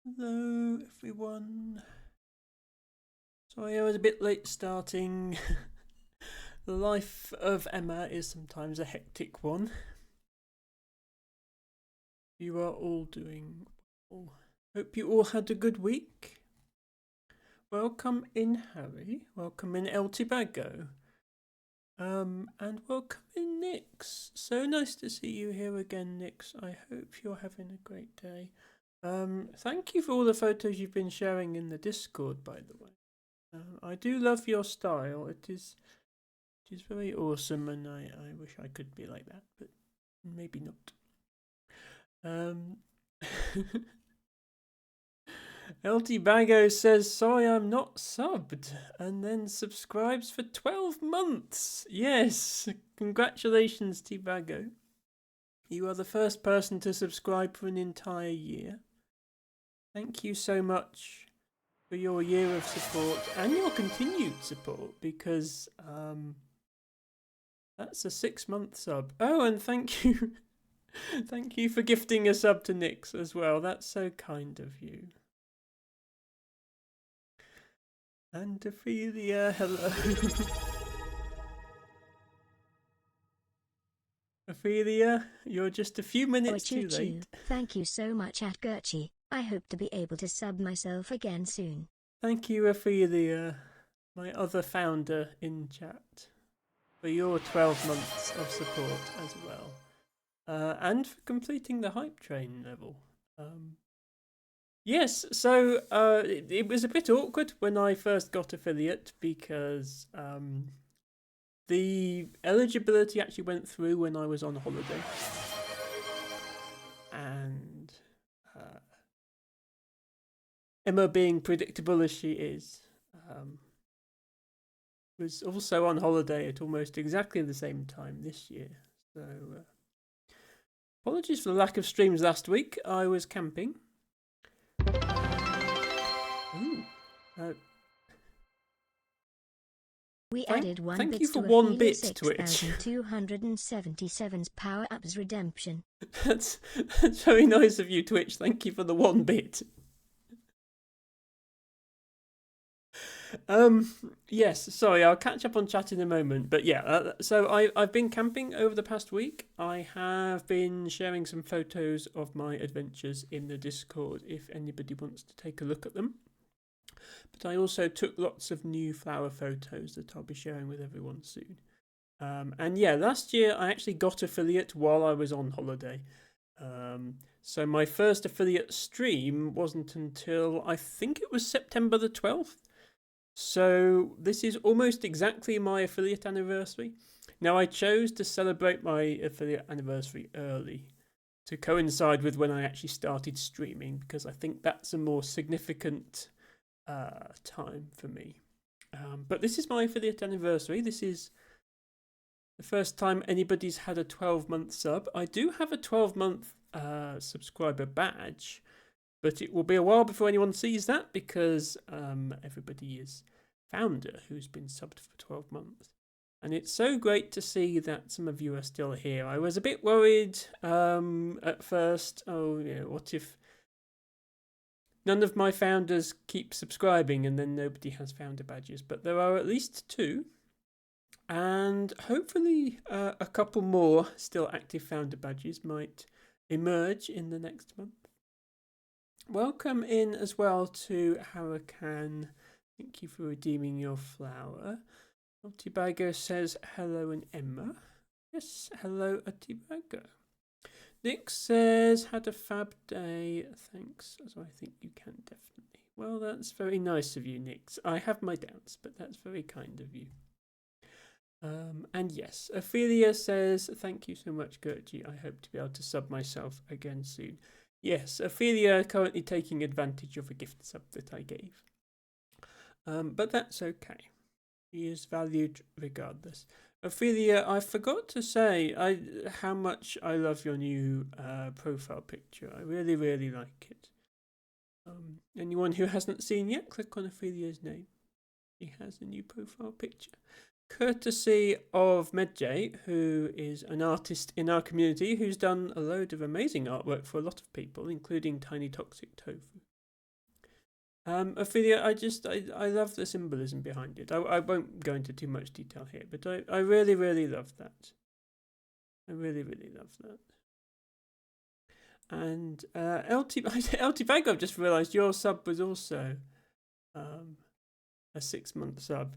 Hello, everyone. Sorry I was a bit late starting. The life of Emma is sometimes a hectic one. You are all doing well. Hope you all had a good week. Welcome in, Harry. Welcome in, El Tibago. And welcome in, Nix. So nice to see you here again, Nix. I hope you're having a great day. Thank you for all the photos you've been sharing in the Discord, by the way. I do love your style. It is very awesome, and I wish I could be like that, but maybe not. Um, LT Bago says, sorry I'm not subbed, and then subscribes for 12 months. Yes, congratulations, T Bago. You are the first person to subscribe for an entire year. Thank you so much for your year of support and your continued support, because that's a 6-month sub. Oh, and thank you. Thank you for gifting a sub to Nix as well. That's so kind of you. And Ophelia, hello. Ophelia, you're just a few minutes too late. Thank you so much at Gertchie. I hope to be able to sub myself again soon. Thank you, Ophelia, my other founder in chat, for your 12 months of support as well. And for completing the hype train level. Yes, so it was a bit awkward when I first got affiliate because the eligibility actually went through when I was on holiday. And Emma, being predictable as she is, was also on holiday at almost exactly the same time this year. So apologies for the lack of streams last week. I was camping. We added one thank bit you for to one Ophelia bit, Twitch. 6277's power-ups redemption. That's very nice of you, Twitch. Thank you for the one bit. Yes, sorry, I'll catch up on chat in a moment. But yeah, so I've been camping over the past week. I have been sharing some photos of my adventures in the Discord if anybody wants to take a look at them. But I also took lots of new flower photos that I'll be sharing with everyone soon. And yeah, last year I actually got affiliate while I was on holiday. So my first affiliate stream wasn't until I think it was September the 12th. So this is almost exactly my affiliate anniversary. Now I chose to celebrate my affiliate anniversary early to coincide with when I actually started streaming, because I think that's a more significant time for me. But this is my affiliate anniversary. This is the first time anybody's had a 12-month sub. I do have a 12-month subscriber badge, but it will be a while before anyone sees that, because everybody is founder who's been subbed for 12 months. And it's so great to see that some of you are still here. I was a bit worried at first. Oh, yeah, what if none of my founders keep subscribing and then nobody has founder badges? But there are at least 2. And hopefully a couple more still active founder badges might emerge in the next month. Welcome in as well to Huracan. Thank you for redeeming your flower. Otibago says hello, and Emma. Yes, hello, Otibago. Nick says, had a fab day. Thanks. So I think you can definitely. Well, that's very nice of you, Nick. I have my doubts, but that's very kind of you. And yes, Ophelia says, thank you so much, Gertrude. I hope to be able to sub myself again soon. Yes, Ophelia currently taking advantage of a gift sub that I gave. But that's okay. He is valued regardless. Ophelia, I forgot to say how much I love your new profile picture. I really, really like it. Anyone who hasn't seen yet, click on Ophelia's name. She has a new profile picture. Courtesy of MedJ, who is an artist in our community who's done a load of amazing artwork for a lot of people, including Tiny Toxic Tofu. Ophelia, I love the symbolism behind it. I won't go into too much detail here, but I really, really love that. I really, really love that. And LT Bag, I've just realised your sub was also a 6-month sub.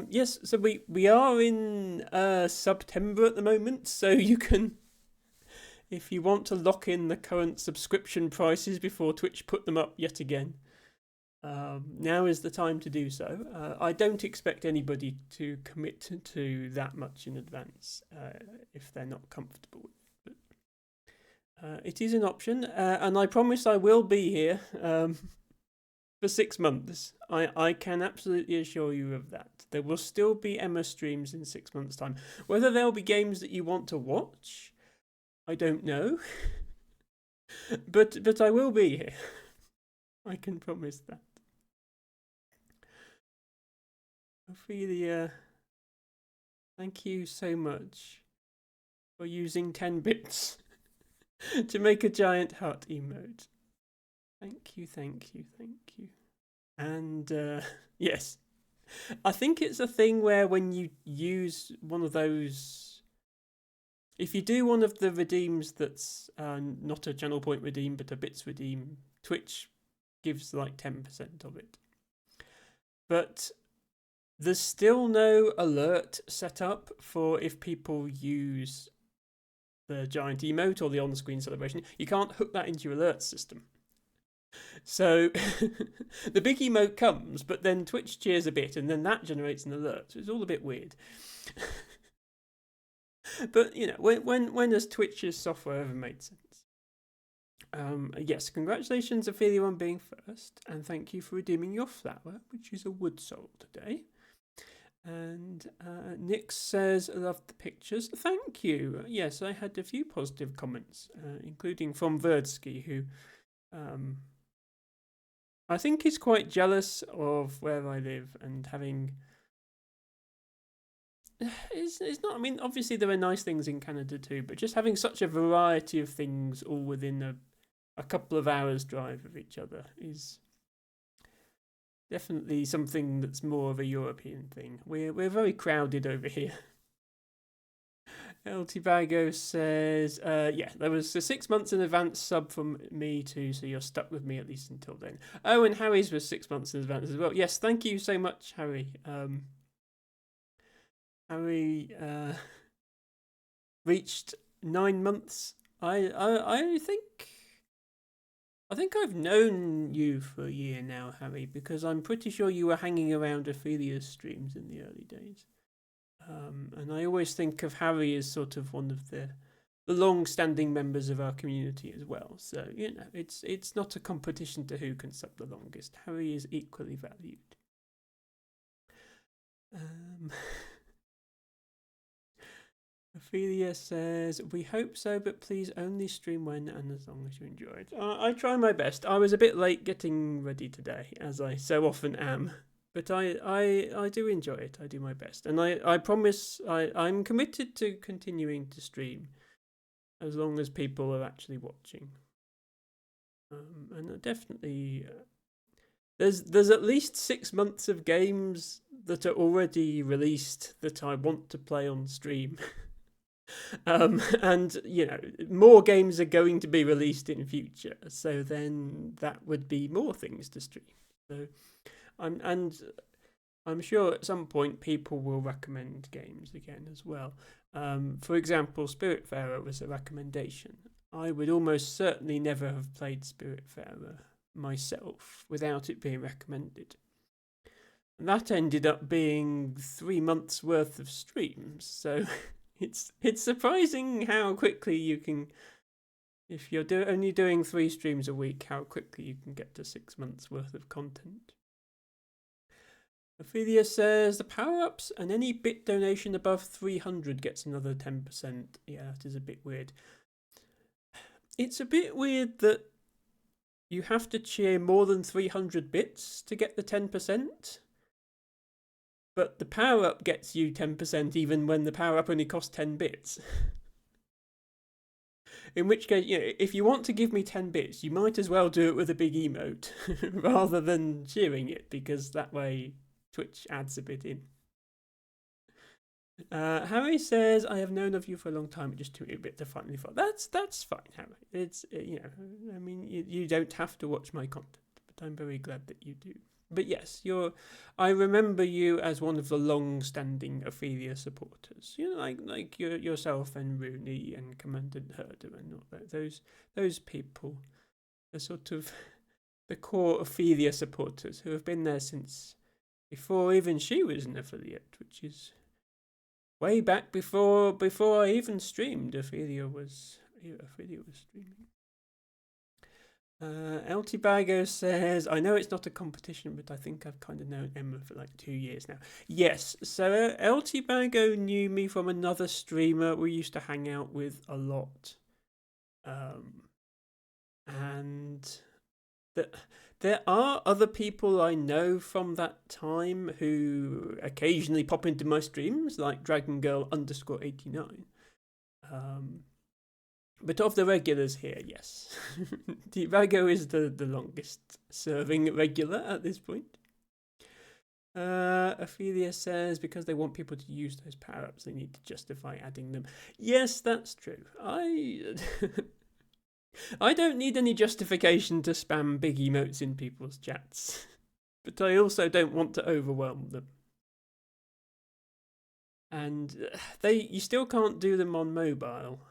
Yes, so we are in September at the moment, so you can, if you want to lock in the current subscription prices before Twitch put them up yet again, now is the time to do so. I don't expect anybody to commit to that much in advance if they're not comfortable with it. But it is an option, and I promise I will be here for 6 months. I can absolutely assure you of that. There will still be Emma streams in 6 months' time. Whether there'll be games that you want to watch, I don't know. but I will be here. I can promise that. Ophelia, thank you so much for using 10 bits to make a giant heart emote. Thank you, thank you, thank you. And yes, I think it's a thing where when you use one of those, if you do one of the redeems that's not a channel point redeem but a bits redeem, Twitch gives like 10% of it. But there's still no alert set up for if people use the giant emote or the on-screen celebration. You can't hook that into your alert system. So the big emote comes, but then Twitch cheers a bit, and then that generates an alert. So it's all a bit weird. But you know, when has Twitch's software ever made sense? Yes, congratulations, Ophelia, on being first, and thank you for redeeming your flower, which is a wood soul today. And Nick says, I love the pictures. Thank you. Yes, I had a few positive comments, including from Verdsky, who I think is quite jealous of where I live and having. It's not. I mean, obviously there are nice things in Canada too, but just having such a variety of things all within a couple of hours drive of each other is definitely something that's more of a European thing. We're very crowded over here. El Tibago says, yeah, there was a 6 months in advance sub from me too, so you're stuck with me at least until then. Oh, and Harry's was 6 months in advance as well. Yes, thank you so much, Harry. Harry reached 9 months. I think I've known you for a year now, Harry, because I'm pretty sure you were hanging around Ophelia's streams in the early days. And I always think of Harry as sort of one of the long-standing members of our community as well. So, you know, it's not a competition to who can sub the longest. Harry is equally valued. Ophelia says, we hope so, but please only stream when and as long as you enjoy it. I try my best. I was a bit late getting ready today, as I so often am. But I do enjoy it. I do my best. And I promise I'm committed to continuing to stream as long as people are actually watching. And definitely, there's at least 6 months of games that are already released that I want to play on stream. And you know, more games are going to be released in future, so then that would be more things to stream. So I'm sure at some point people will recommend games again as well. For example, Spiritfarer was a recommendation. I would almost certainly never have played Spiritfarer myself without it being recommended. And that ended up being 3 months worth of streams, so it's surprising how quickly you can, if you're only doing 3 streams a week, how quickly you can get to 6 months worth of content. Ophelia says, the power-ups and any bit donation above 300 gets another 10%. Yeah, that is a bit weird. It's a bit weird that you have to cheer more than 300 bits to get the 10%. But the power-up gets you 10% even when the power-up only costs 10 bits. In which case, if you want to give me 10 bits, you might as well do it with a big emote rather than cheering it, because that way Twitch adds a bit in. Harry says, I have known of you for a long time, it just took me a bit to finally follow. That's fine, Harry. It's, I mean, you don't have to watch my content, but I'm very glad that you do. But yes, I remember you as one of the long-standing Ophelia supporters. Like yourself and Rooney and Commandant Herder and all that. Those people are sort of the core Ophelia supporters who have been there since before even she was an affiliate, which is way back before I even streamed. Ophelia was streaming. LT Bago says, I know it's not a competition, but I think I've kind of known Emma for like 2 years now. Yes, so LT Bago knew me from another streamer we used to hang out with a lot. And there are other people I know from that time who occasionally pop into my streams, like DragonGirl_89. But of the regulars here, yes. Vago is the longest serving regular at this point. Ophelia says, because they want people to use those power-ups, they need to justify adding them. Yes, that's true. I don't need any justification to spam big emotes in people's chats. But I also don't want to overwhelm them. And you still can't do them on mobile.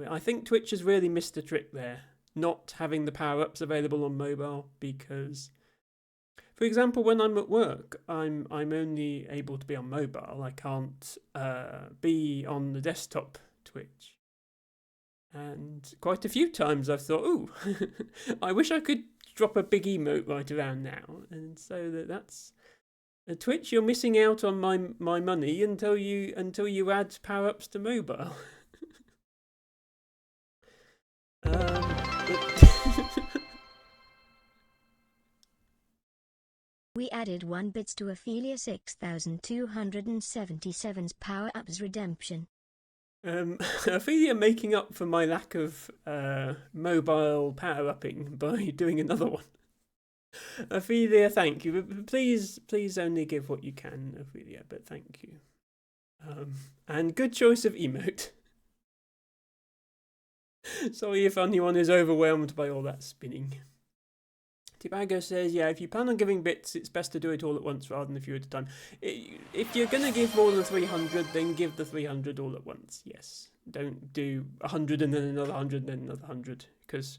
I think Twitch has really missed a trick there, not having the power-ups available on mobile, because, for example, when I'm at work, I'm only able to be on mobile. I can't be on the desktop Twitch. And quite a few times I've thought, ooh, I wish I could drop a big emote right around now. And so that's Twitch, you're missing out on my money until you add power-ups to mobile. We added 1 bits to Ophelia 6277's power-ups redemption. Ophelia making up for my lack of mobile power-upping by doing another one. Ophelia, thank you. Please only give what you can, Ophelia, but thank you. And good choice of emote. Sorry if anyone is overwhelmed by all that spinning. Tibago says, yeah, if you plan on giving bits, it's best to do it all at once rather than a few at a time. If you're going to give more than 300, then give the 300 all at once, yes. Don't do 100 and then another 100 and then another 100, because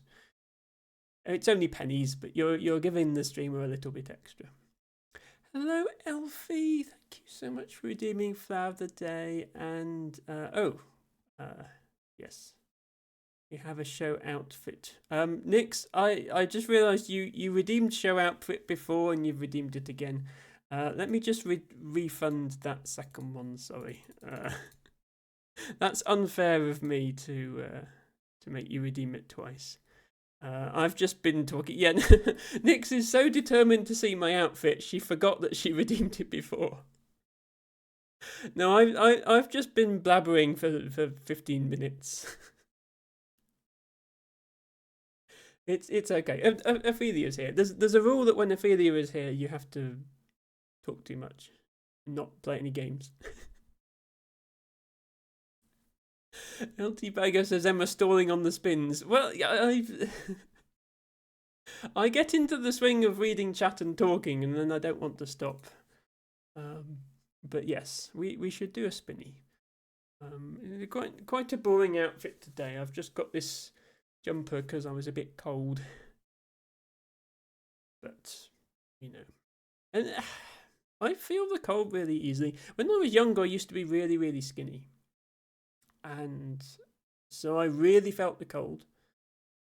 it's only pennies, but you're giving the streamer a little bit extra. Hello, Elfie. Thank you so much for redeeming Flower of the Day. And, yes. You have a show outfit. Nix, I just realised you redeemed show outfit before and you've redeemed it again. Let me just refund that second one, sorry. That's unfair of me to make you redeem it twice. I've just been talking. Yeah, Nix is so determined to see my outfit, she forgot that she redeemed it before. No, I've just been blabbering for 15 minutes. It's okay. Ophelia's here. There's a rule that when Ophelia is here, you have to talk too much, not play any games. LT Bago says Emma stalling on the spins. Well, I get into the swing of reading chat and talking, and then I don't want to stop. But yes, we should do a spinny. Quite a boring outfit today. I've just got this jumper because I was a bit cold, but and I feel the cold really easily. When I was younger, I used to be really, really skinny, and so I really felt the cold.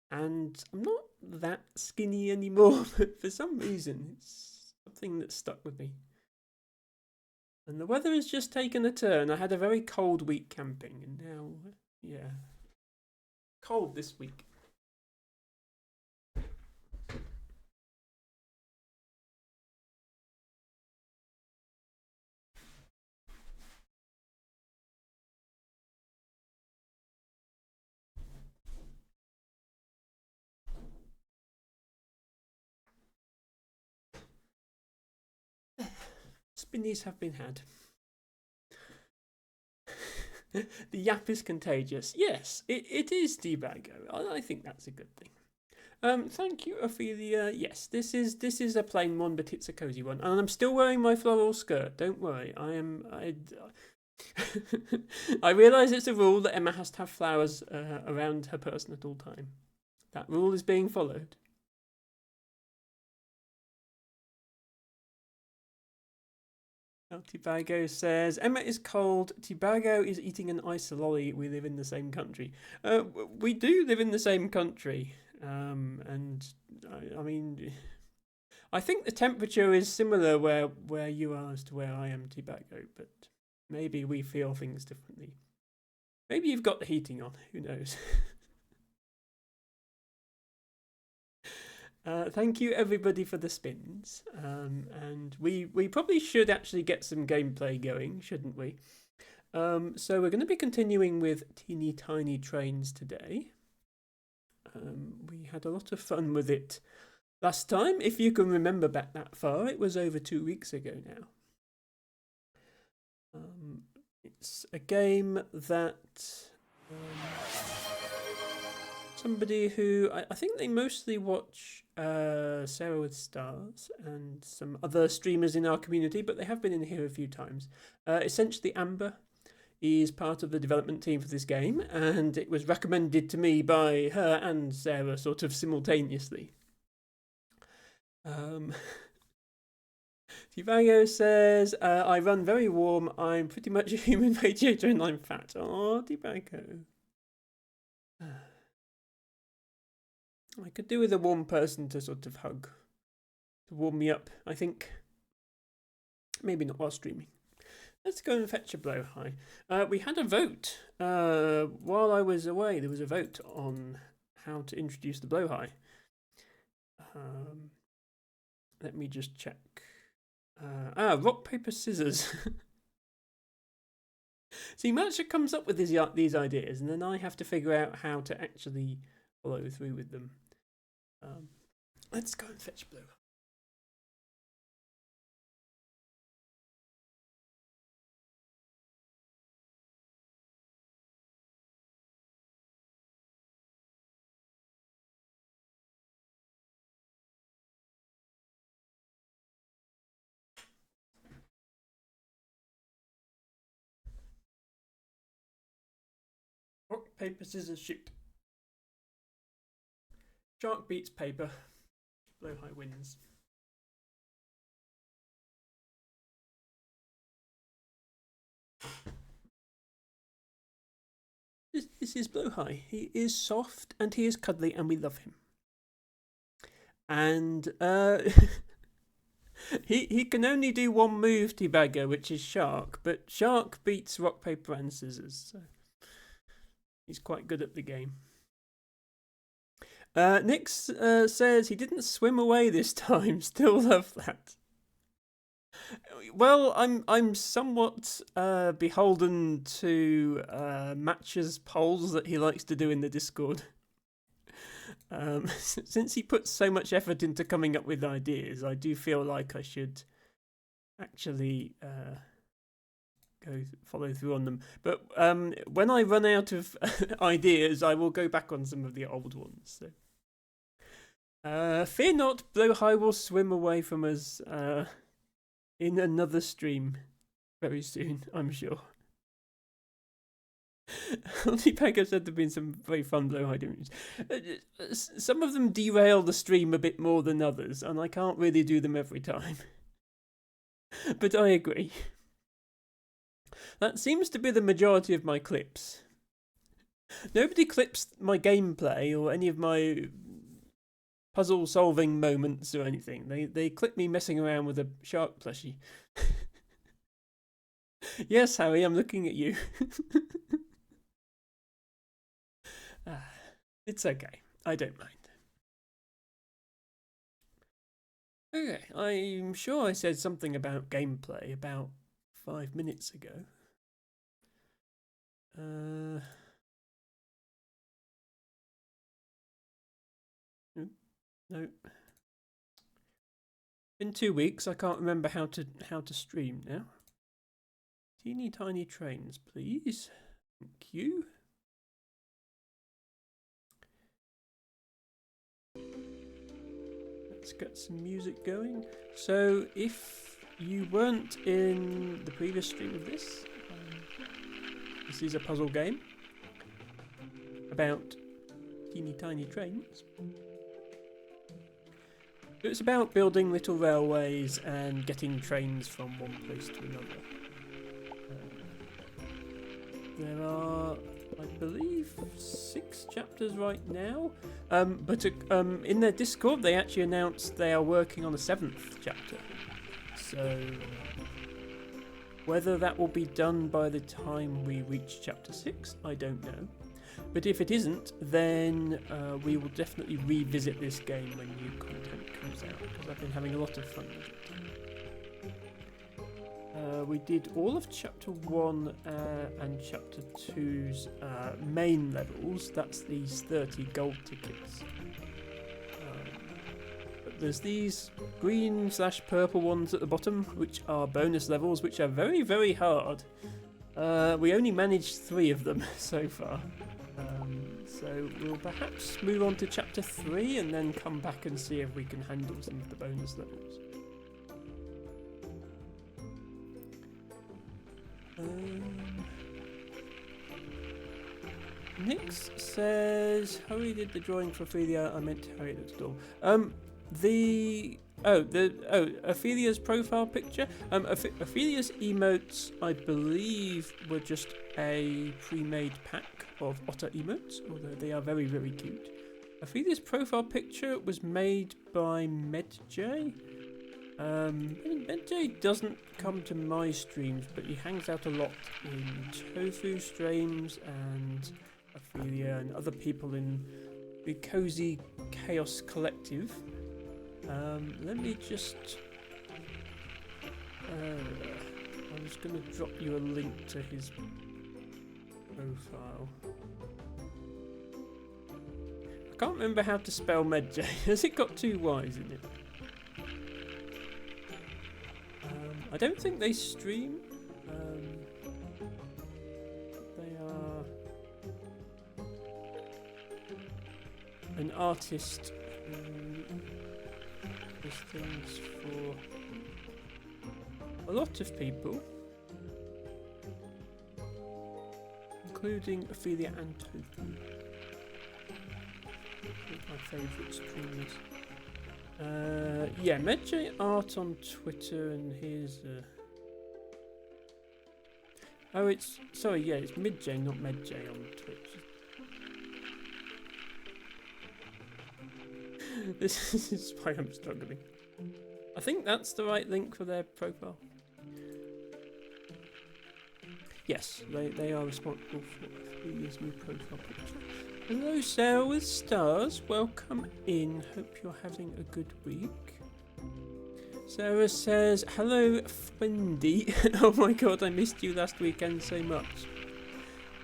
And I'm not that skinny anymore, but for some reason, it's something that stuck with me. And the weather has just taken a turn. I had a very cold week camping, and now, yeah, cold this week. Spinnies have been had. The yap is contagious. Yes, it is, Debago. I think that's a good thing. Thank you, Ophelia. Yes, this is a plain one, but it's a cozy one, and I'm still wearing my floral skirt. Don't worry, I realise it's a rule that Emma has to have flowers around her person at all time. That rule is being followed. Tibago says, Emma is cold. Tibago is eating an ice lolly. We live in the same country. We do live in the same country. And I mean, I think the temperature is similar where you are as to where I am, Tibago, but maybe we feel things differently. Maybe you've got the heating on. Who knows? Thank you, everybody, for the spins. And we probably should actually get some gameplay going, shouldn't we? So we're going to be continuing with Teeny Tiny Trains today. We had a lot of fun with it last time. If you can remember back that far, it was over 2 weeks ago now. It's a game that somebody who I think they mostly watch Sarah with Stars and some other streamers in our community, but they have been in here a few times. Essentially, Amber is part of the development team for this game, and it was recommended to me by her and Sarah sort of simultaneously. Tivago says, I run very warm. I'm pretty much a human radiator and I'm fat. Oh, Tivago. I could do with a warm person to sort of hug, to warm me up, I think. Maybe not while streaming. Let's go and fetch a blowhigh. We had a vote. While I was away, there was a vote on how to introduce the blowhigh. Let me just check. Rock, paper, scissors. See, Matcha comes up with these ideas, and then I have to figure out how to actually follow through with them. Let's go and fetch blue. Rock, paper, scissors, shoot. Shark beats paper. Blowhigh wins. This is Blowhigh. He is soft and he is cuddly and we love him. And he can only do one move, Tibago, which is Shark. But Shark beats Rock, Paper and Scissors. So he's quite good at the game. Nix says he didn't swim away this time. Still love that. Well, I'm somewhat beholden to Match's polls that he likes to do in the Discord. Since he puts so much effort into coming up with ideas, I do feel like I should actually follow through on them. But when I run out of ideas, I will go back on some of the old ones. So. Fear not, Blowhigh will swim away from us in another stream very soon, I'm sure. Onlypacker said there have been some very fun Blowhigh images. Some of them derail the stream a bit more than others, and I can't really do them every time. But I agree. That seems to be the majority of my clips. Nobody clips my gameplay or any of my puzzle solving moments or anything. They clip me messing around with a shark plushie. Yes, Harry, I'm looking at you. It's okay. I don't mind. Okay, I'm sure I said something about gameplay about 5 minutes ago. No. Been 2 weeks. I can't remember how to stream now. Teeny tiny trains, please. Thank you. Let's get some music going. So, if you weren't in the previous stream of this is a puzzle game about teeny tiny trains. It's about building little railways and getting trains from one place to another. There are, I believe, 6 chapters right now. But in their Discord, they actually announced they are working on a 7th chapter. So whether that will be done by the time we reach chapter 6, I don't know. But if it isn't, then we will definitely revisit this game when new content comes out, because I've been having a lot of fun with it. We did all of chapter 1 and chapter 2's main levels. That's these 30 gold tickets. But there's these green/purple ones at the bottom, which are bonus levels, which are very, very hard. We only managed 3 of them so far. So we'll perhaps move on to chapter 3 and then come back and see if we can handle some of the bonus levels. Nix says, Harry did the drawing for Ophelia. I meant Harry at the door. Ophelia's profile picture. Ophelia's emotes, I believe, were just a pre-made pack of otter emotes, although they are very, very cute. Ophelia's profile picture was made by MedJ. MedJ doesn't come to my streams, but he hangs out a lot in Tofu streams and Ophelia and other people in the Cozy Chaos Collective. Let me just... I'm just going to drop you a link to his profile. I can't remember how to spell MedJ. Has it got 2 Y's in it? I don't think they stream. They are an artist who does things for a lot of people, including Ophelia and Tofu. My favourite streamers. MedJ Art on Twitter, and here's it's MidJ, not MedJ on Twitch. This is why I'm struggling. I think that's the right link for their profile. Yes, they are responsible for Ophelia's new profile picture. Hello, Sarah with stars. Welcome in. Hope you're having a good week. Sarah says, hello, Wendy. Oh my god, I missed you last weekend so much.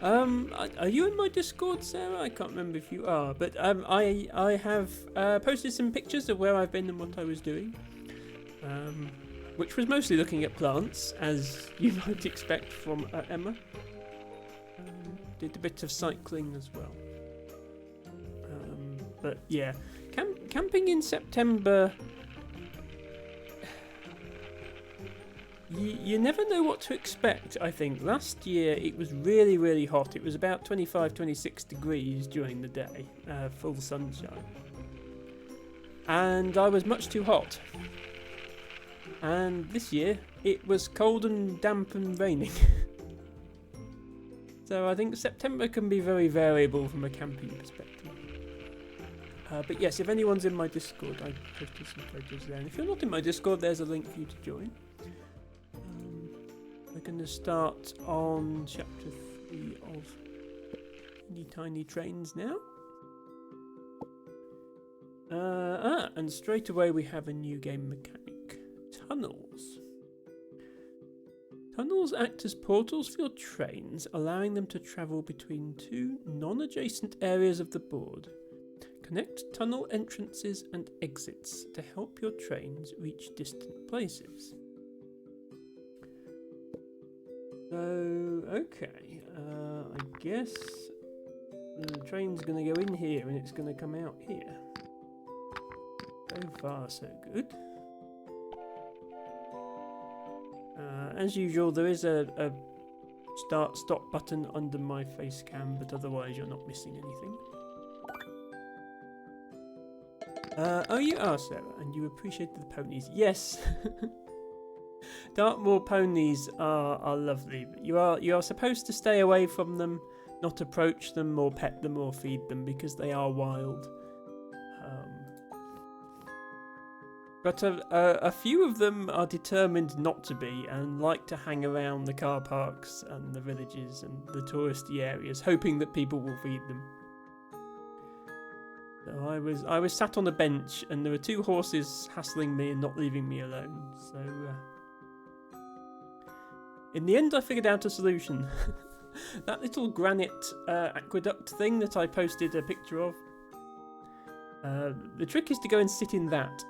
Are you in my Discord, Sarah? I can't remember if you are, but I have posted some pictures of where I've been and what I was doing. Which was mostly looking at plants, as you might expect from Emma. Did a bit of cycling as well. But yeah, camping in September, you never know what to expect, I think. Last year it was really, really hot. It was about 25, 26 degrees during the day, full sunshine. And I was much too hot. And this year it was cold and damp and raining. So I think September can be very variable from a camping perspective. But yes, if anyone's in my Discord, I posted some photos there. And if you're not in my Discord, there's a link for you to join. We're going to start on chapter 3 of Teeny Tiny Trains now. And straight away we have a new game mechanic. Tunnels. Tunnels act as portals for your trains, allowing them to travel between 2 non-adjacent areas of the board. Connect tunnel entrances and exits to help your trains reach distant places. So, okay, I guess the train's going to go in here and it's going to come out here. So far, so good. As usual, there is a start-stop button under my face cam, but otherwise you're not missing anything. Oh, you are, Sarah, and you appreciated the ponies. Yes! Dartmoor ponies are lovely. But you are supposed to stay away from them, not approach them or pet them or feed them because they are wild. But a few of them are determined not to be and like to hang around the car parks and the villages and the touristy areas, hoping that people will feed them. So I was sat on a bench and there were two horses hassling me and not leaving me alone. So in the end, I figured out a solution. That little granite aqueduct thing that I posted a picture of. The trick is to go and sit in that.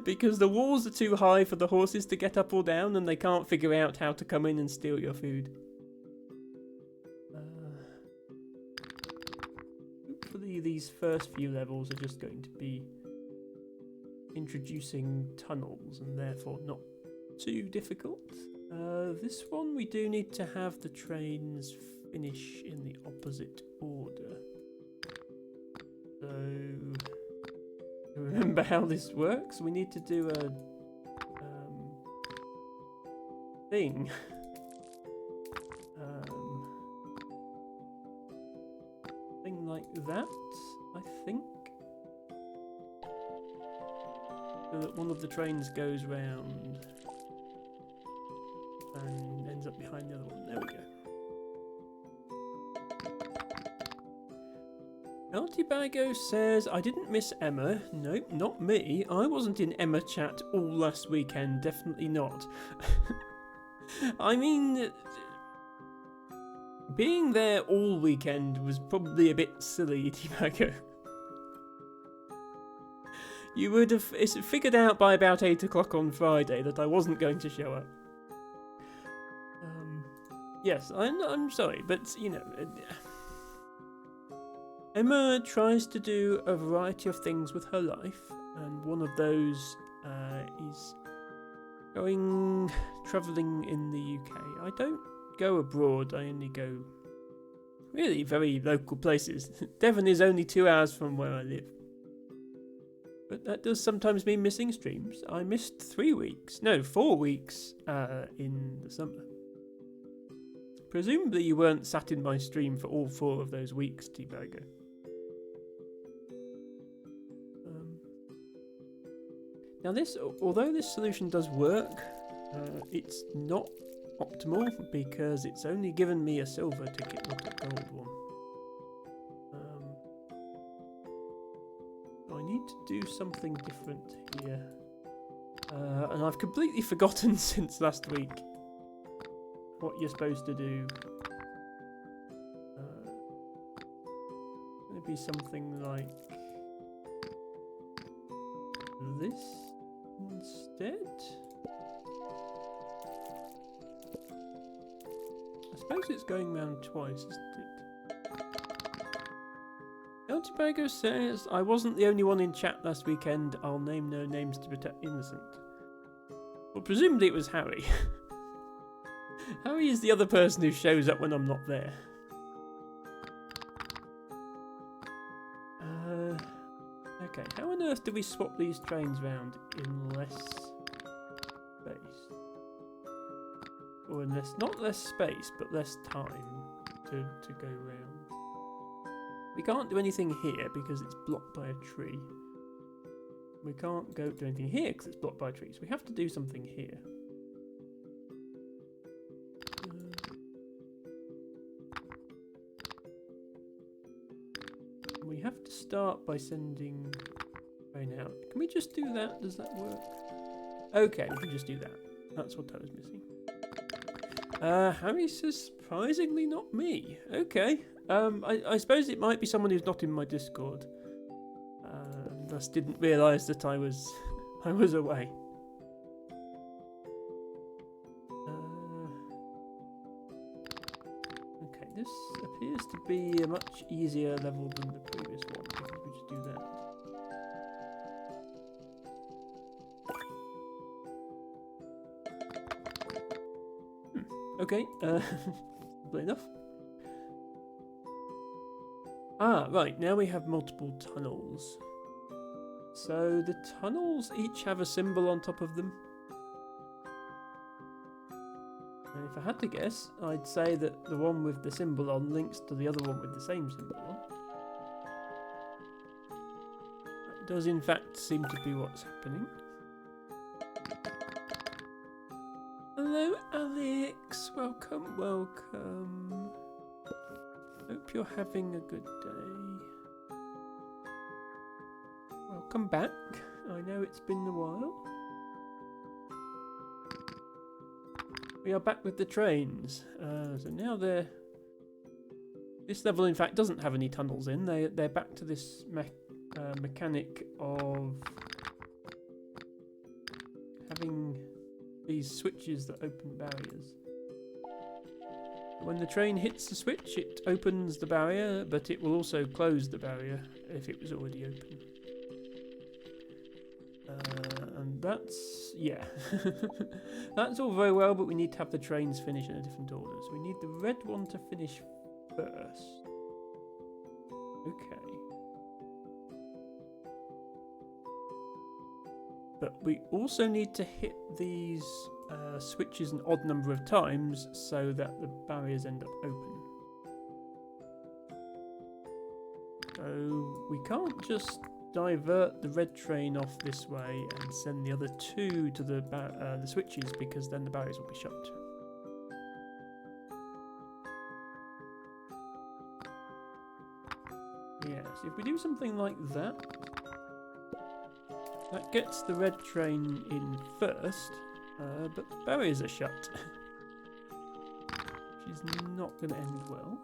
Because the walls are too high for the horses to get up or down and they can't figure out how to come in and steal your food. Hopefully these first few levels are just going to be introducing tunnels and therefore not too difficult. This one we do need to have the trains finish in the opposite order. So, remember how this works? We need to do a thing. Thing like that, I think. So that one of the trains goes round and ends up behind the other one. There we go. Altibago says, I didn't miss Emma. Nope, not me. I wasn't in Emma chat all last weekend. Definitely not. I mean, being there all weekend was probably a bit silly, Tibago. You would have figured out by about 8 o'clock on Friday that I wasn't going to show up. Yes, I'm sorry, but, you know... Emma tries to do a variety of things with her life, and one of those is travelling in the UK. I don't go abroad, I only go really very local places. Devon is only 2 hours from where I live. But that does sometimes mean missing streams. I missed 4 weeks in the summer. Presumably you weren't sat in my stream for all 4 of those weeks, T-Bagger. Now although this solution does work, it's not optimal because it's only given me a silver ticket, not a gold one. I need to do something different here. And I've completely forgotten since last week what you're supposed to do. Going to be something like this instead. I suppose it's going round twice, isn't it? El Tobago says, I wasn't the only one in chat last weekend. I'll name no names to protect innocent. Well, presumably it was Harry. Harry is the other person who shows up when I'm not there. Okay, how on earth do we swap these trains round in less space? Or in not less space, but less time to go round. We can't do anything here because it's blocked by a tree. We can't do anything here because it's blocked by a tree, so we have to do something here. We have to start by sending train out. Can we just do that? Does that work? Okay, we can just do that. That's what I was missing. Harry says surprisingly not me. Okay. I suppose it might be someone who's not in my Discord. Thus didn't realise that I was away. Okay, this appears to be a much easier level than the previous one. I think we should do that. Okay, simple enough. Right, now we have multiple tunnels. So the tunnels each have a symbol on top of them. And if I had to guess, I'd say that the one with the symbol on links to the other one with the same symbol on. That does in fact seem to be what's happening. Hello, Alex. Welcome, welcome. Hope you're having a good day. Welcome back. I know it's been a while. We are back with the trains. So now they're... This level, in fact, doesn't have any tunnels in. They're back to this mechanic of having these switches that open barriers. When the train hits the switch, it opens the barrier, but it will also close the barrier if it was already open. And that's... yeah. That's all very well, but we need to have the trains finish in a different order. So we need the red one to finish first. Okay. But we also need to hit these switches an odd number of times so that the barriers end up open. So we can't just divert the red train off this way and send the other two to the switches, because then the barriers will be shut. Yeah, so if we do something like that, that gets the red train in first, but the barriers are shut, which is not going to end well.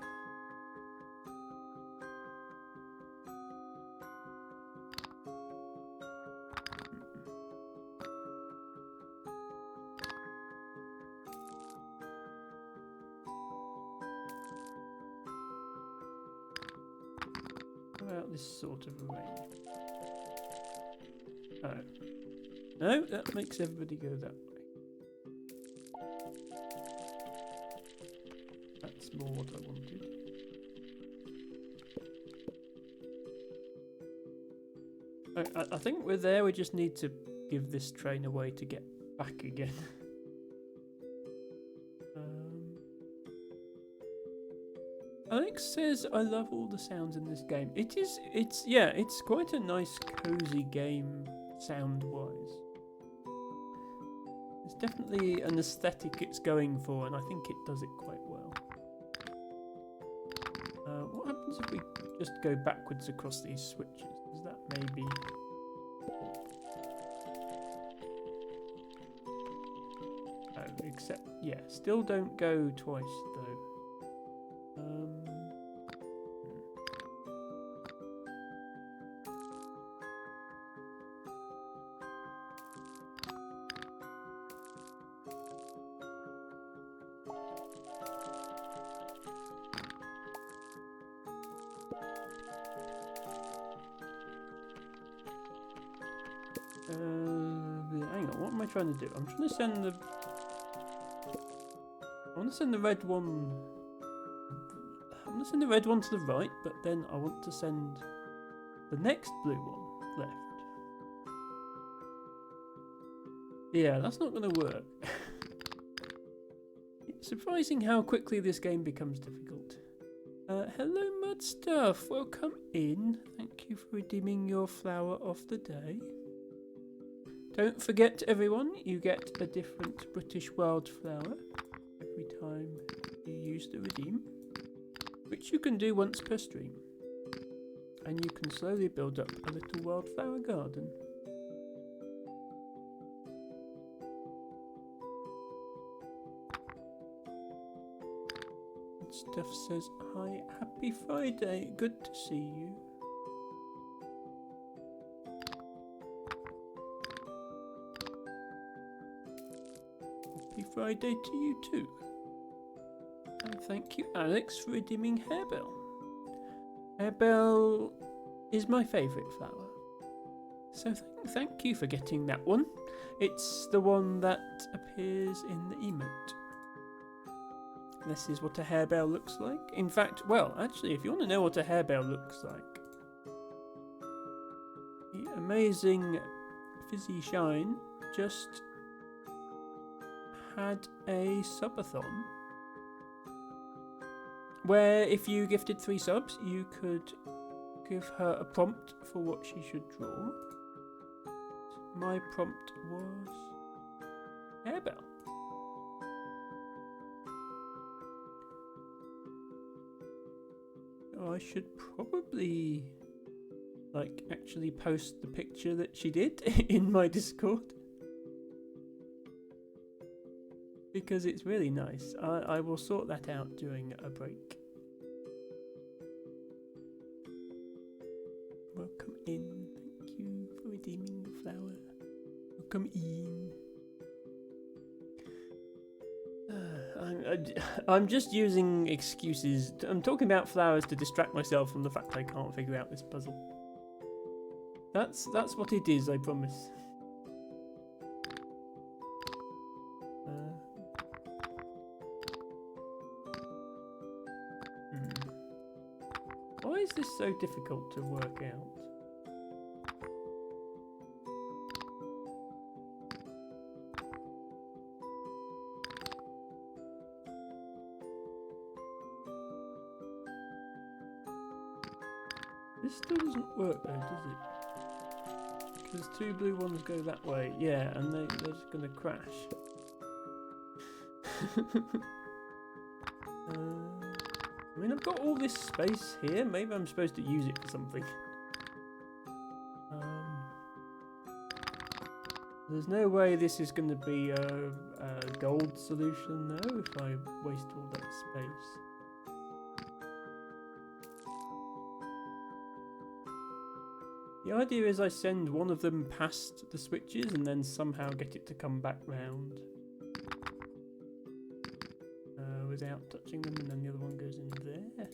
How about this sort of arrangement? Oh. No, that makes everybody go that way. That's more what I wanted. I think we're there, we just need to give this train a way to get back again. Alex says, I love all the sounds in this game. It's quite a nice, cozy game, sound-wise. It's definitely an aesthetic it's going for, and I think it does it quite well. What happens if we just go backwards across these switches? Does that maybe... Oh, except, yeah, still don't go twice, though. Hang on, what am I trying to do? I'm trying to send the... I want to send the red one... I'm going to send the red one to the right, but then I want to send the next blue one left. Yeah, that's not going to work. It's surprising how quickly this game becomes difficult. Hello, Mudstuff. Welcome in. Thank you for redeeming your flower of the day. Don't forget, everyone, you get a different British wildflower every time you use the redeem, which you can do once per stream. And you can slowly build up a little wildflower garden. Mod Stuff says, hi, happy Friday, good to see you. Happy Friday to you too. And thank you, Alex, for redeeming Harebell. Harebell is my favourite flower. So thank you for getting that one. It's the one that appears in the emote. This is what a Harebell looks like. In fact, well, actually, if you want to know what a Harebell looks like, the amazing Fizzy Shine just had a subathon where if you gifted 3 subs, you could give her a prompt for what she should draw. My prompt was Harebell. So I should probably actually post the picture that she did in my Discord, because it's really nice. I will sort that out during a break. Welcome in. Thank you for redeeming the flower. Welcome in. I'm just using excuses. I'm talking about flowers to distract myself from the fact I can't figure out this puzzle. That's what it is, I promise. Why is this so difficult to work out? This still doesn't work though, does it? Because 2 blue ones go that way, yeah, and they're just gonna crash. I mean, I've got all this space here. Maybe I'm supposed to use it for something. There's no way this is going to be a gold solution, though, if I waste all that space. The idea is I send one of them past the switches and then somehow get it to come back round. Without touching them, and then the other one goes in there.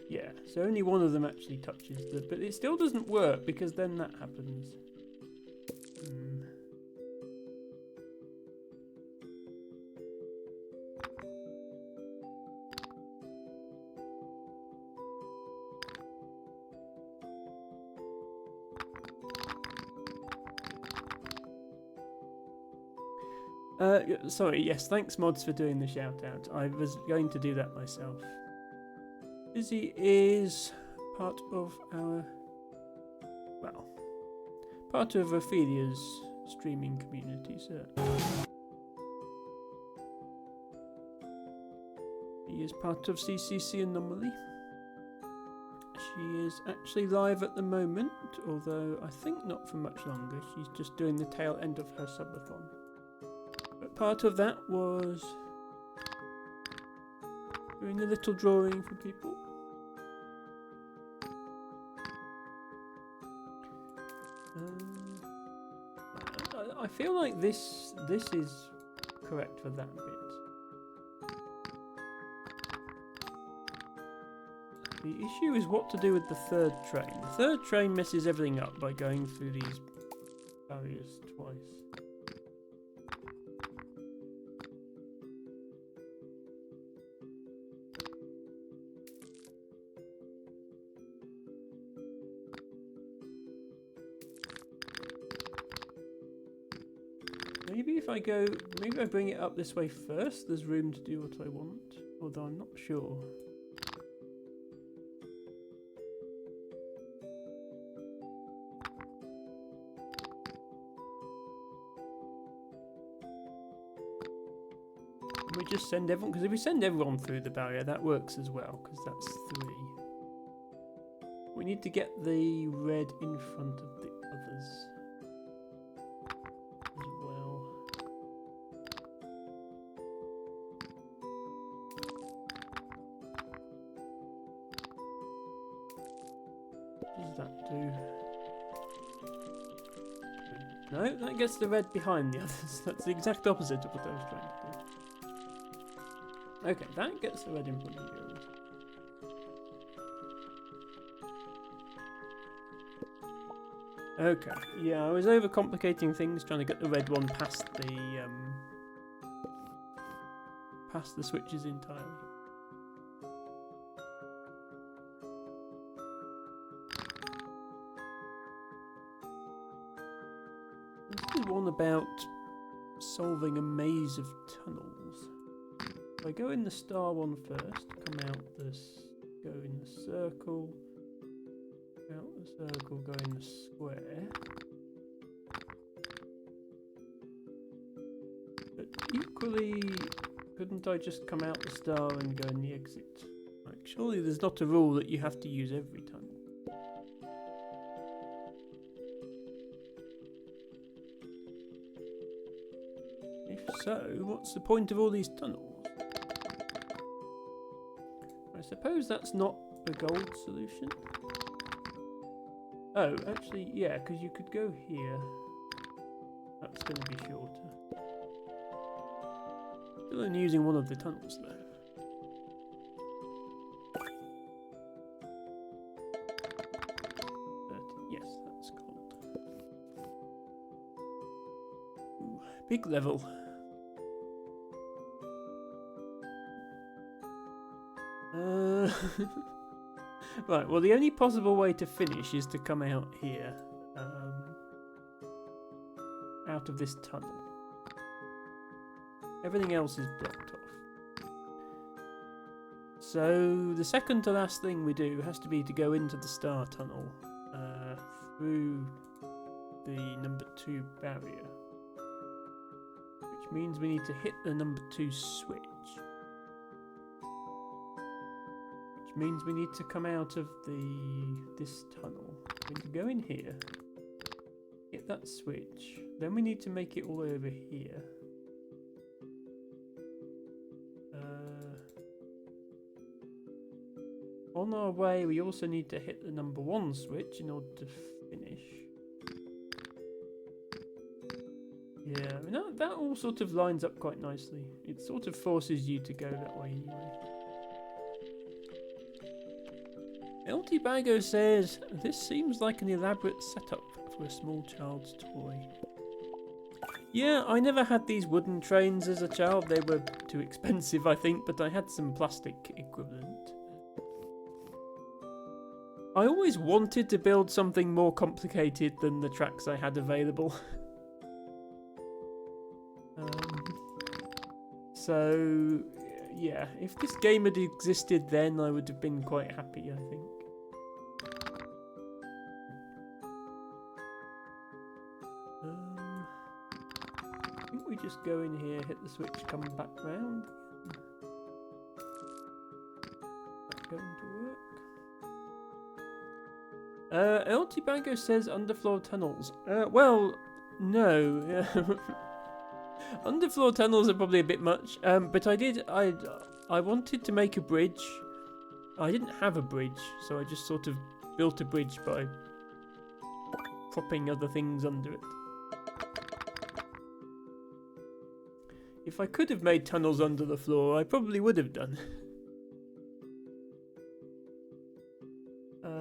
Yeah, so only one of them actually touches but it still doesn't work because then that happens. Sorry, yes, thanks Mods for doing the shout out. I was going to do that myself. Fizzy is part of part of Ophelia's streaming community, so he is part of CCC Anomaly. She is actually live at the moment, although I think not for much longer. She's just doing the tail end of her subathon. But part of that was doing a little drawing for people. I feel like this is correct for that bit. The issue is what to do with the third train. The third train messes everything up by going through these barriers twice. Maybe I bring it up this way first. There's room to do what I want, although I'm not sure. We just send everyone, because if we send everyone through the barrier, that works as well, because that's 3. We need to get the red in front of the others. What does that do? No, that gets the red behind the others. That's the exact opposite of what I was trying to do. Okay, that gets the red in front of the others. Okay, yeah, I was overcomplicating things trying to get the red one past the switches entirely. This is one about solving a maze of tunnels. If I go in the star one first, come out this, go in the circle, out the circle, go in the square. But equally, couldn't I just come out the star and go in the exit? Like, surely there's not a rule that you have to use every tunnel. If so, what's the point of all these tunnels? I suppose that's not the gold solution. Oh, actually, yeah, because you could go here. That's going to be shorter. Still only using one of the tunnels, though. Yes, that's gold. Ooh, big level. Right, well the only possible way to finish is to come out here. Out of this tunnel. Everything else is blocked off. So the second to last thing we do has to be to go into the star tunnel through the number 2 barrier. Which means we need to hit the number 2 switch. Means we need to come out of this tunnel. We need to go in here, hit that switch, then we need to make it all over here. On our way, we also need to hit the number 1 switch in order to finish. Yeah, I mean, that all sort of lines up quite nicely. It sort of forces you to go that way anyway. LT Bago says, this seems like an elaborate setup for a small child's toy. Yeah, I never had these wooden trains as a child. They were too expensive, I think, but I had some plastic equivalent. I always wanted to build something more complicated than the tracks I had available. So, yeah, if this game had existed then, I would have been quite happy, I think. I think we just go in here, hit the switch, come back round. That's going to work. LT Bango says underfloor tunnels. Well, no. Underfloor tunnels are probably a bit much. But I wanted to make a bridge. I didn't have a bridge, so I just sort of built a bridge by propping other things under it. If I could have made tunnels under the floor, I probably would have done.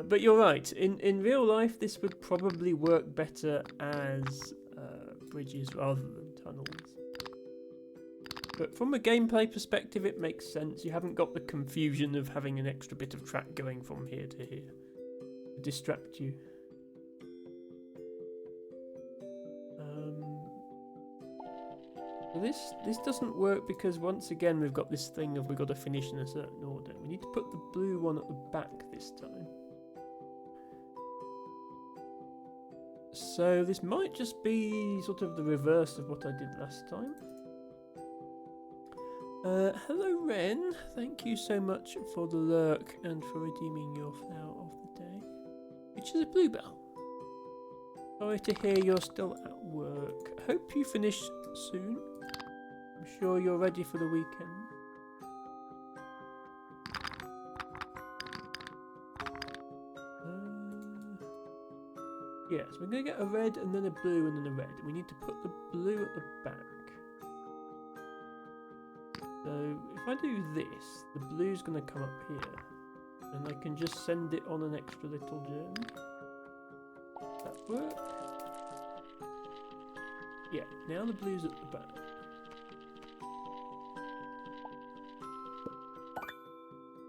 But you're right. In real life, this would probably work better as bridges rather than tunnels. But from a gameplay perspective, it makes sense. You haven't got the confusion of having an extra bit of track going from here to here to distract you. This doesn't work because once again we've got this thing of we've got to finish in a certain order. We need to put the blue one at the back this time. So this might just be sort of the reverse of what I did last time. Hello Ren, thank you so much for the lurk and for redeeming your flower of the day, which is a bluebell. Sorry to hear you're still at work. Hope you finish soon. I'm sure you're ready for the weekend. Yes, we're going to get a red and then a blue and then a red. We need to put the blue at the back. So if I do this, the blue's going to come up here. And I can just send it on an extra little journey. Does that work? Yeah, now the blue's at the back.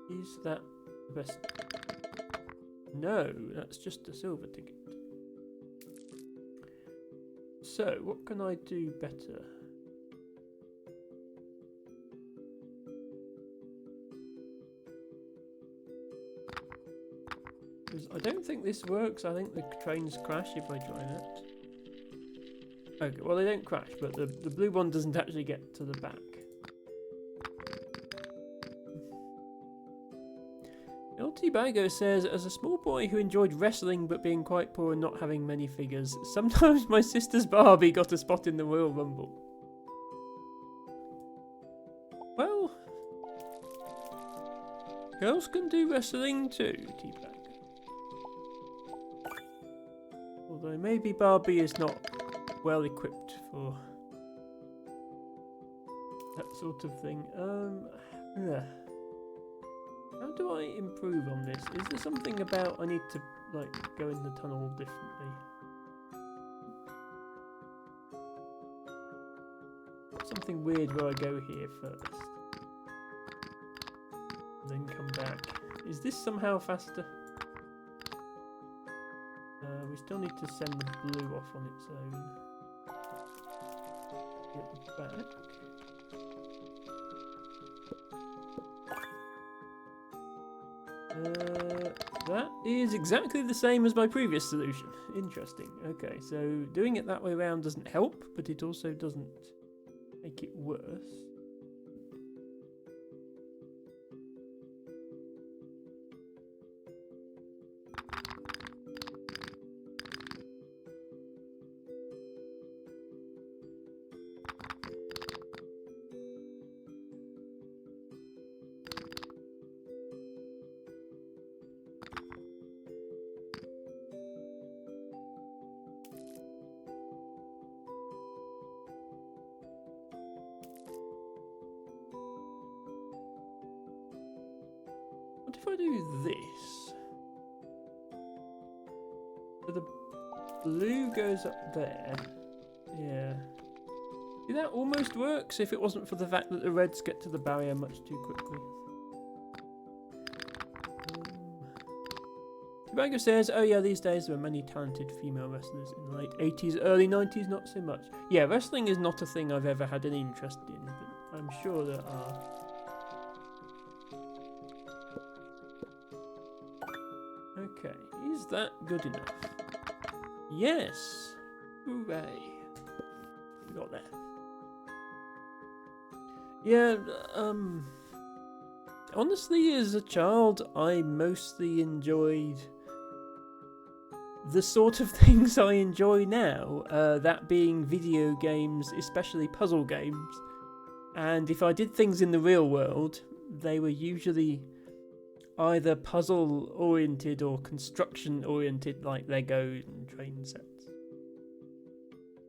Is that the best? No, that's just a silver ticket. So, what can I do better? Because I don't think this works. I think the trains crash if I try that. Okay, well they don't crash, but the blue one doesn't actually get to the back. LT Bago says, as a small boy who enjoyed wrestling but being quite poor and not having many figures, sometimes my sister's Barbie got a spot in the Royal Rumble. Well, girls can do wrestling too, T-Bag. Although maybe Barbie is not well equipped for that sort of thing. How do I improve on this? Is there something about I need to like go in the tunnel differently? Something weird where I go here first, then come back. Is this somehow faster? We still need to send the blue off on its own. Get back. That is exactly the same as my previous solution. Interesting. Okay, so doing it that way around doesn't help, but it also doesn't make it worse. What if I do this? So the blue goes up there. Yeah. See, that almost works if it wasn't for the fact that the reds get to the barrier much too quickly. Tibago says, oh yeah, these days there are many talented female wrestlers in the late 80s, early 90s, not so much. Yeah, wrestling is not a thing I've ever had any interest in, but I'm sure there are. Okay, is that good enough? Yes! Hooray! We got there. Yeah, honestly, as a child, I mostly enjoyed the sort of things I enjoy now, that being video games, especially puzzle games. And if I did things in the real world, they were usually either puzzle oriented or construction oriented, like Lego and train sets,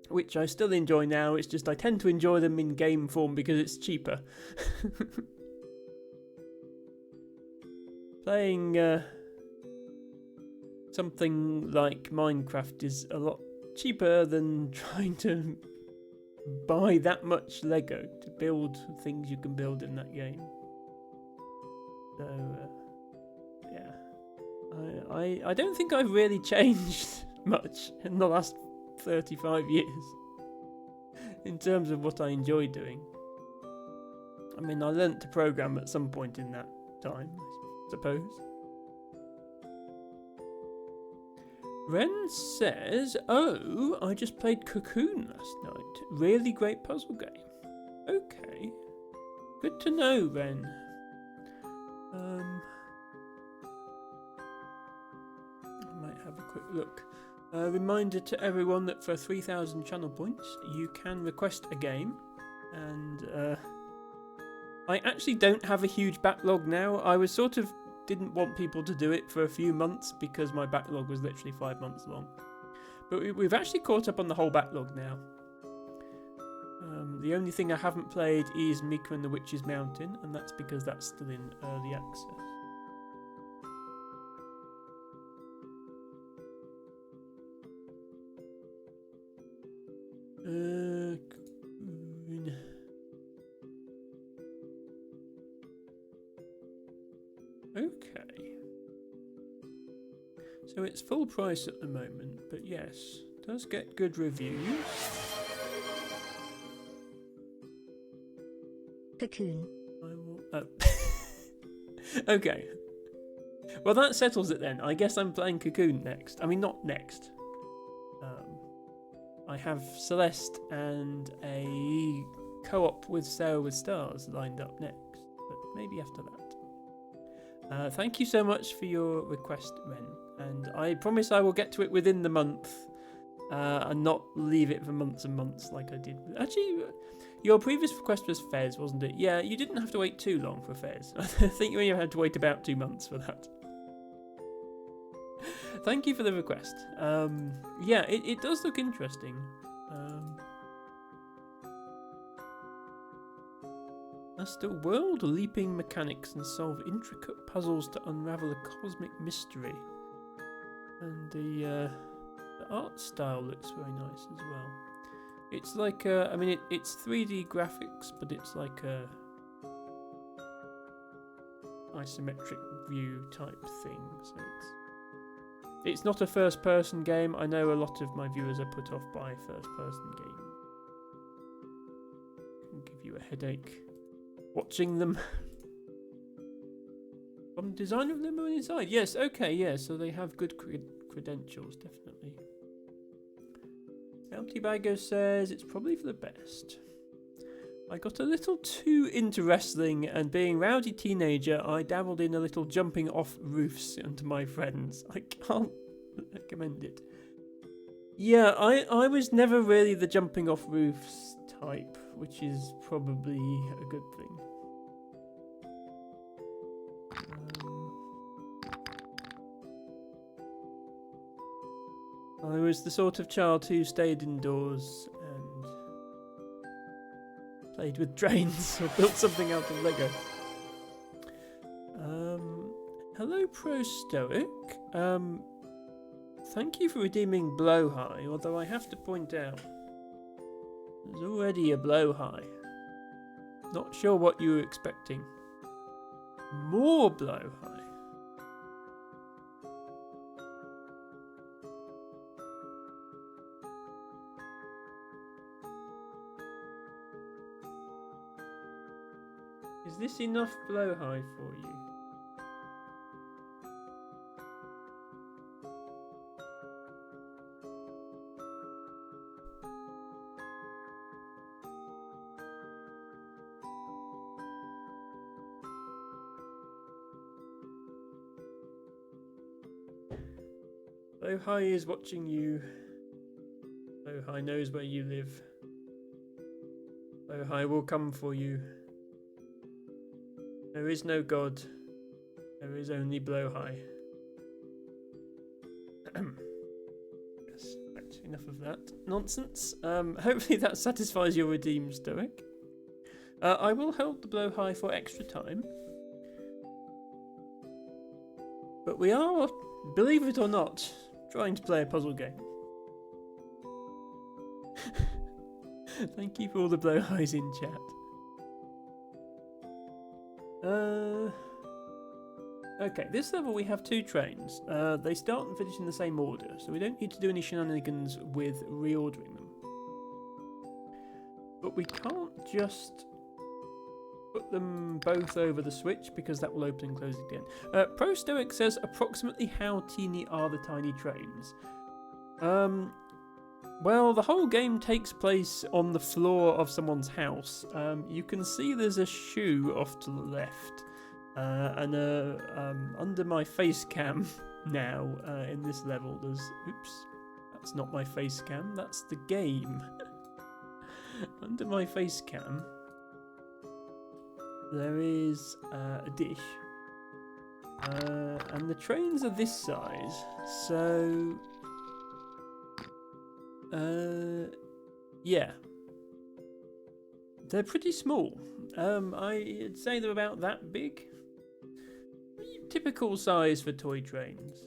which I still enjoy now. It's just I tend to enjoy them in game form because it's cheaper. Playing something like Minecraft is a lot cheaper than trying to buy that much Lego to build things you can build in that game. So yeah, I don't think I've really changed much in the last 35 years in terms of what I enjoy doing. I mean, I learnt to program at some point in that time, I suppose. Ren says, oh, I just played Cocoon last night. Really great puzzle game. Okay. Good to know, Ren. I might have a quick look. Reminder to everyone that for 3,000 channel points, you can request a game. And I actually don't have a huge backlog now. I was sort of didn't want people to do it for a few months because my backlog was literally 5 months long. But we've actually caught up on the whole backlog now. The only thing I haven't played is Mika and the Witch's Mountain, and that's because that's still in early access. Okay. So it's full price at the moment, but yes, does get good reviews. Cocoon. I will. Oh. Okay. Well, that settles it then. I guess I'm playing Cocoon next. I mean, not next. I have Celeste and a co-op with Sarah with Stars lined up next, but maybe after that. Thank you so much for your request, Ren, and I promise I will get to it within the month and not leave it for months and months like I did. Actually, your previous request was Fez, wasn't it? Yeah, you didn't have to wait too long for Fez. I think you only had to wait about 2 months for that. Thank you for the request. Yeah, it does look interesting. As the world leaping mechanics and solve intricate puzzles to unravel a cosmic mystery. And the art style looks very nice as well. It's like I mean, it's 3D graphics, but it's like a isometric view type thing. So it's not a first-person game. I know a lot of my viewers are put off by first-person games. Can give you a headache watching them. From the design of Limbo Inside. Yes, okay, yeah. So they have good credentials, definitely. Empty Baggo says it's probably for the best. I got a little too into wrestling, and being a rowdy teenager, I dabbled in a little jumping off roofs onto my friends. I can't recommend it. Yeah, I was never really the jumping off roofs type, which is probably a good thing. I was the sort of child who stayed indoors and played with drains or built something out of Lego. Hello, Pro Stoic. Thank you for redeeming Blowhigh, although I have to point out there's already a Blowhigh. Not sure what you were expecting. More Blowhigh. Is this enough Blowhigh for you? Blowhigh is watching you. Blowhigh knows where you live. Blowhigh will come for you. There is no God. There is only Blowhigh. Yes, right, enough of that nonsense. Hopefully that satisfies your redeem, Stoic. I will hold the Blowhigh for extra time. But we are, believe it or not, trying to play a puzzle game. Thank you for all the Blowhighs in chat. Okay, this level we have 2 trains. They start and finish in the same order, so we don't need to do any shenanigans with reordering them. But we can't just put them both over the switch because that will open and close again. Pro Stoic says approximately how teeny are the tiny trains? Well, the whole game takes place on the floor of someone's house. You can see there's a shoe off to the left. And under my face cam now in this level, there's... Oops, that's not my face cam, that's the game. Under my face cam, there is a dish. And the trains are this size, so... Yeah. They're pretty small. I'd say they're about that big. Typical size for toy trains.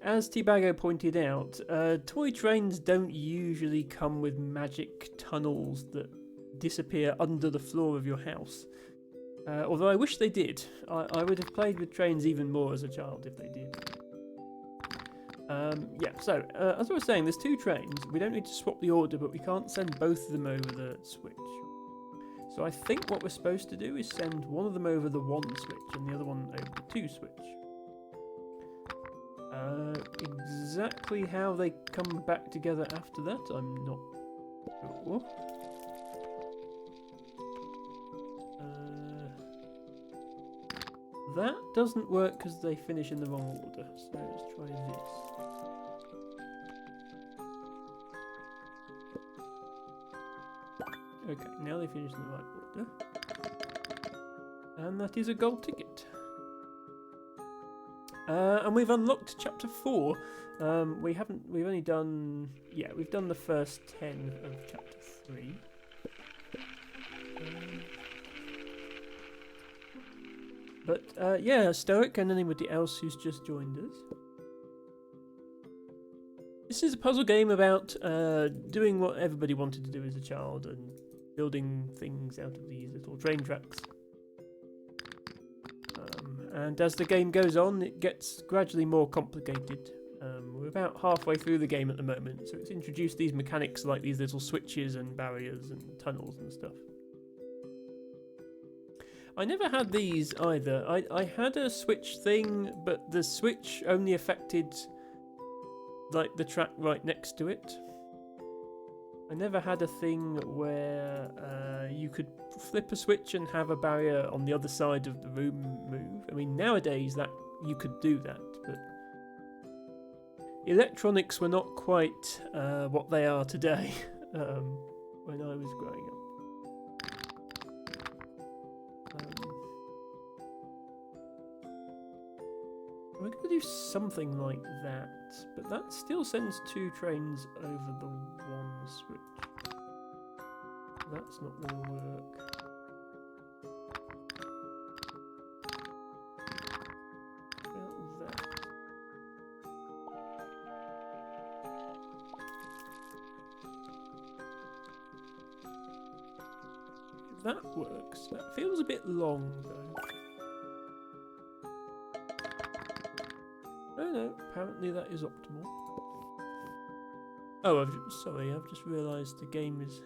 As Tibago pointed out, toy trains don't usually come with magic tunnels that disappear under the floor of your house. Although I wish they did. I would have played with trains even more as a child if they did. Yeah, so, as I was saying, there's two trains. We don't need to swap the order, but we can't send both of them over the switch. So I think what we're supposed to do is send one of them over the 1 switch and the other one over the 2 switch. Exactly how they come back together after that, I'm not sure. That doesn't work because they finish in the wrong order, so let's try this. Okay, now they finish in the right order. And that is a gold ticket. And we've unlocked chapter 4. We've only done, we've done the first 10 of chapter 3. Yeah, Stoic and anybody else who's just joined us. This is a puzzle game about doing what everybody wanted to do as a child and building things out of these little train tracks. And as the game goes on, it gets gradually more complicated. We're about halfway through the game at the moment, so it's introduced these mechanics like these little switches and barriers and tunnels and stuff. I never had these either. I had a switch thing, but the switch only affected like the track right next to it. I never had a thing where you could flip a switch and have a barrier on the other side of the room move. I mean, nowadays that you could do that, but electronics were not quite what they are today when I was growing up. We're going to do something like that, but that still sends 2 trains over the 1 switch. That's not going to work. About that. If that works. That feels a bit long, though. Oh no, apparently that is optimal. Oh, sorry, I've just realised the game is...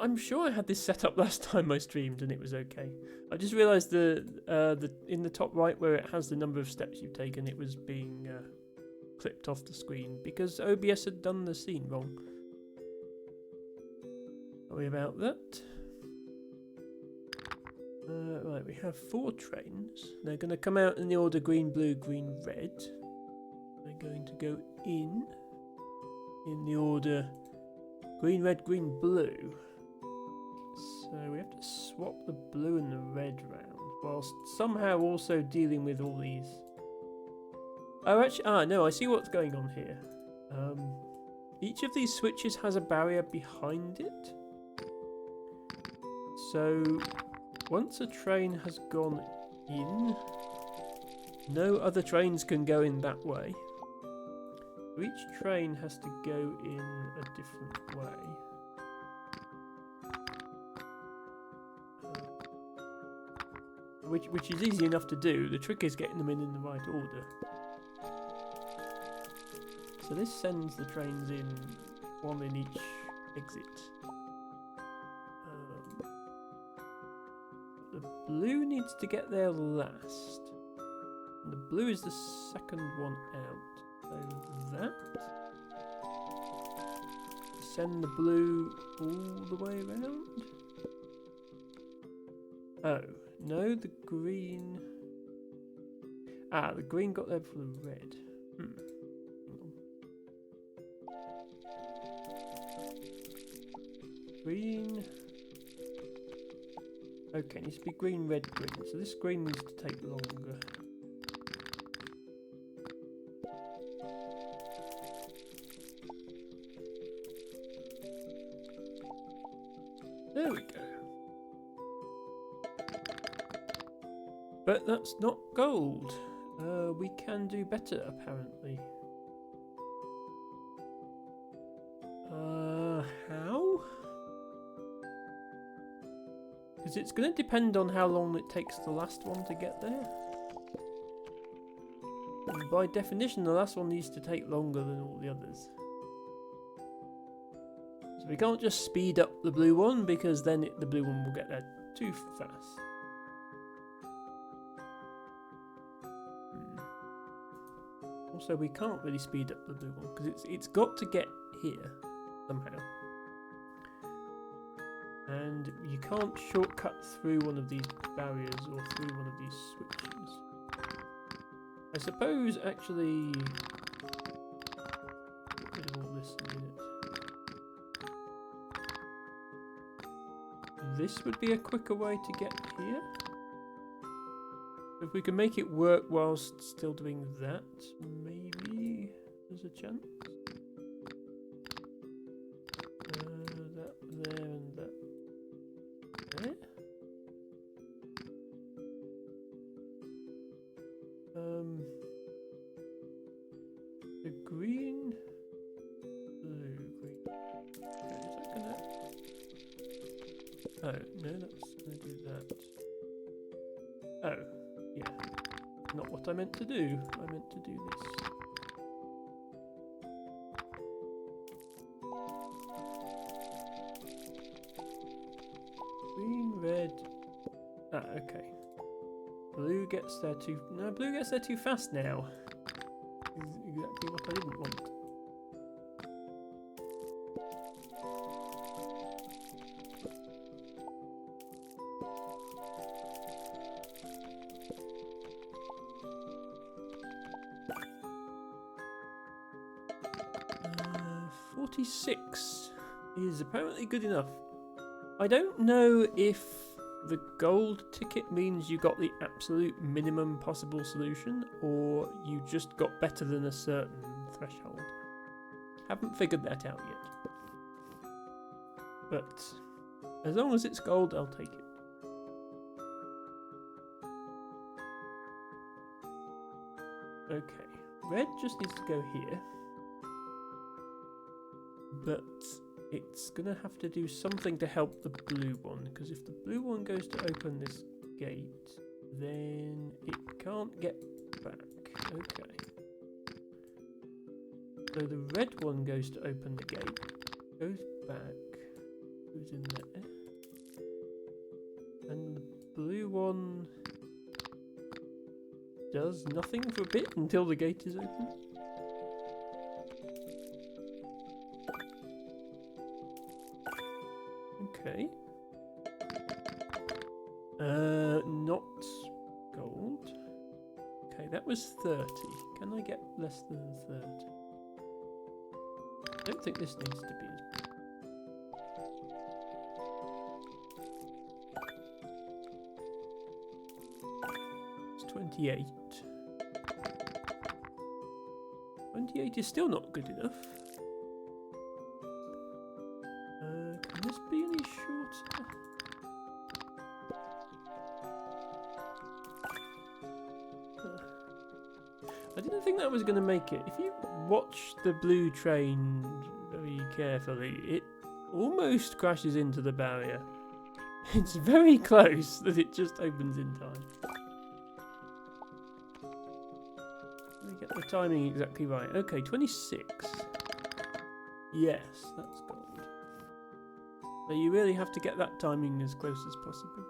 I'm sure I had this set up last time I streamed and it was okay. I just realised the in the top right where it has the number of steps you've taken, it was being clipped off the screen because OBS had done the scene wrong. Sorry about that. Right, we have 4 trains. They're going to come out in the order green, blue, green, red. They're going to go in the order green, red, green, blue. So we have to swap the blue and the red round, whilst somehow also dealing with all these. Oh, actually, no, I see what's going on here. Each of these switches has a barrier behind it. So once a train has gone in, no other trains can go in that way. So each train has to go in a different way. Which is easy enough to do. The trick is getting them in the right order. So this sends the trains in, 1 in each exit. The blue needs to get there last. And the blue is the second one out. So that. Send the blue all the way around. Oh, no, the green. Ah, the green got there before the red. Hang on. Green. Okay, it needs to be green, red, green. So this green needs to take longer. There we go. But that's not gold. We can do better, apparently. How? Because it's going to depend on how long it takes the last one to get there. And by definition, the last one needs to take longer than all the others. So we can't just speed up the blue one, because then the blue one will get there too fast. Also, we can't really speed up the blue one, because it's got to get here somehow. And you can't shortcut through one of these barriers or through one of these switches. I suppose, actually, get rid of all this in a minute. This would be a quicker way to get here. If we can make it work whilst still doing that, maybe there's a chance. That there and that there. The green, blue, green. Okay, is that gonna? Oh no, that's gonna do that. Oh, yeah. Not what I meant to do. I meant to do this. Green, red. Ah, okay. Blue gets there too... No, blue gets there too fast now. Is exactly what I didn't want. Uh, 46 is apparently good enough. I don't know if the gold ticket means you got the absolute minimum possible solution, or you just got better than a certain threshold. Haven't figured that out yet. But as long as it's gold, I'll take it. Okay, red just needs to go here. But it's gonna have to do something to help the blue one, because if the blue one goes to open this gate, then it can't get back. Okay. So the red one goes to open the gate, goes back, goes in there, and the blue one does nothing for a bit until the gate is open. Okay. Not gold. Okay, that was 30. Can I get less than 30? I don't think this needs to be as big. It's 28. 28 is still not good enough. Can this be any shorter? I didn't think that was going to make it. If you watch the blue train very carefully, it almost crashes into the barrier. It's very close that it just opens in time. Let me get the timing exactly right. Okay, 26. Yes, that's gold. So you really have to get that timing as close as possible.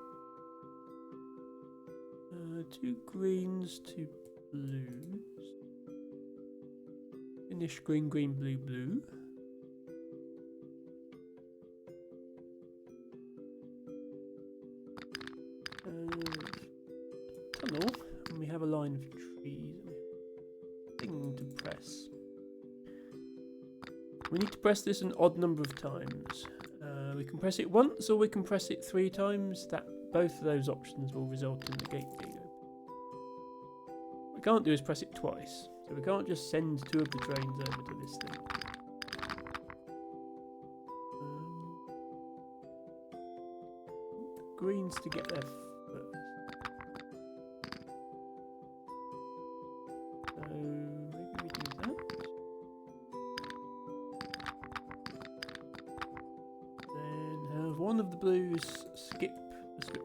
2 greens, 2 blues. Finish green, green, blue, blue. Tunnel, and we have a line of trees. Thing to press. We need to press this an odd number of times. We can press it once, or we can press it 3 times. That both of those options will result in the gate being open. What we can't do is press it twice, so we can't just send 2 of the trains over to this thing. Greens to get there first. So maybe we do that. Then have one of the blues skip the switch.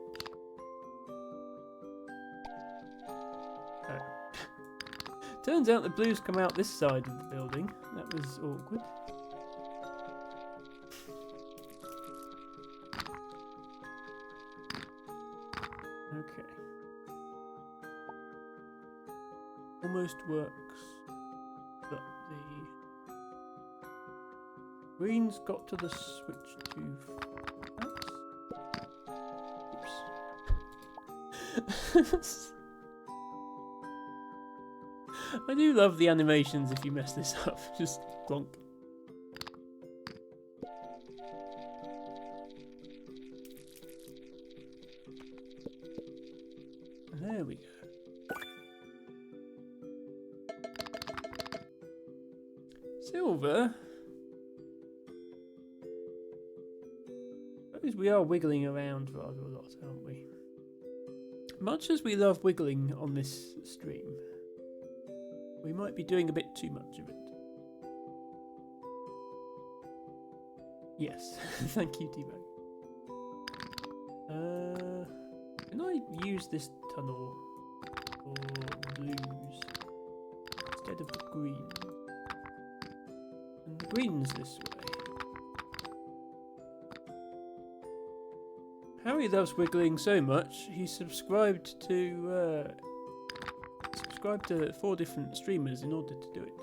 Oh. Turns out the blues come out this side of the building. That was awkward. Okay. Almost works, but the greens got to the switch too fast. Oops. I do love the animations if you mess this up. Just plonk. There we go. Silver. Suppose we are wiggling around rather a lot, aren't we? Much as we love wiggling on this stream, we might be doing a bit too much of it. Yes, thank you, T-Bag. Can I use this tunnel for blues instead of the green? And the green's this way. Harry loves wiggling so much, he subscribed to 4 different streamers in order to do it.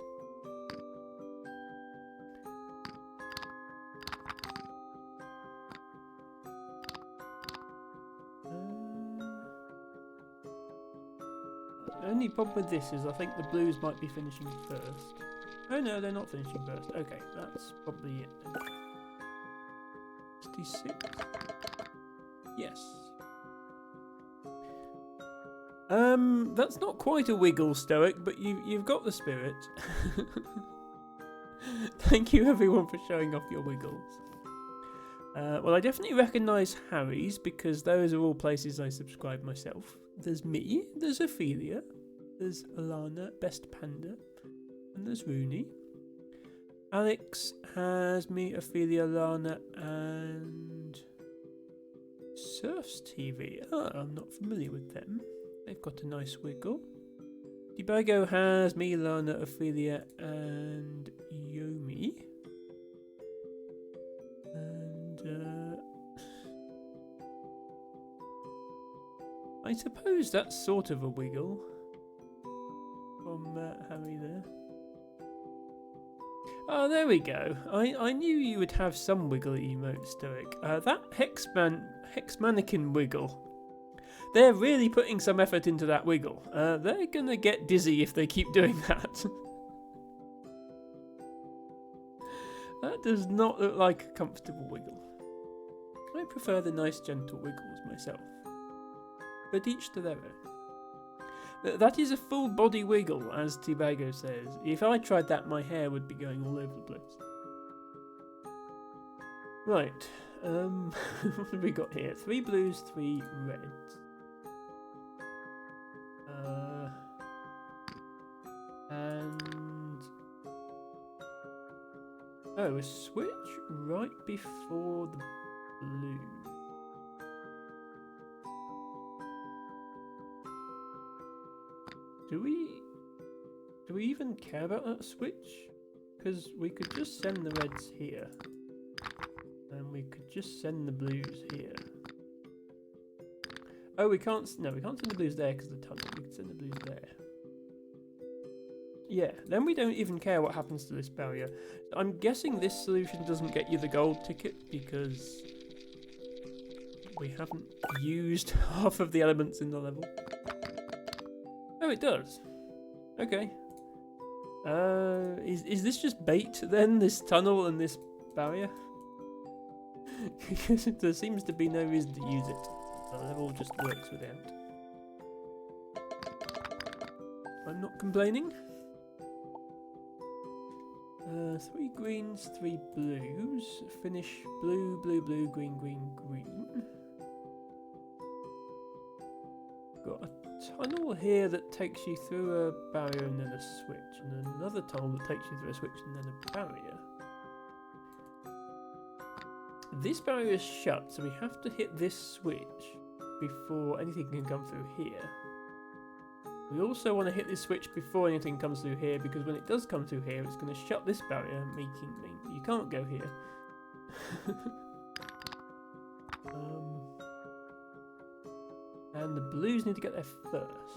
The only problem with this is I think the blues might be finishing first. Oh no, they're not finishing first. Okay, that's probably it then. 66. Yes. That's not quite a wiggle, Stoic, but you've got the spirit. Thank you everyone for showing off your wiggles. Well, I definitely recognise Harry's because those are all places I subscribe myself. There's me, there's Ophelia, there's Alana, Best Panda, and there's Rooney. Alex has me, Ophelia, Alana, and Surfs TV. Oh, I'm not familiar with them. They've got a nice wiggle. Debago has me, Lana, Ophelia, and Yomi. And I suppose that's sort of a wiggle from Harry there. Oh, there we go. I knew you would have some wiggle emote, Stoic. That Hex Mannequin wiggle. They're really putting some effort into that wiggle. They're gonna get dizzy if they keep doing that. That does not look like a comfortable wiggle. I prefer the nice gentle wiggles myself. But each to their own. That is a full body wiggle, as Tibago says. If I tried that, my hair would be going all over the place. Right. What have we got here? 3 blues, 3 reds. And oh, a switch right before the blue. Do we even care about that switch? Because we could just send the reds here. And we could just send the blues here. Oh, we can't send the blues there because of the tunnel. We could send the blues there. Yeah, then we don't even care what happens to this barrier. I'm guessing this solution doesn't get you the gold ticket because we haven't used half of the elements in the level. Oh, it does. Okay. Is this just bait then, this tunnel and this barrier? Because there seems to be no reason to use it. The level just works without. I'm not complaining. 3 greens, 3 blues. Finish blue, blue, blue, green, green, green. Got a tunnel here that takes you through a barrier and then a switch, and another tunnel that takes you through a switch and then a barrier. This barrier is shut, so we have to hit this switch before anything can come through here. We also want to hit this switch before anything comes through here, because when it does come through here, it's going to shut this barrier, making you can't go here. And the blues need to get there first.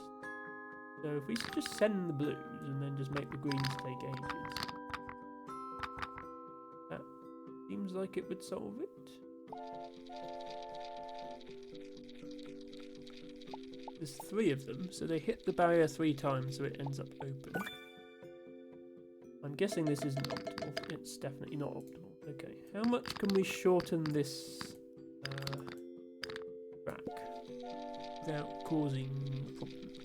So if we just send the blues and then just make the greens take ages, that seems like it would solve it. There's 3 of them, so they hit the barrier 3 times, so it ends up open. I'm guessing this isn't optimal. It's definitely not optimal. Okay, how much can we shorten this track without causing problems?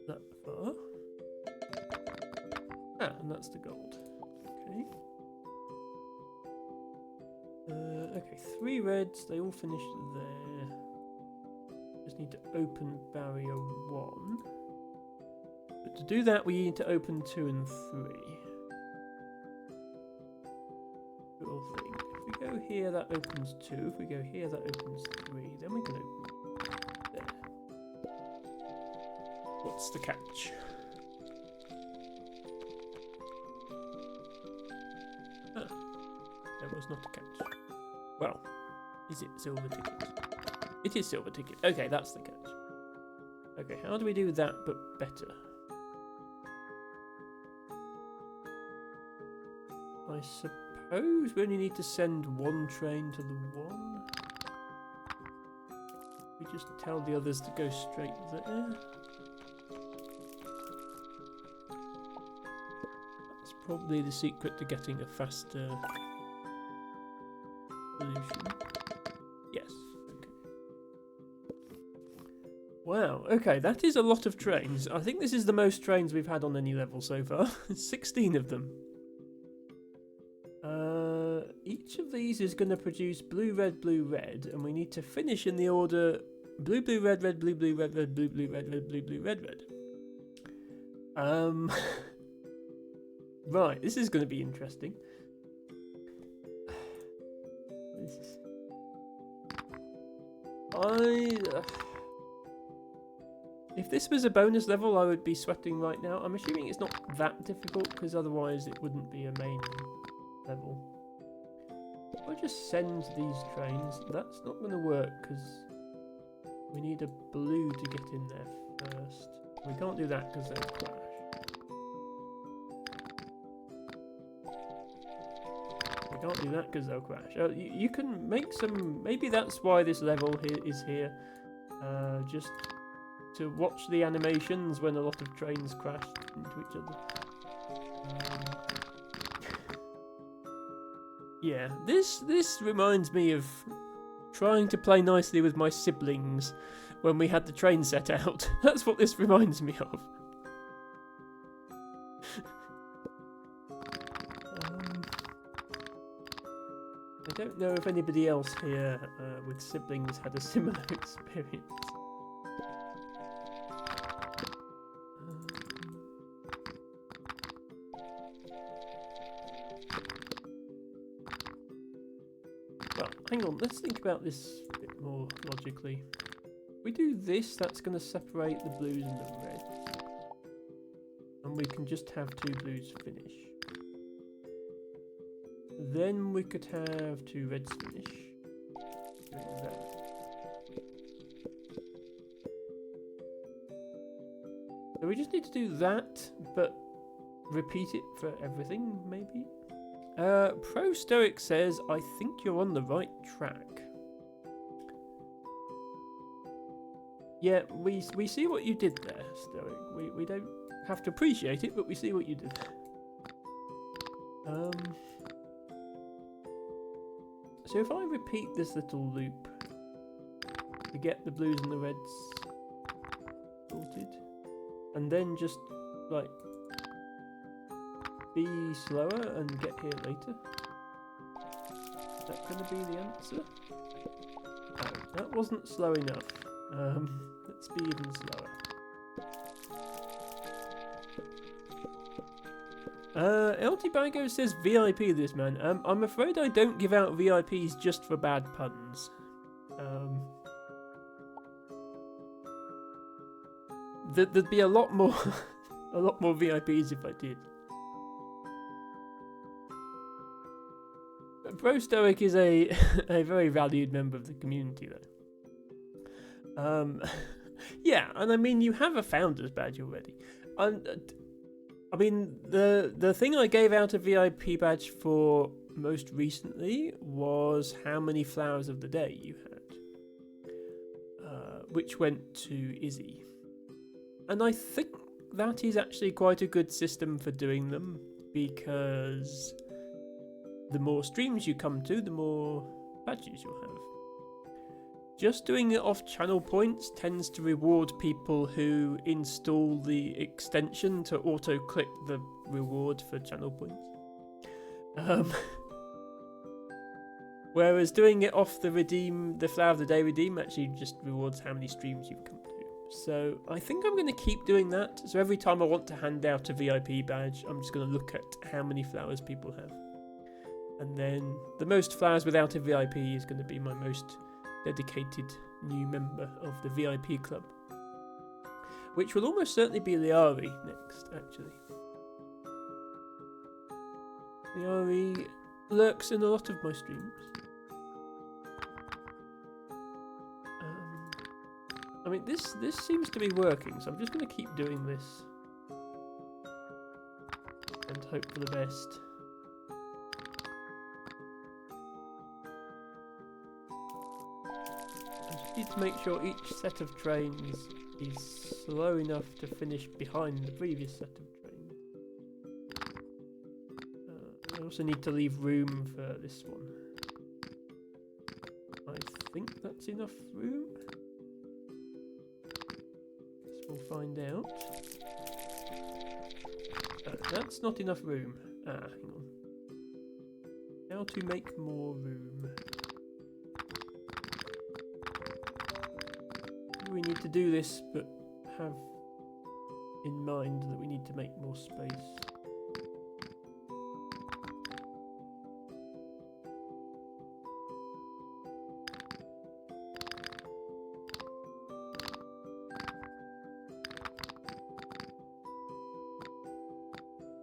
That far. Ah, and that's the gold. Okay. Okay, 3 reds, they all finished there. Just need to open barrier 1. But to do that, we need to open 2 and 3. Little thing. If we go here, that opens 2. If we go here, that opens 3. Then we can open there. What's the catch? Ah, there was not a catch. Well, is it silver ticket? It is silver ticket. Okay, that's the catch. Okay, how do we do that but better? I suppose we only need to send 1 train to the 1. We just tell the others to go straight there. That's probably the secret to getting a faster solution. Yes. Okay. Wow. Okay, that is a lot of trains. I think this is the most trains we've had on any level so far. 16 of them. Each of these is going to produce blue, red, and we need to finish in the order blue, blue, red, blue, blue, red, blue, blue, red, blue, blue, red. Right, this is going to be interesting. If this was a bonus level, I would be sweating right now. I'm assuming it's not that difficult, because otherwise it wouldn't be a main level. If I just send these trains, that's not going to work, because we need a blue to get in there first. We can't do that because they'll crash. We can't do that because they'll crash. You can make some... Maybe that's why this level is here. Just to watch the animations when a lot of trains crash into each other. Yeah, this reminds me of trying to play nicely with my siblings when we had the train set out. That's what this reminds me of. I don't know if anybody else here with siblings had a similar experience. Well, hang on, let's think about this a bit more logically. If we do this, that's going to separate the blues and the reds. And we can just have 2 blues finish. Then we could have 2 reds finish. Like that. So we just need to do that, but repeat it for everything, maybe? Pro Stoic says, I think you're on the right track. Yeah, we see what you did there, Stoic. We don't have to appreciate it, but we see what you did. So if I repeat this little loop to get the blues and the reds sorted, and then just like be slower and get here later, is that going to be the answer? No, that wasn't slow enough. Let's be even slower. LT Bango says VIP this man. I'm afraid I don't give out VIPs just for bad puns. There'd be a lot more a lot more VIPs if I did. Pro Stoic is a very valued member of the community though. Yeah, and I mean you have a founder's badge already. I mean, the thing I gave out a VIP badge for most recently was how many flowers of the day you had, which went to Izzy. And I think that is actually quite a good system for doing them, because the more streams you come to, the more badges you'll have. Just doing it off channel points tends to reward people who install the extension to auto-click the reward for channel points. Whereas doing it off the Flower of the Day redeem actually just rewards how many streams you've come to. So I think I'm going to keep doing that. So every time I want to hand out a VIP badge, I'm just going to look at how many flowers people have. And then the most flowers without a VIP is going to be my most dedicated new member of the VIP club, which will almost certainly be Liari next, actually. Liari lurks in a lot of my streams. I mean, this seems to be working, so I'm just going to keep doing this and hope for the best. Need to make sure each set of trains is slow enough to finish behind the previous set of trains. I also need to leave room for this one. I think that's enough room. Guess we'll find out. That's not enough room. Hang on. How to make more room. We need to do this, but have in mind that we need to make more space.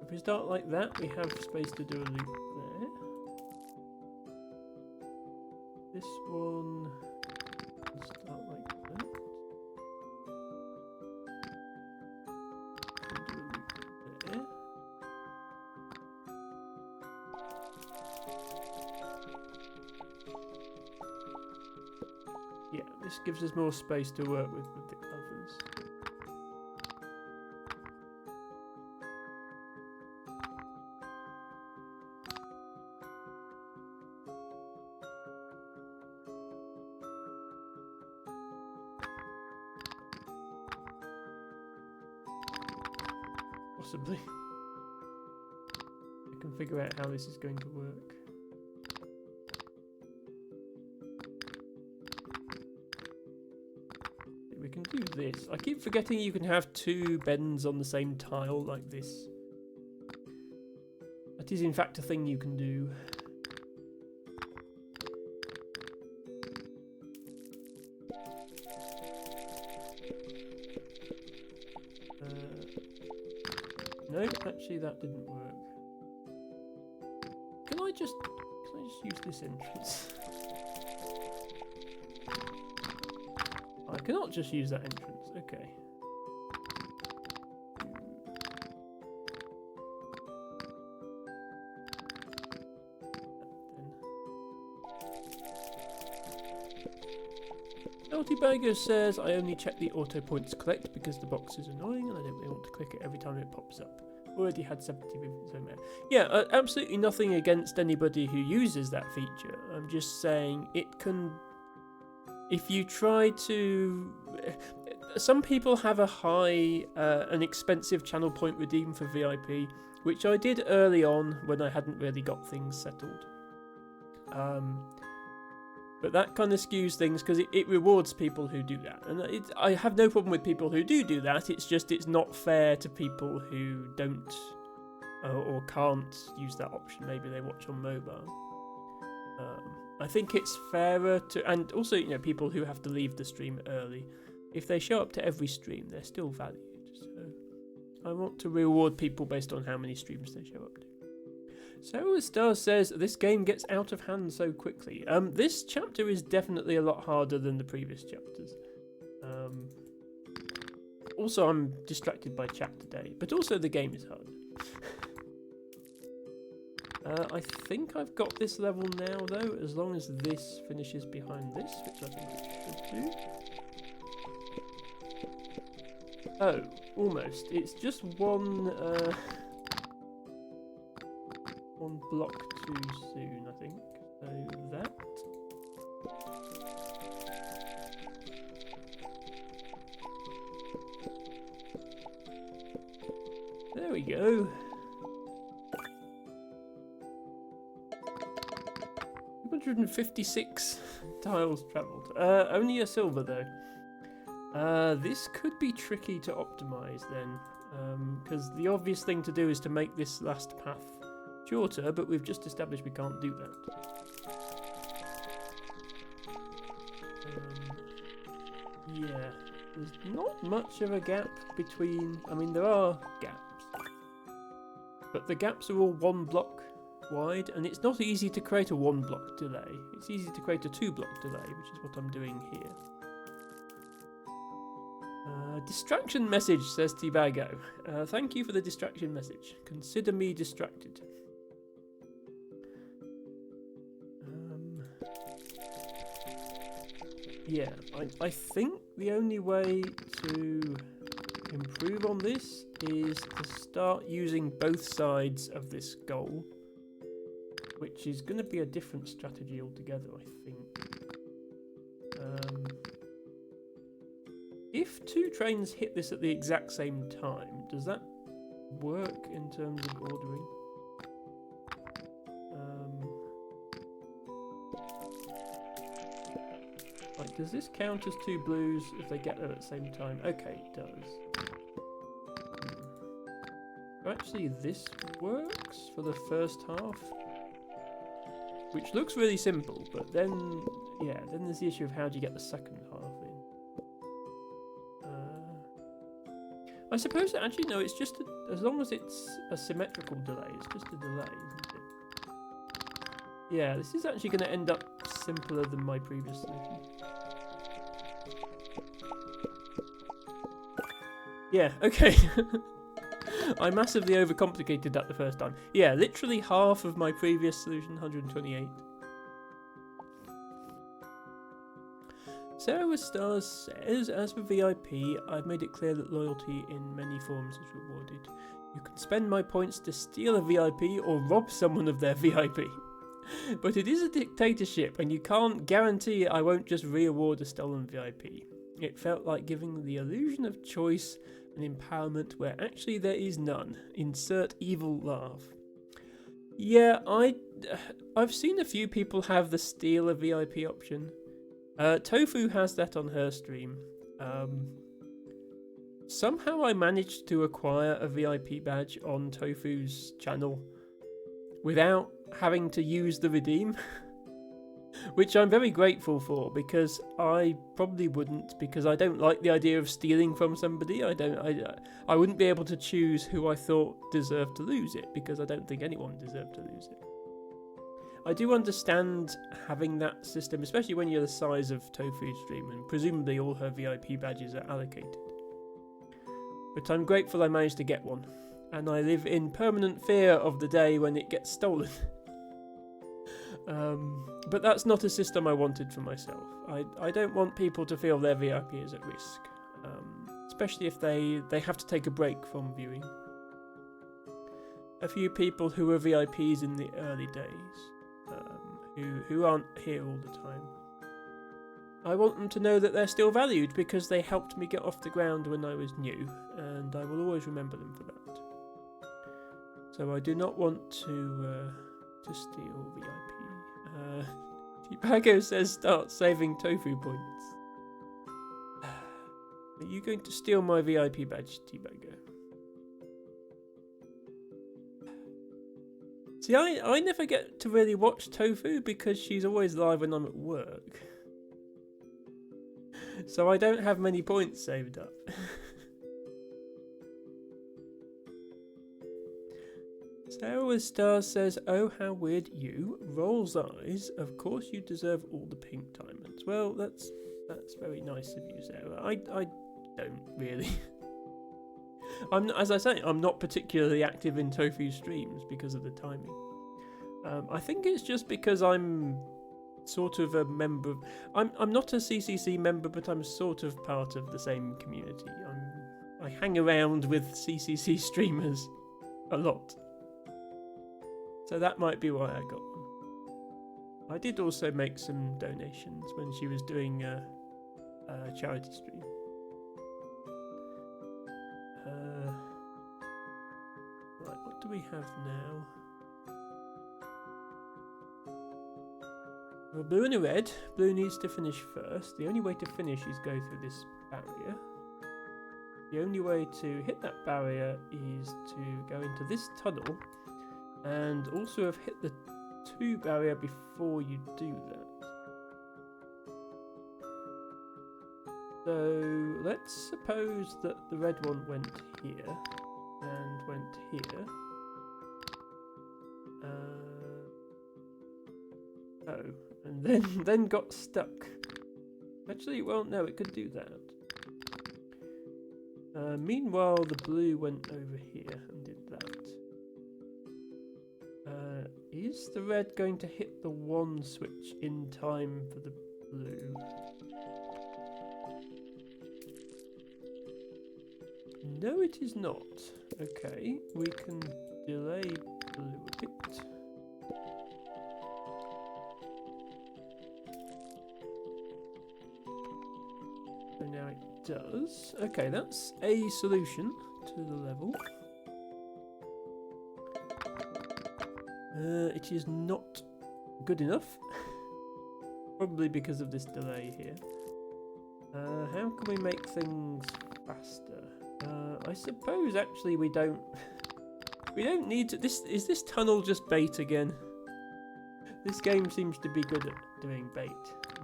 If we start like that, we have space to do a loop there. This one will start like that. Yeah, this gives us more space to work with the others. Possibly. I can figure out how this is going to work. We can do this. I keep forgetting you can have two bends on the same tile like this. That is in fact a thing you can do. No, actually that didn't work. Can I just use this entrance? I cannot just use that entrance. Okay. LT Burger says, I only check the auto points collect because the box is annoying and I don't really want to click it every time it pops up. already had 70 movements. So yeah, absolutely nothing against anybody who uses that feature. I'm just saying it can. If you try to, some people have a high, an expensive channel point redeem for VIP, which I did early on when I hadn't really got things settled. But that kind of skews things because it rewards people who do that. And I have no problem with people who do that. It's just it's not fair to people who don't or can't use that option. Maybe they watch on mobile. I think it's fairer to... And also, people who have to leave the stream early. If they show up to every stream, they're still valued. So I want to reward people based on how many streams they show up to. So Star says, this game gets out of hand so quickly. This chapter is definitely a lot harder than the previous chapters. Also, I'm distracted by chat today, but also the game is hard. I think I've got this level now, though, as long as this finishes behind this, which I think it should do. Oh, almost. It's just one block too soon, I think. So that. There we go. 256 tiles travelled. Only a silver though. This could be tricky to optimise then, because the obvious thing to do is to make this last path shorter, but we've just established we can't do that. Yeah, there's not much of a gap between... I mean, there are gaps, but the gaps are all 1 block wide, and it's not easy to create a 1 block delay. It's easy to create a 2 block delay, which is what I'm doing here. Distraction message, says T-Bago. Thank you for the distraction message. Consider me distracted. Yeah, I think the only way to improve on this is to start using both sides of this goal, which is going to be a different strategy altogether, I think. If 2 trains hit this at the exact same time, does that work in terms of ordering? Like, does this count as 2 blues if they get there at the same time? Okay, it does. Actually, this works for the first half, which looks really simple, but then, yeah, then there's the issue of how do you get the second half in. I suppose that actually, no, it's just, as long as it's a symmetrical delay, it's just a delay, isn't it? Yeah, this is actually going to end up simpler than my previous solution. Yeah, okay. I massively overcomplicated that the first time. Yeah, literally half of my previous solution, 128. Sarah with Stars says, as for VIP, I've made it clear that loyalty in many forms is rewarded. You can spend my points to steal a VIP or rob someone of their VIP. But it is a dictatorship, and you can't guarantee I won't just re-award a stolen VIP. It felt like giving the illusion of choice and empowerment where actually there is none. Insert evil laugh. Yeah, I've seen a few people have the steal a VIP option. Tofu has that on her stream. Somehow I managed to acquire a VIP badge on Tofu's channel without having to use the redeem, which I'm very grateful for, because I probably wouldn't, because I don't like the idea of stealing from somebody. I wouldn't be able to choose who I thought deserved to lose it, because I don't think anyone deserved to lose it. I do understand having that system, especially when you're the size of Tofu's stream, and presumably all her VIP badges are allocated. But I'm grateful I managed to get one, and I live in permanent fear of the day when it gets stolen. But that's not a system I wanted for myself. I don't want people to feel their VIP is at risk, especially if they have to take a break from viewing. a few people who were VIPs in the early days, who aren't here all the time. I want them to know that they're still valued because they helped me get off the ground when I was new, and I will always remember them for that. So I do not want to steal VIP. Teabago says start saving tofu points. Are you going to steal my VIP badge, Teabago? See, I never get to really watch Tofu because she's always live when I'm at work. So I don't have many points saved up. Sarah with Stars says, oh, how weird you. Rolls eyes. Of course you deserve all the pink diamonds. Well, that's very nice of you, Sarah. I don't really. As I say, I'm not particularly active in Tofu streams because of the timing. I think it's just because I'm sort of a member. I'm not a CCC member, but I'm sort of part of the same community. I hang around with CCC streamers a lot. So that might be why I got one. I did also make some donations when she was doing a charity stream. Right, what do we have now? Well, blue and a red. Blue needs to finish first. The only way to finish is go through this barrier. The only way to hit that barrier is to go into this tunnel and also have hit the 2 barrier before you do that. So let's suppose that the red one went here and went here. Oh, and then got stuck. Actually, well, no, it could do that. Meanwhile, the blue went over here and did that. Is the red going to hit the 1 switch in time for the blue? No, it is not. Okay, we can delay blue a bit. So now it does. Okay, that's a solution to the level. It is not good enough. Probably because of this delay here. How can we make things faster? I suppose actually we don't need to. Is this tunnel just bait again? This game seems to be good at doing bait.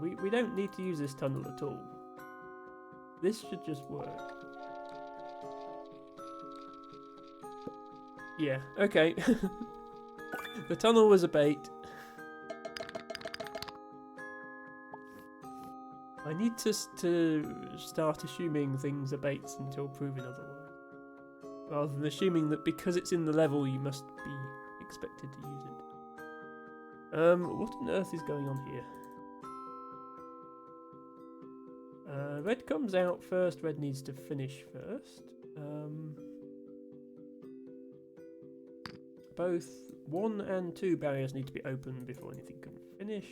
We don't need to use this tunnel at all. This should just work. Yeah, okay. The tunnel was a bait. I need to start assuming things are baits until proven otherwise. Rather than assuming that because it's in the level you must be expected to use it. What on earth is going on here? Red comes out first, red needs to finish first. Both 1 and 2 barriers need to be open before anything can finish.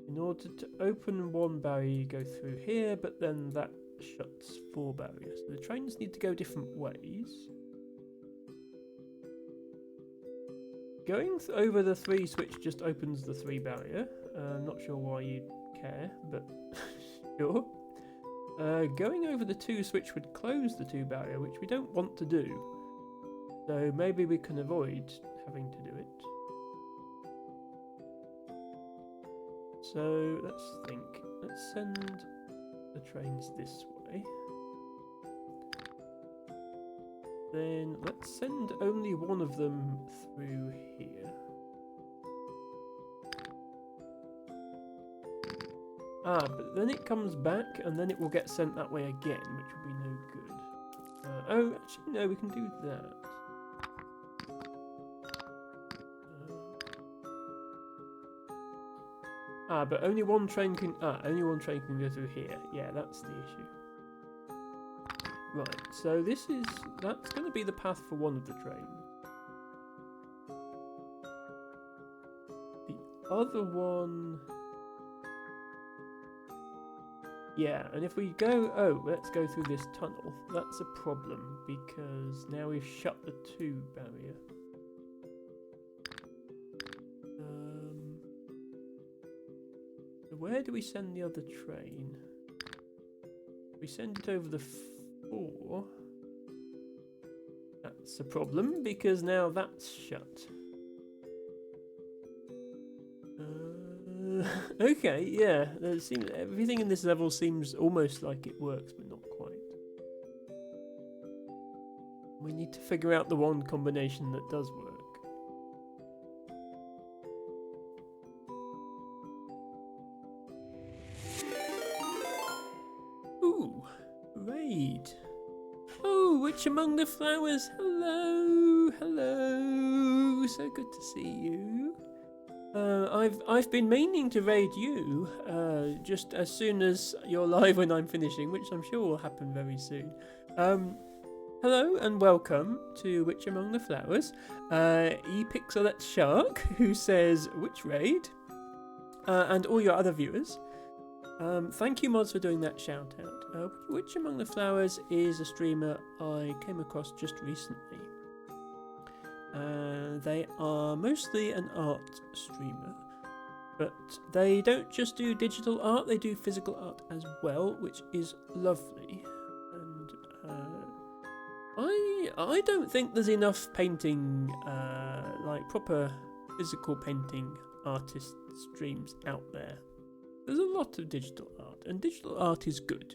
In order to open 1 barrier you go through here, but then that shuts 4 barriers. So the trains need to go different ways. Going over the 3 switch just opens the 3 barrier. I'm not sure why you'd care, but sure. Going over the 2 switch would close the 2 barrier, which we don't want to do. So maybe we can avoid having to do it. So let's think. Let's send the trains this way. Then let's send only one of them through here. But then it comes back and then it will get sent that way again, which will be no good. Oh, actually no, we can do that. But only one train can go through here. Yeah, that's the issue. Right, so that's going to be the path for one of the trains. other one... Yeah, and if we go... Oh, let's go through this tunnel. That's a problem, because now we've shut the 2 barrier. Where do we send the other train? We send it over the 4. That's a problem, because now that's shut. Okay, yeah. Everything in this level seems almost like it works, but not quite. We need to figure out the one combination that does work. Ooh, raid. Oh, Witch Among the Flowers. Hello, hello. So good to see you. I've been meaning to raid you just as soon as you're live when I'm finishing, which I'm sure will happen very soon. Hello and welcome to Witch Among the Flowers. ePixelet Shark, who says which raid, and all your other viewers. Thank you, mods, for doing that shout out. Witch Among the Flowers is a streamer I came across just recently. They are mostly an art streamer, but they don't just do digital art, they do physical art as well, which is lovely. And I don't think there's enough painting, like proper physical painting artist streams out there. There's a lot of digital art, and digital art is good.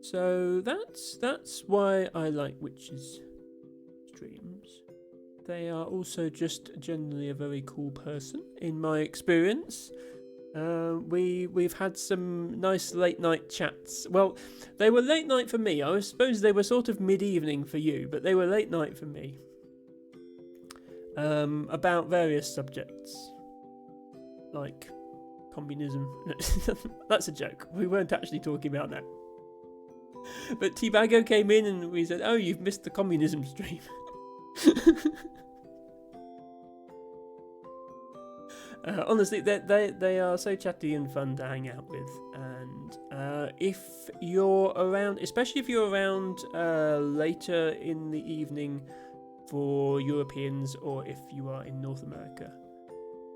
So that's why I like Witch's streams. They are also just generally a very cool person, in my experience. We've had some nice late night chats. Well, they were late night for me. I suppose they were sort of mid-evening for you, but they were late night for me. About various subjects, like communism. That's a joke. We weren't actually talking about that. But T-Bago came in and we said, "Oh, you've missed the communism stream." Honestly, they are so chatty and fun to hang out with, and if you're around, especially if you're around later in the evening for Europeans, or if you are in North America,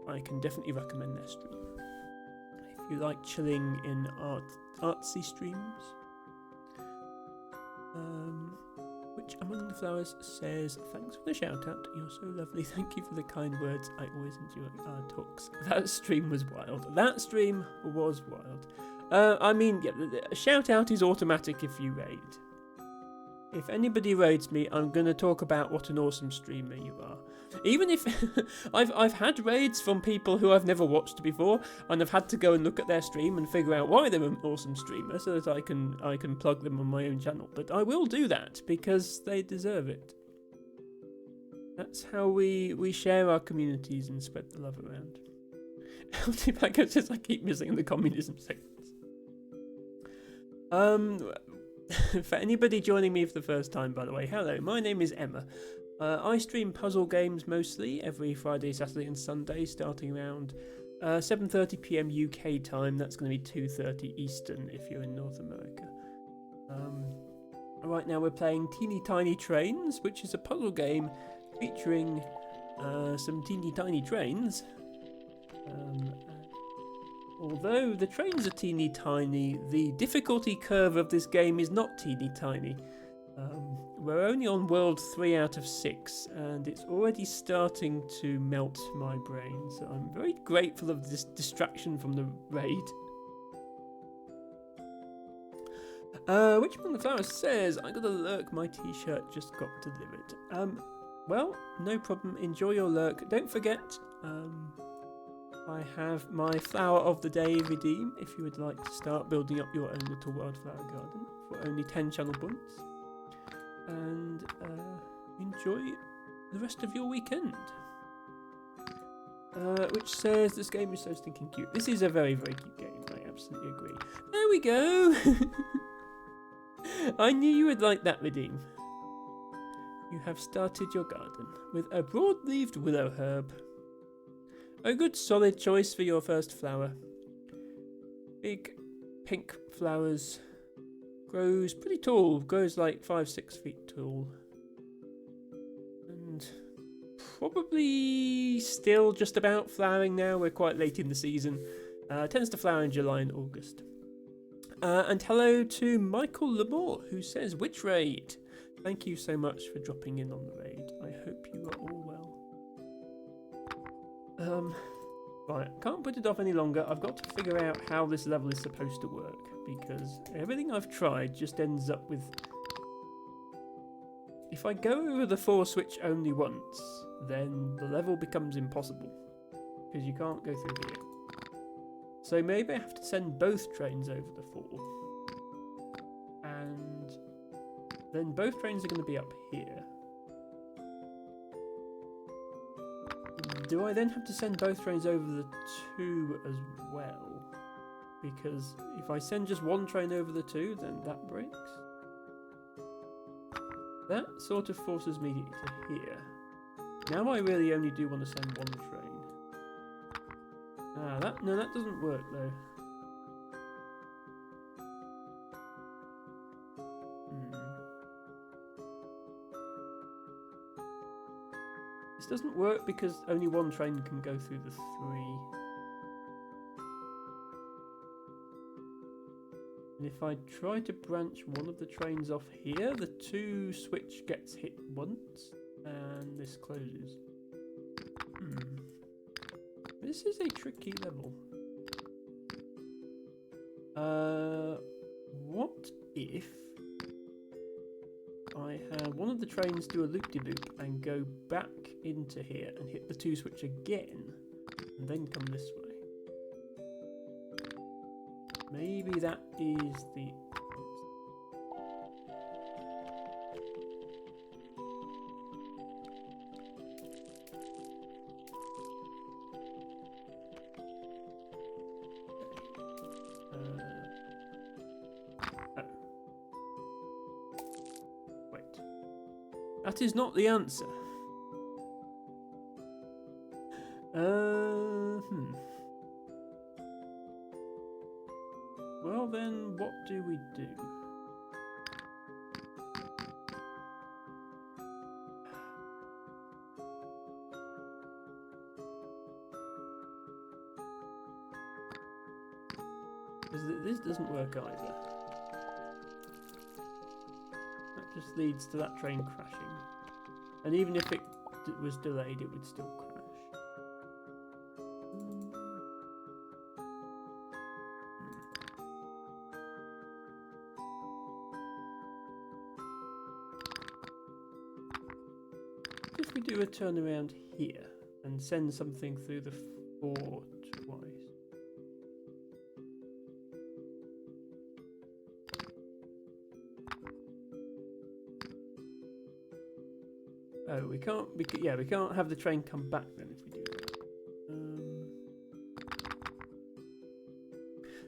I can definitely recommend their stream. If you like chilling in artsy streams. Witch Among the Flowers says, "Thanks for the shout out. You're so lovely. Thank you for the kind words. I always enjoy our talks." That stream was wild. That stream was wild. I mean, yeah, the shout out is automatic if you raid. If anybody raids me, I'm going to talk about what an awesome streamer you are. Even if I've had raids from people who I've never watched before, and I've had to go and look at their stream and figure out why they're an awesome streamer, so that I can plug them on my own channel. But I will do that because they deserve it. That's how we share our communities and spread the love around. LT says I keep missing the communism segments. For anybody joining me for the first time, by the way, hello, my name is Emma. I stream puzzle games mostly every Friday, Saturday and Sunday, starting around 7:30 PM UK time. That's going to be 2:30 Eastern if you're in North America. Right now we're playing Teeny Tiny Trains, which is a puzzle game featuring some teeny tiny trains. Although the trains are teeny tiny, the difficulty curve of this game is not teeny tiny. We're only on world 3 out of 6, and it's already starting to melt my brain, so I'm very grateful of this distraction from the raid. Witch Among the Flowers says, "I got a lurk, my t-shirt just got delivered." Well, no problem, enjoy your lurk. Don't forget, I have my Flower of the Day redeem if you would like to start building up your own little wildflower garden for only 10 channel points. And enjoy the rest of your weekend. Which says, "This game is so stinking cute." This is a very, very cute game, I absolutely agree. There we go! I knew you would like that redeem. You have started your garden with a broad-leaved willow herb. A good solid choice for your first flower. Big pink flowers. Grows pretty tall. Grows like 5-6 feet tall. And probably still just about flowering now. We're quite late in the season. Tends to flower in July and August. And hello to Michael Lamore, who says, "Which raid?" Thank you so much for dropping in on the raid. I hope you are all well. Right, can't put it off any longer. I've got to figure out how this level is supposed to work, because everything I've tried just ends up with... If I go over the 4 switch only once, then the level becomes impossible, because you can't go through here. So maybe I have to send both trains over the 4. And then both trains are going to be up here. Do I then have to send both trains over the 2 as well? Because if I send just one train over the 2, then that breaks. That sort of forces me to here. Now I really only do want to send one train. That doesn't work though. This doesn't work because only one train can go through the 3. And if I try to branch one of the trains off here, the 2 switch gets hit once, and this closes. This is a tricky level. What if I have one of the trains do a loop-de-loop and go back into here and hit the 2 switch again, and then come this way? Maybe that is the... Wait. That is not the answer. Well then, what do we do? This doesn't work either. That just leads to that train crashing. And even if it was delayed, it would still crash. If we do a turnaround here and send something through the 4 twice. Oh, we can't. We can't have the train come back then if we do that.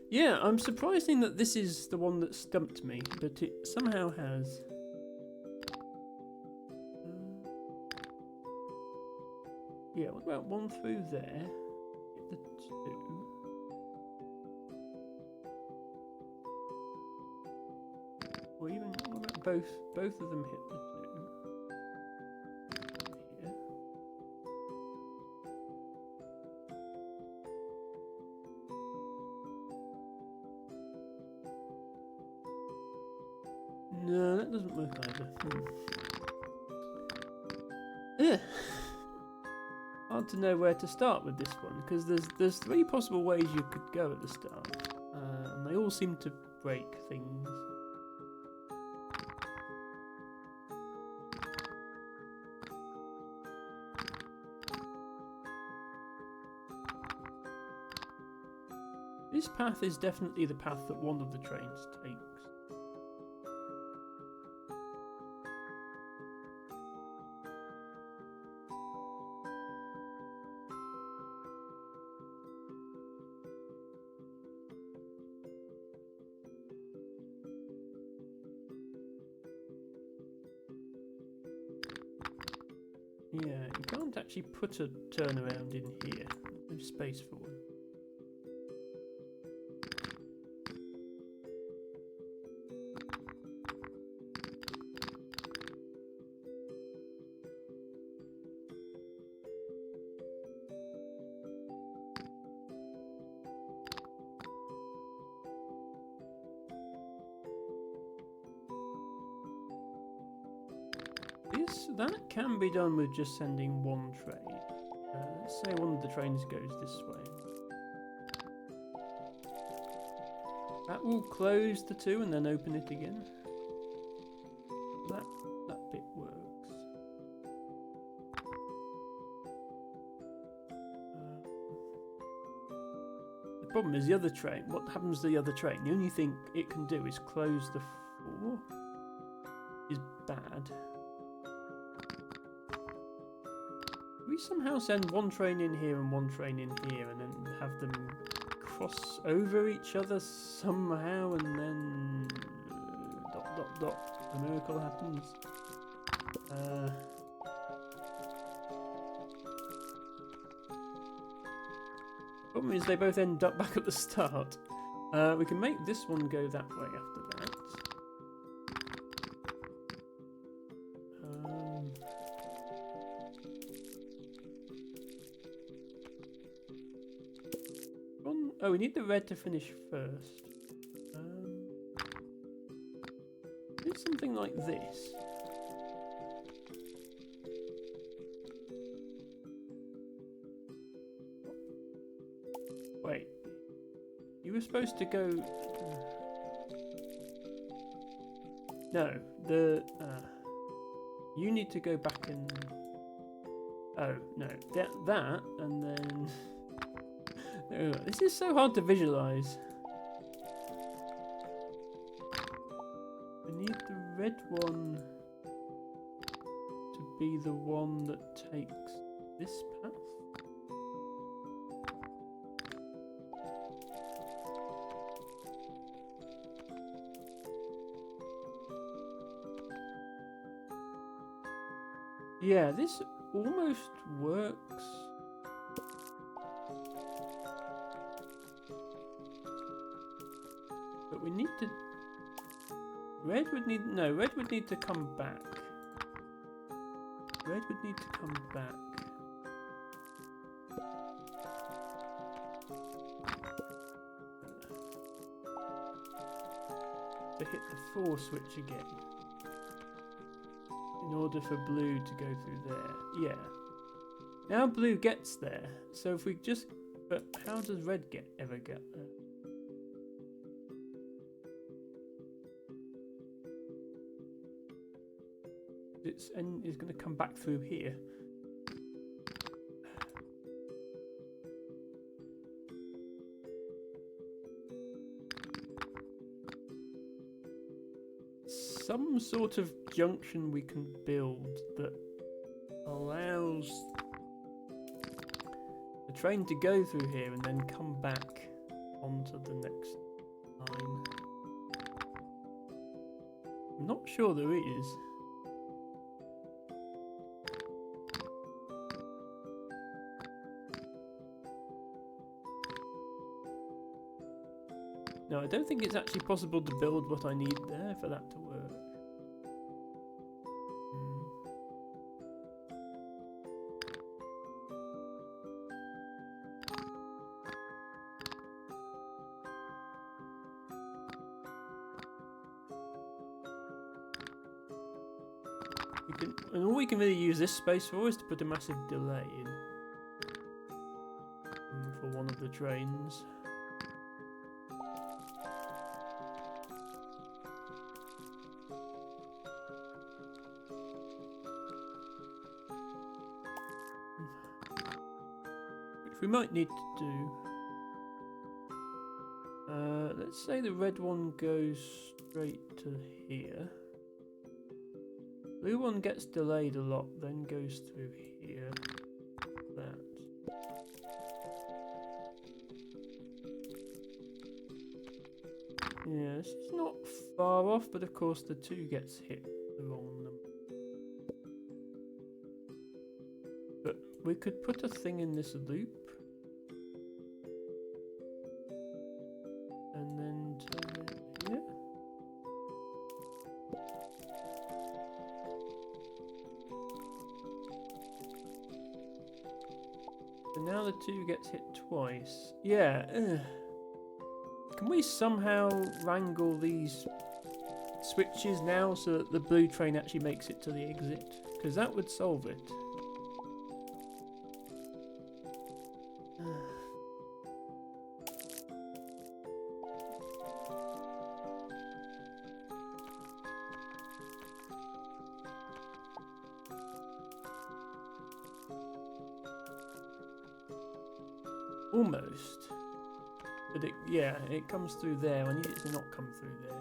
Yeah, I'm surprising that this is the one that stumped me, but it somehow has. Yeah, what about one through there? Hit the 2. Or even what about both of them hit the 2? Here. No, that doesn't work either. Yeah. Hard to know where to start with this one, because there's 3 possible ways you could go at the start, and they all seem to break things. This path is definitely the path that one of the trains takes. Yeah, you can't actually put a turnaround in here. space for one. That can be done with just sending one train. Let's say one of the trains goes this way. That will close the two and then open it again. That bit works. The problem is the other train. What happens to the other train? The only thing it can do is close the 4. Is bad. We somehow send one train in here and one train in here and then have them cross over each other somehow and then dot dot dot, a miracle happens. Problem is they both end up back at the start. We can make this one go that way after that. Oh, we need the red to finish first. Do something like this. Wait. You were supposed to go... No, you need to go back and... Oh, no. That, and then... Oh, this is so hard to visualize. We need the red one to be the one that takes this path. Yeah, this almost works. But we need to... Red would need to come back. Red would need to come back. To hit the 4 switch again. In order for blue to go through there. Yeah. Now blue gets there. So if we just... But how does red ever get there? And is going to come back through here. Some sort of junction we can build that allows the train to go through here and then come back onto the next line. I'm not sure there is. No, I don't think it's actually possible to build what I need there for that to work. And all we can really use this space for is to put a massive delay in for one of the trains. Which we might need to do. Let's say the red one goes straight to here. Blue one gets delayed a lot, then goes through here. That. Yeah, this is not far off, but of course the 2 gets hit the wrong number. But we could put a thing in this loop. So now the 2 gets hit twice. Yeah. Can we somehow wrangle these switches now so that the blue train actually makes it to the exit? Because that would solve it. Almost. But it, yeah, it comes through there. I need it to not come through there.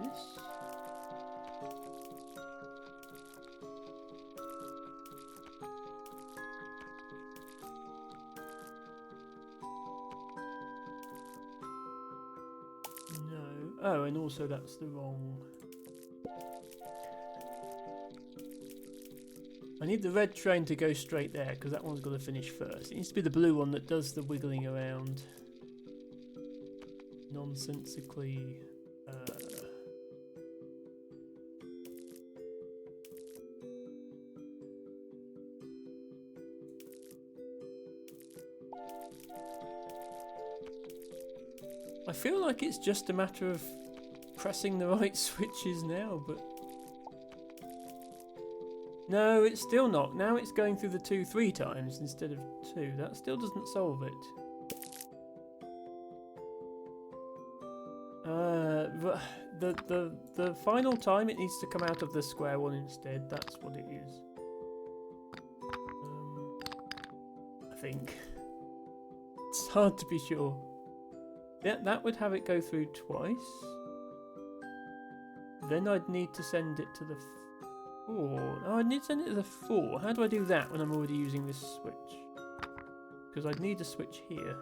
This. No. Oh, and also that's the wrong. I need the red train to go straight there because that one's got to finish first. It needs to be the blue one that does the wiggling around nonsensically. I feel like it's just a matter of pressing the right switches now, but no, it's still not. Now it's going through the 2 3 times instead of 2. That still doesn't solve it. The final time it needs to come out of the square one instead. That's what it is. I think. It's hard to be sure. Yeah, that would have it go through twice. Then I'd need to send it to the 4. Oh, I need to send it to the 4. How do I do that when I'm already using this switch? Because I'd need a switch here.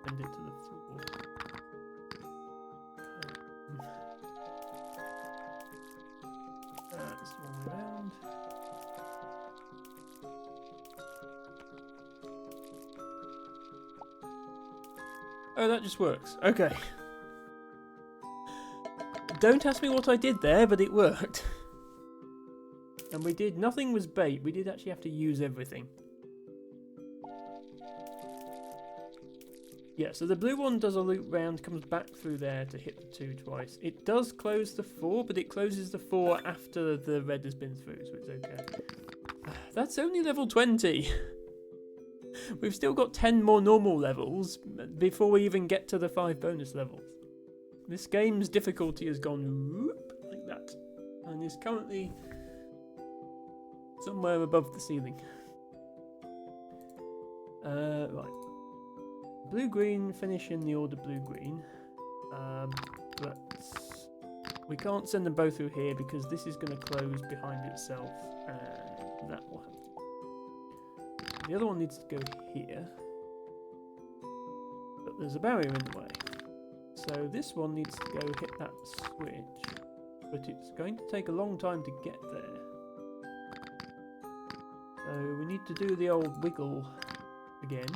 Send it to the 4. That's the one around. Oh, that just works. Okay. Don't ask me what I did there, but it worked. And we did, nothing was bait. We did actually have to use everything. Yeah, so the blue one does a loop round, comes back through there to hit the 2 twice. It does close the 4, but it closes the 4 after the red has been through, so it's okay. That's only level 20. We've still got 10 more normal levels before we even get to the 5 bonus levels. This game's difficulty has gone whoop, like that, and is currently somewhere above the ceiling. Right. Blue-green, finish in the order blue-green. But we can't send them both through here because this is going to close behind itself, and that will happen. The other one needs to go here, but there's a barrier in the way. So this one needs to go hit that switch, but it's going to take a long time to get there. So we need to do the old wiggle again.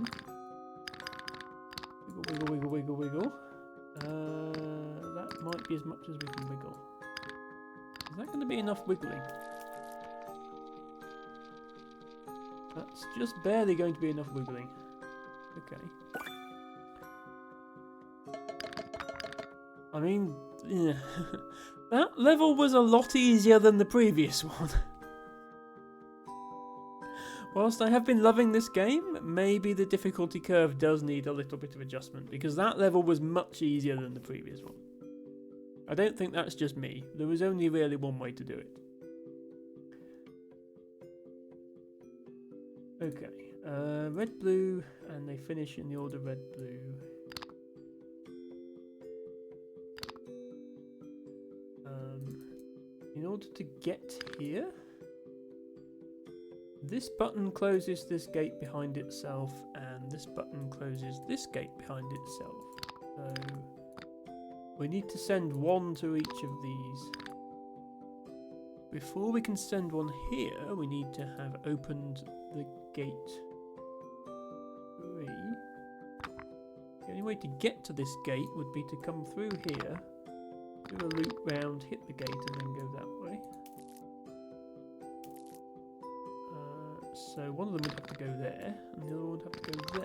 Wiggle, wiggle, wiggle, wiggle, wiggle. That might be as much as we can wiggle. Is that going to be enough wiggling? That's just barely going to be enough wiggling. Okay. I mean, yeah. That level was a lot easier than the previous one. Whilst I have been loving this game, maybe the difficulty curve does need a little bit of adjustment, because that level was much easier than the previous one. I don't think that's just me. There was only really one way to do it. Okay, red, blue, and they finish in the order red, blue. In order to get here, this button closes this gate behind itself, and this button closes this gate behind itself. So we need to send one to each of these. Before we can send one here, we need to have opened the gate 3. The only way to get to this gate would be to come through here, do a loop round, hit the gate, and then go that way. So one of them would have to go there, and the other would have to go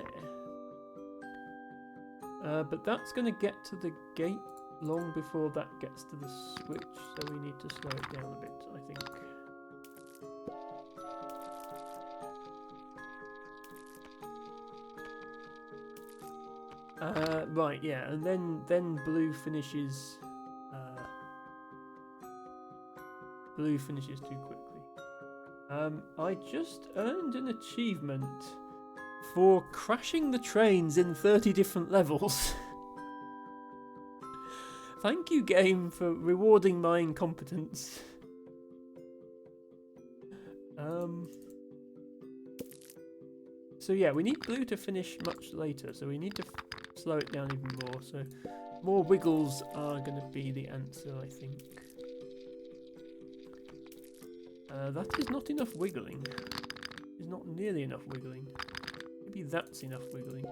there. But that's going to get to the gate long before that gets to the switch, so we need to slow it down a bit, I think. Right, yeah, and then blue finishes. Blue finishes too quickly. I just earned an achievement for crashing the trains in 30 different levels. Thank you, game, for rewarding my incompetence. So yeah, we need blue to finish much later, so we need to slow it down even more. So more wiggles are going to be the answer, I think. That is not enough wiggling. It's not nearly enough wiggling. Maybe that's enough wiggling.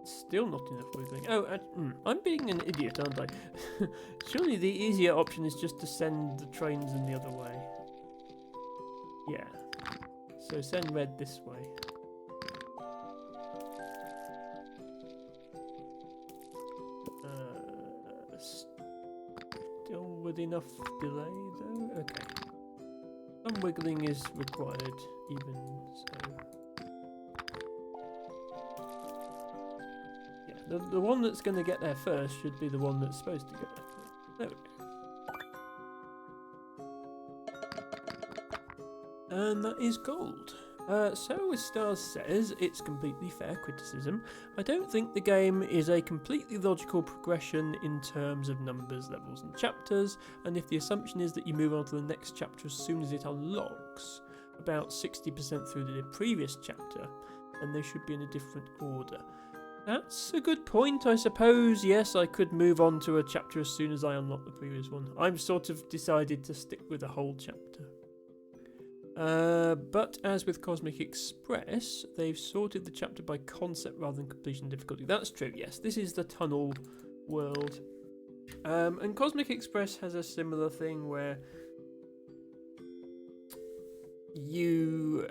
Still not enough wiggling. Oh, I'm being an idiot, aren't I? Surely the easier option is just to send the trains in the other way. Yeah. So send red this way. Still with enough delay though? Okay. Some wiggling is required even so. The one that's going to get there first should be the one that's supposed to get there first. There we go. And that is gold. So as Stars says, it's completely fair criticism. I don't think the game is a completely logical progression in terms of numbers, levels and chapters, and if the assumption is that you move on to the next chapter as soon as it unlocks, about 60% through the previous chapter, then they should be in a different order. That's a good point, I suppose. Yes, I could move on to a chapter as soon as I unlock the previous one. I've sort of decided to stick with the whole chapter. But as with Cosmic Express, they've sorted the chapter by concept rather than completion difficulty. That's true, yes. This is the tunnel world. And Cosmic Express has a similar thing where you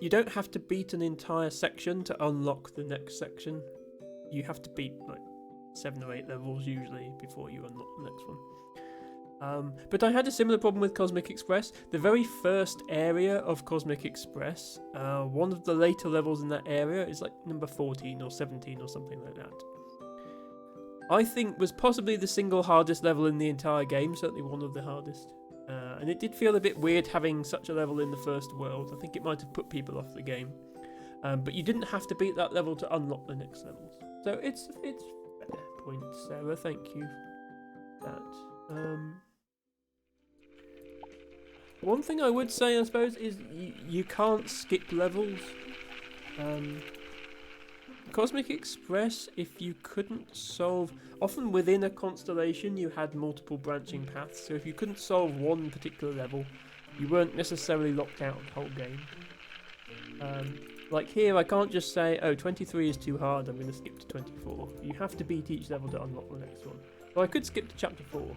don't have to beat an entire section to unlock the next section. You have to beat like 7 or 8 levels usually before you unlock the next one. But I had a similar problem with Cosmic Express. The very first area of Cosmic Express, one of the later levels in that area is like number 14 or 17 or something like that. I think was possibly the single hardest level in the entire game, certainly one of the hardest. And it did feel a bit weird having such a level in the first world. I think it might have put people off the game. But you didn't have to beat that level to unlock the next levels. So it's fair point, Sarah. Thank you for that. One thing I would say, I suppose, is you can't skip levels. Cosmic Express, if you couldn't solve... Often within a constellation you had multiple branching paths, so if you couldn't solve one particular level, you weren't necessarily locked out of the whole game. Like here, I can't just say, oh, 23 is too hard, I'm going to skip to 24. You have to beat each level to unlock the next one. So I could skip to chapter 4.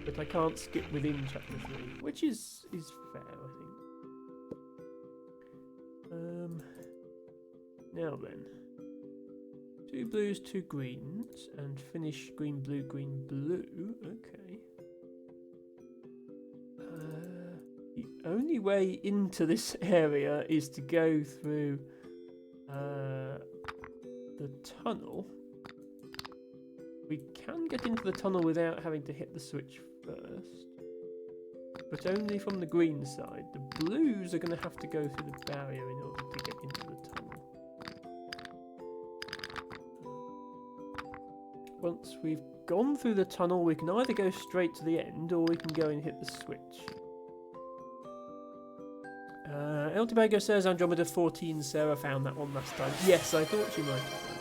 But I can't skip within chapter 3, which is fair, I think. Now then, 2 blues, 2 greens, and finish green, blue, okay. The only way into this area is to go through the tunnel. We can get into the tunnel without having to hit the switch first, but only from the green side. The blues are going to have to go through the barrier in order to get into the tunnel. Once we've gone through the tunnel, we can either go straight to the end or we can go and hit the switch. El Tobago says Andromeda 14, Sarah found that one last time. Yes, I thought she might have done.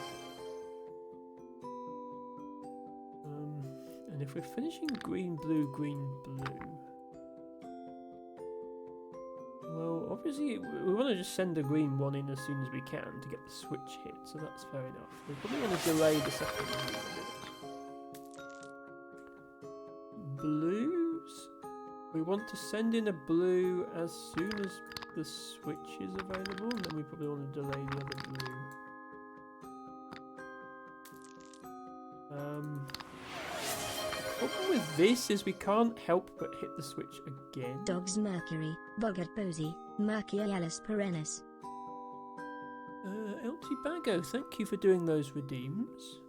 And if we're finishing green, blue, Well, obviously, we want to just send the green one in as soon as we can to get the switch hit, so that's fair enough. We probably want to delay the second one a bit. Blues? We want to send in a blue as soon as the switch is available, and then we probably want to delay the other blue. The problem with this is we can't help but hit the switch again. Dogs Mercury, Boggart Posey, Mercurialis perennis. LT Bago, thank you for doing those redeems.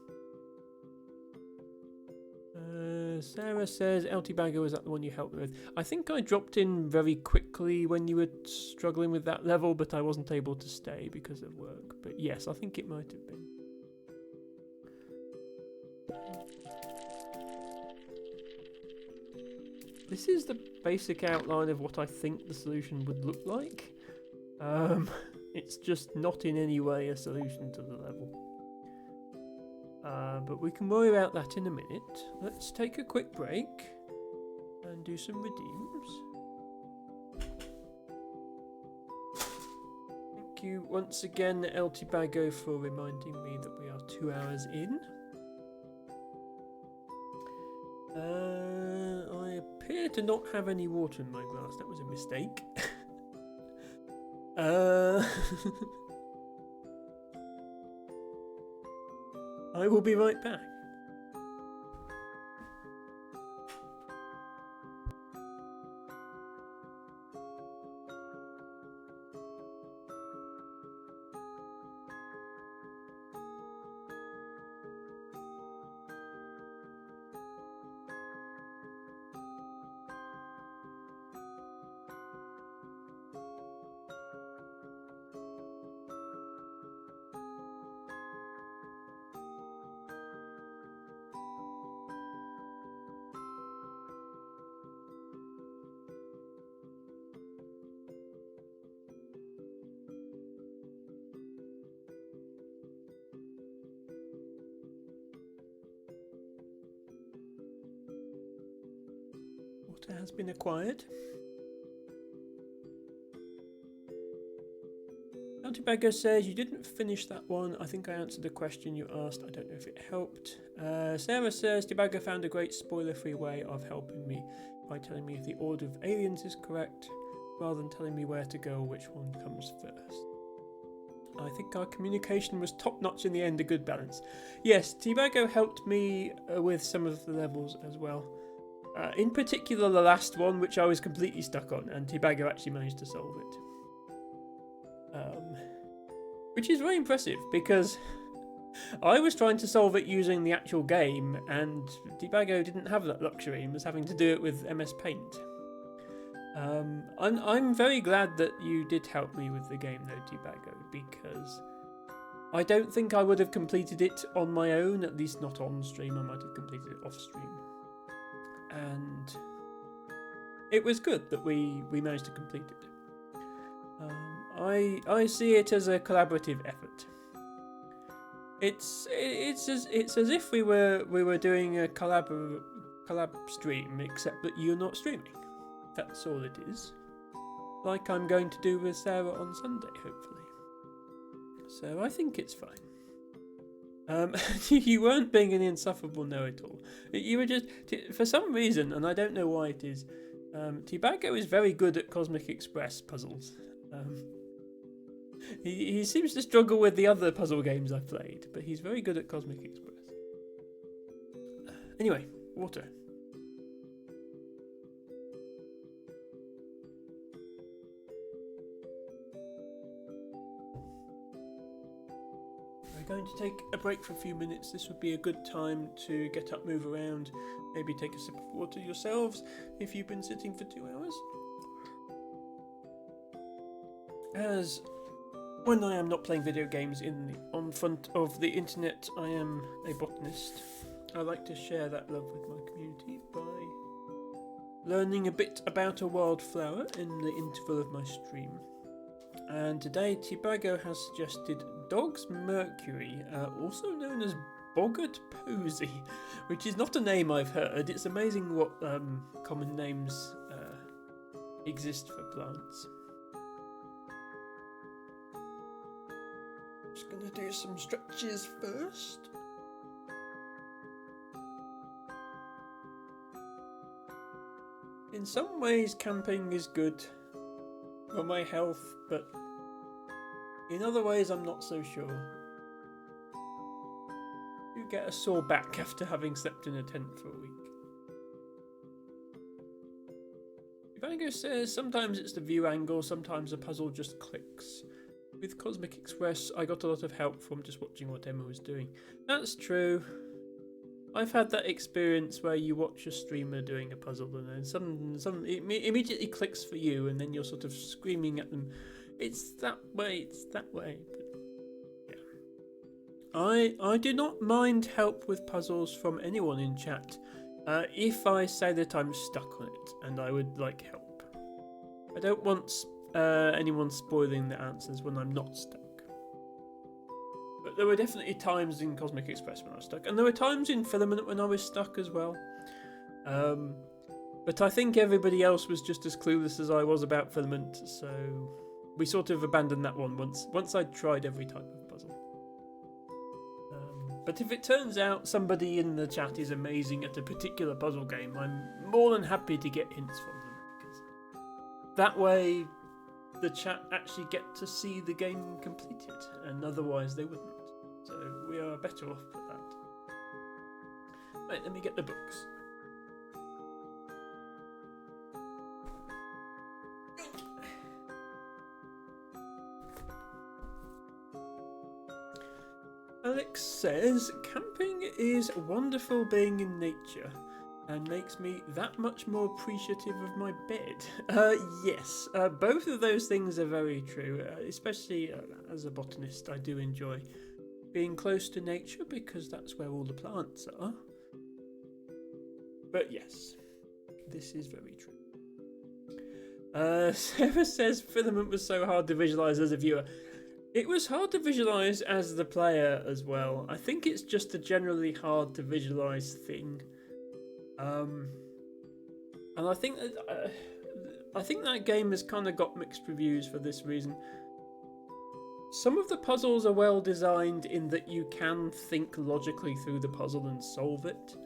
Sarah says, LT Bago, is that the one you helped me with? I think I dropped in very quickly when you were struggling with that level, but I wasn't able to stay because of work. But yes, I think it might have been. This is the basic outline of what I think the solution would look like. It's just not in any way a solution to the level. But we can worry about that in a minute. Let's take a quick break and do some redeems. Thank you once again, LT Bago, for reminding me that we are 2 hours in. I appear to not have any water in my glass. That was a mistake. I will be right back. Water has been acquired. Antibago says, you didn't finish that one. I think I answered the question you asked. I don't know if it helped. Sarah says, Tibago found a great spoiler-free way of helping me by telling me if the order of aliens is correct, rather than telling me where to go or which one comes first. I think our communication was top-notch in the end, a good balance. Yes, Tibago helped me with some of the levels as well. In particular, the last one, which I was completely stuck on, and Tibago actually managed to solve it. Which is very impressive, because I was trying to solve it using the actual game, and Tibago didn't have that luxury and was having to do it with MS Paint. I'm very glad that you did help me with the game, though, Tibago, because I don't think I would have completed it on my own, at least not on stream. I might have completed it off stream. And it was good that we managed to complete it. I see it as a collaborative effort. It's as if we were doing a collab stream, except that you're not streaming. That's all it is. Like I'm going to do with Sarah on Sunday, hopefully. So I think it's fine. You weren't being an insufferable know-it-all. You were just, for some reason, and I don't know why it is, Tibago is very good at Cosmic Express puzzles. He seems to struggle with the other puzzle games I've played, but he's very good at Cosmic Express. Anyway, water. We're going to take a break for a few minutes. This would be a good time to get up, move around, maybe take a sip of water yourselves if you've been sitting for 2 hours. As when I am not playing video games on front of the internet, I am a botanist. I like to share that love with my community by learning a bit about a wildflower in the interval of my stream. And today, Tibago has suggested Dogs Mercury, also known as Boggart Posey, which is not a name I've heard. It's amazing what common names exist for plants. Just gonna do some stretches first. In some ways, camping is good for my health, but in other ways, I'm not so sure. You get a sore back after having slept in a tent for a week. Ivango says sometimes it's the view angle, sometimes the puzzle just clicks. With Cosmic Express, I got a lot of help from just watching what Emma was doing. That's true. I've had that experience where you watch a streamer doing a puzzle and then it immediately clicks for you, and then you're sort of screaming at them, it's that way. But yeah, I do not mind help with puzzles from anyone in chat, if I say that I'm stuck on it and I would like help. I don't want anyone spoiling the answers when I'm not stuck. But there were definitely times in Cosmic Express when I was stuck, and there were times in Filament when I was stuck as well. But I think everybody else was just as clueless as I was about Filament, so we sort of abandoned that one once I'd tried every type of puzzle. But if it turns out somebody in the chat is amazing at a particular puzzle game, I'm more than happy to get hints from them, because that way the chat actually get to see the game completed, and otherwise they wouldn't. So we are better off for that. Right, let me get the books. Alex says, camping is wonderful being in nature and makes me that much more appreciative of my bed. Yes, both of those things are very true, especially as a botanist. I do enjoy being close to nature because that's where all the plants are. But yes, this is very true. Sarah says Filament was so hard to visualise as a viewer. It was hard to visualise as the player as well. I think it's just a generally hard to visualise thing. And I think that game has kind of got mixed reviews for this reason. Some of the puzzles are well designed in that you can think logically through the puzzle and solve it.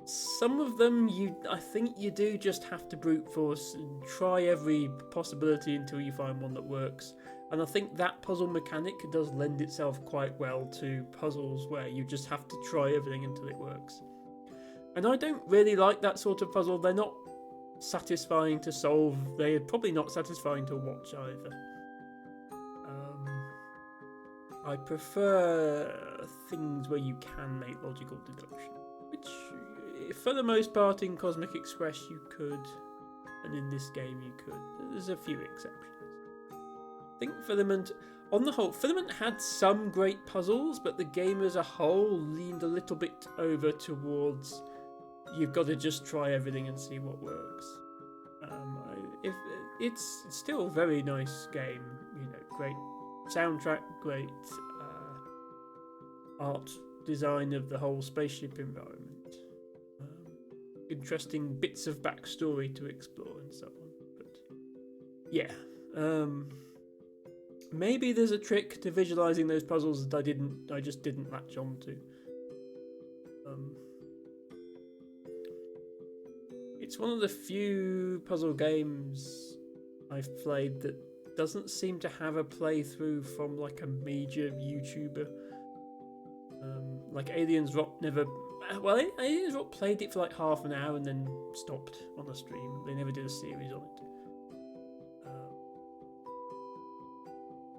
Some of them, I think you do just have to brute force and try every possibility until you find one that works. And I think that puzzle mechanic does lend itself quite well to puzzles where you just have to try everything until it works. And I don't really like that sort of puzzle. They're not satisfying to solve. They're probably not satisfying to watch either. I prefer things where you can make logical deduction, which for the most part in Cosmic Express you could, and in this game you could. There's a few exceptions. I think Filament, on the whole, Filament had some great puzzles, but the game as a whole leaned a little bit over towards you've got to just try everything and see what works. It's still a very nice game, great soundtrack, great art design of the whole spaceship environment, interesting bits of backstory to explore and so on. But yeah, maybe there's a trick to visualizing those puzzles that I just didn't latch on to. It's one of the few puzzle games I've played that doesn't seem to have a playthrough from like a major YouTuber. Like Aliens Rock never... Well, Aliens Rock played it for like half an hour and then stopped on the stream. They never did a series on it.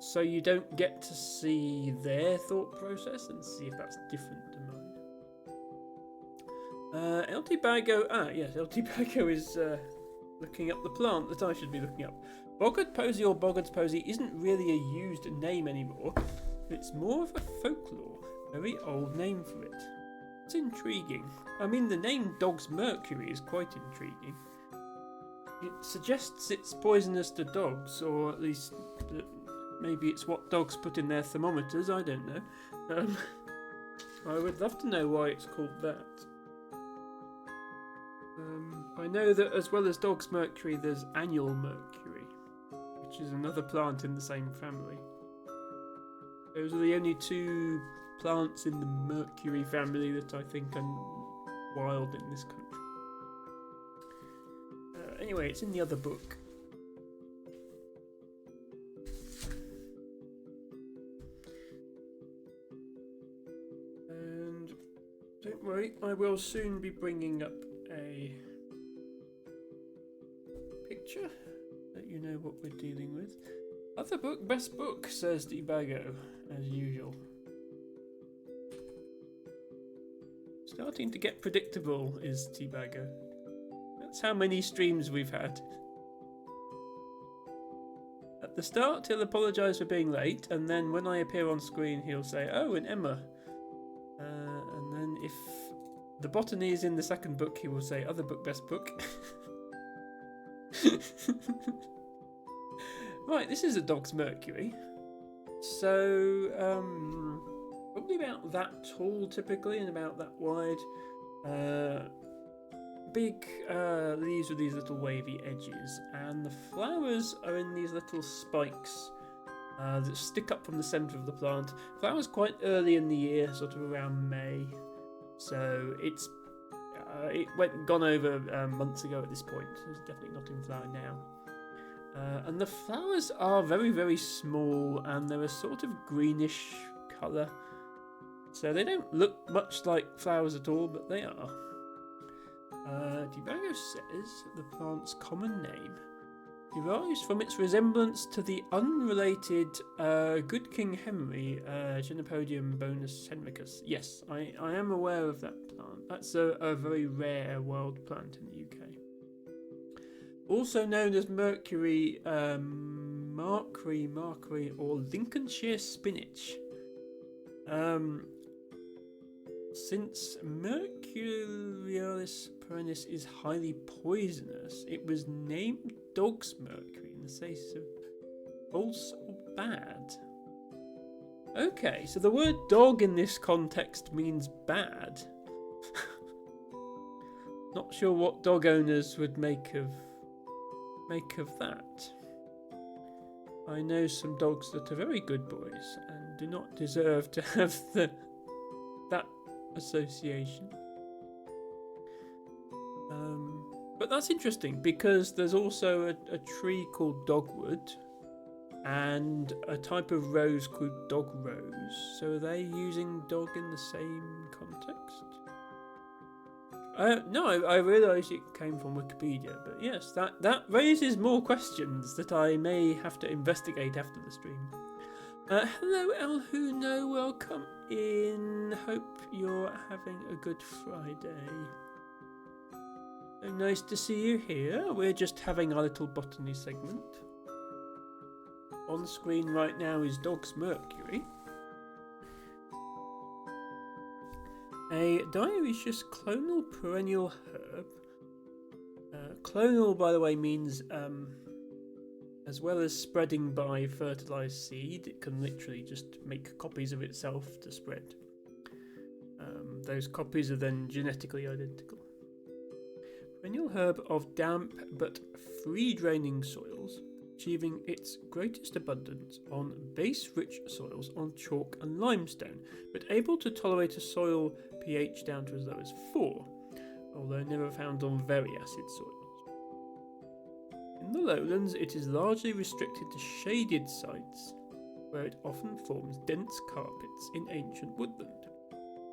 So you don't get to see their thought process and see if that's different to mine. LT Bago... yes, LT Bago is looking up the plant that I should be looking up. Boggart Posey or Boggart's Posey isn't really a used name anymore. It's more of a folklore. Very old name for it. It's intriguing. I mean, the name Dog's Mercury is quite intriguing. It suggests it's poisonous to dogs, or at least maybe it's what dogs put in their thermometers, I don't know. I would love to know why it's called that. I know that as well as Dog's Mercury, there's Annual Mercury, which is another plant in the same family. Those are the only two plants in the Mercury family that I think are wild in this country. Anyway, it's in the other book. And don't worry, I will soon be bringing up a picture that you know what we're dealing with. Other book, best book, says Debago, as usual. Starting to get predictable is Debago. That's how many streams we've had. At the start, he'll apologise for being late, and then when I appear on screen, he'll say, "Oh, and Emma." And then if the botany is in the second book, he will say, "Other book, best book." Right, this is a Dog's Mercury. So, probably about that tall typically and about that wide. Big leaves with these little wavy edges, and the flowers are in these little spikes that stick up from the centre of the plant. Flowers quite early in the year, sort of around May. So it's gone over months ago at this point. It's definitely not in flower now. And the flowers are very, very small, and they're a sort of greenish colour. So they don't look much like flowers at all, but they are. Debago says the plant's common name derives from its resemblance to the unrelated Good King Henry, Genopodium bonus henricus. Yes, I am aware of that plant. That's a very rare wild plant in the UK. Also known as Mercury, Markry, or Lincolnshire spinach. Since Mercurialis perennis is highly poisonous, it was named Dog's Mercury in the sense of false or bad. Okay, so the word dog in this context means bad. Not sure what dog owners would make of that. I know some dogs that are very good boys and do not deserve to have that association. But that's interesting because there's also a tree called dogwood and a type of rose called dog rose. So are they using dog in the same context? No, I realised it came from Wikipedia, but yes, that raises more questions that I may have to investigate after the stream. Hello, El Huno, welcome in. Hope you're having a good Friday. So nice to see you here. We're just having our little botany segment. On screen right now is Dog's Mercury. A dioecious clonal perennial herb. Clonal, by the way, means as well as spreading by fertilized seed, it can literally just make copies of itself to spread. Those copies are then genetically identical. Perennial herb of damp but free-draining soils, achieving its greatest abundance on base-rich soils on chalk and limestone, but able to tolerate a soil pH down to as low as 4, although never found on very acid soils. In the lowlands, it is largely restricted to shaded sites, where it often forms dense carpets in ancient woodland,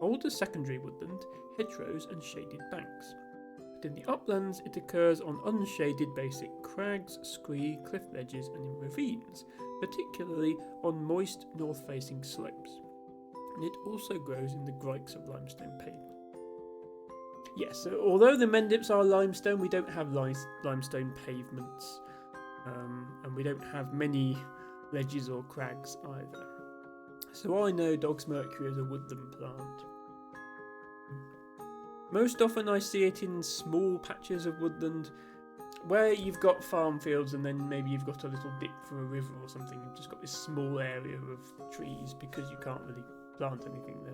older secondary woodland, hedgerows and shaded banks. But in the uplands, it occurs on unshaded basic crags, scree, cliff ledges and in ravines, particularly on moist north-facing slopes. And it also grows in the grikes of limestone pavement. Yes, so although the Mendips are limestone, we don't have limestone pavements, and we don't have many ledges or crags either. So I know Dog's Mercury is a woodland plant. Most often I see it in small patches of woodland where you've got farm fields and then maybe you've got a little dip for a river or something. You've just got this small area of trees because you can't really plant anything there.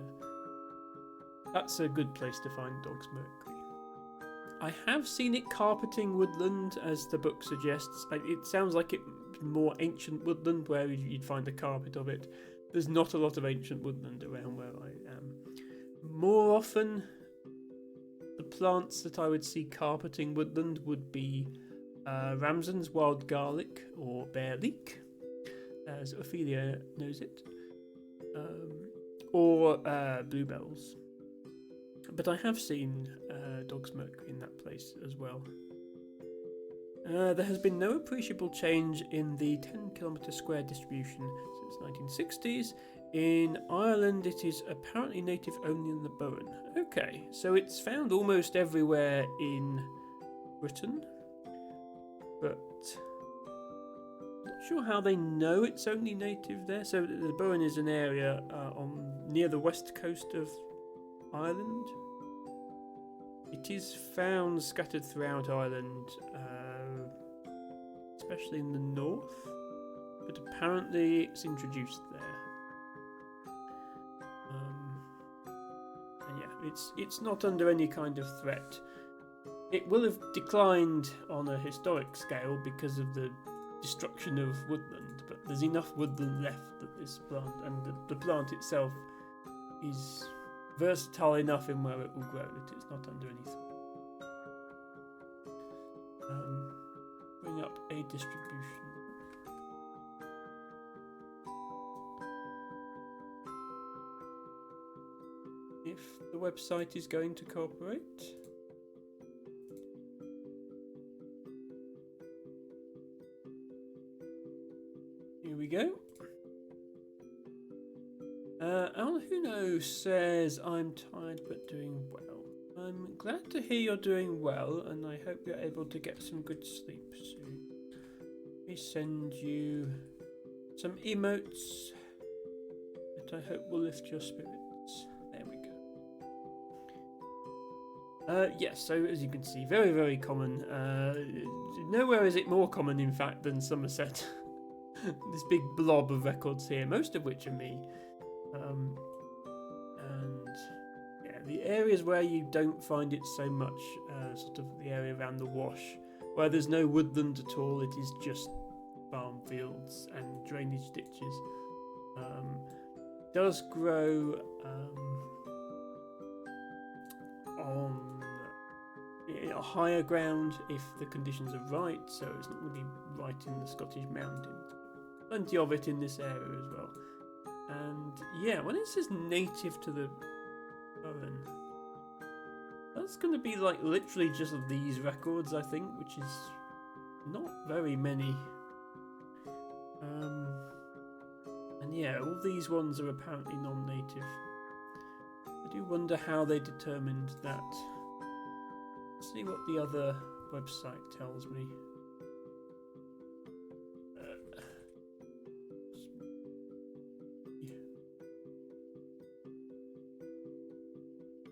That's a good place to find Dog's Mercury. I have seen it carpeting woodland, as the book suggests. It sounds like it's more ancient woodland where you'd find a carpet of it. there's not a lot of ancient woodland around where I am. More often, the plants that I would see carpeting woodland would be Ramson's wild garlic or bear leek, as Ophelia knows it, or bluebells. But I have seen dogsmirk in that place as well. There has been no appreciable change in the 10 km square distribution since 1960s. In Ireland, it is apparently native only in the Bowen. Okay, so it's found almost everywhere in Britain, but not sure how they know it's only native there. So the Bowen is an area near the west coast of Ireland. It is found scattered throughout Ireland, especially in the north, but apparently it's introduced there. And yeah, it's not under any kind of threat. It will have declined on a historic scale because of the destruction of woodland, but there's enough woodland left that this plant, and the plant itself is versatile enough in where it will grow that it's not under any threat. Bring up a distribution. If the website is going to cooperate. Here we go. Al Huno says, I'm tired but doing well. I'm glad to hear you're doing well, and I hope you're able to get some good sleep soon. Let me send you some emotes that I hope will lift your spirits. There we go. Yes, so as you can see, very, very common. Nowhere is it more common, in fact, than Somerset. This big blob of records here, most of which are me. And yeah, the areas where you don't find it so much, sort of the area around the Wash, where there's no woodland at all, it is just farm fields and drainage ditches. Does grow on a higher ground if the conditions are right, so it's not really right in the Scottish mountains. Plenty of it in this area as well. And yeah, when it says native to the Bowen, that's going to be like literally just these records, I think, which is not very many. And yeah, all these ones are apparently non-native. I do wonder how they determined that. Let's see what the other website tells me.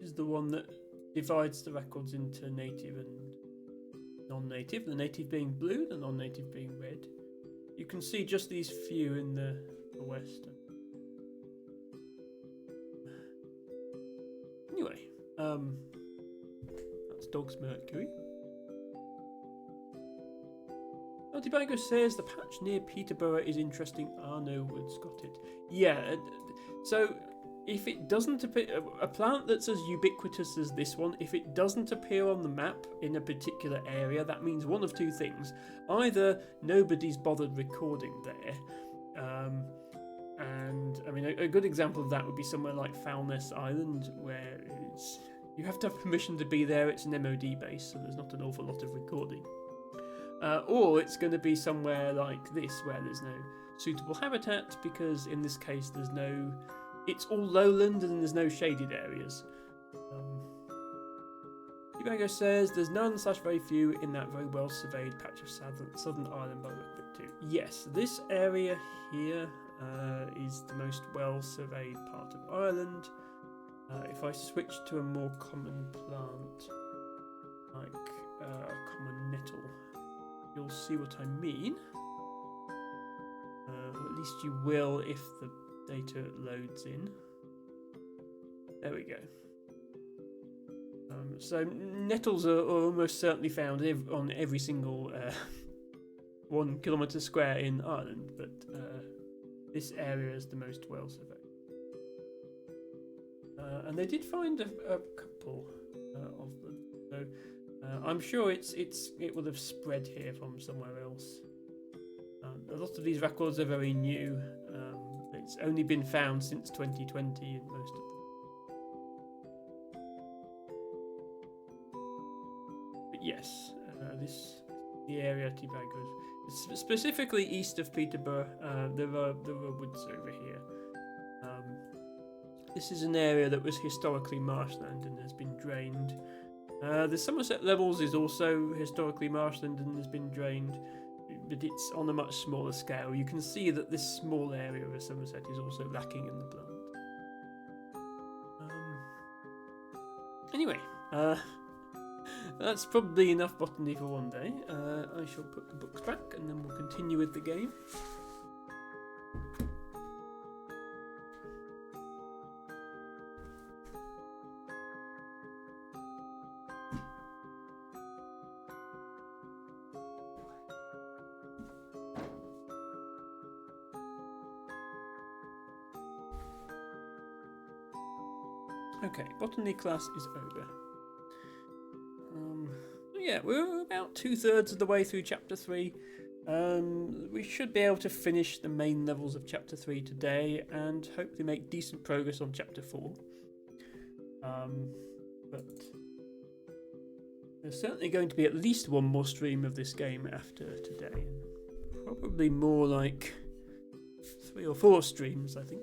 Is the one that divides the records into native and non-native, the native being blue, the non-native being red. You can see just these few in the west. Anyway, that's Dog's Mercury. Altibago says the patch near Peterborough is interesting. Arno Woods got it. Yeah, so if it doesn't appear, a plant that's as ubiquitous as this one, if it doesn't appear on the map in a particular area, that means one of two things. Either nobody's bothered recording there, and I mean a good example of that would be somewhere like Foulness Island, where you have to have permission to be there. It's an MOD base, so there's not an awful lot of recording. Or it's going to be somewhere like this, where there's no suitable habitat, because in this case there's no... It's all lowland and there's no shaded areas. Ubago says there's none / very few in that very well surveyed patch of southern Ireland by the look of it too. Yes, this area here is the most well surveyed part of Ireland. If I switch to a more common plant, like a common nettle, you'll see what I mean. Or at least you will if the data loads in. There we go. So nettles are almost certainly found on every single 1 kilometre square in Ireland, but this area is the most well surveyed. And they did find a couple of them, so I'm sure it would have spread here from somewhere else. A lot of these records are very new. It's only been found since 2020 in most of them. But yes, this the area Tibagos, specifically east of Peterborough. There are woods over here. This is an area that was historically marshland and has been drained. The Somerset Levels is also historically marshland and has been drained, but it's on a much smaller scale. You can see that this small area of Somerset is also lacking in the plant. Anyway, that's probably enough botany for one day. I shall put the books back and then we'll continue with the game. Okay, botany class is over. Yeah, we're about 2/3 of the way through chapter 3. We should be able to finish the main levels of chapter 3 today and hopefully make decent progress on chapter 4. But there's certainly going to be at least one more stream of this game after today, and probably more like 3 or 4 streams, I think.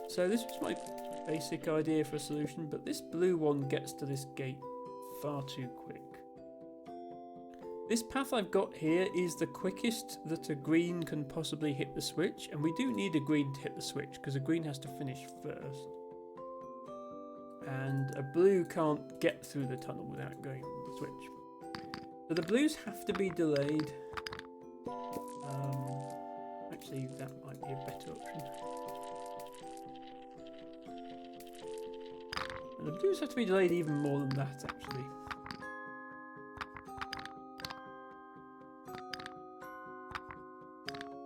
So this was my basic idea for a solution, but this blue one gets to this gate far too quick. This path I've got here is the quickest that a green can possibly hit the switch, and we do need a green to hit the switch because a green has to finish first. And a blue can't get through the tunnel without going on the switch. So the blues have to be delayed. Actually, that might be a better option. And the blues have to be delayed even more than that, actually.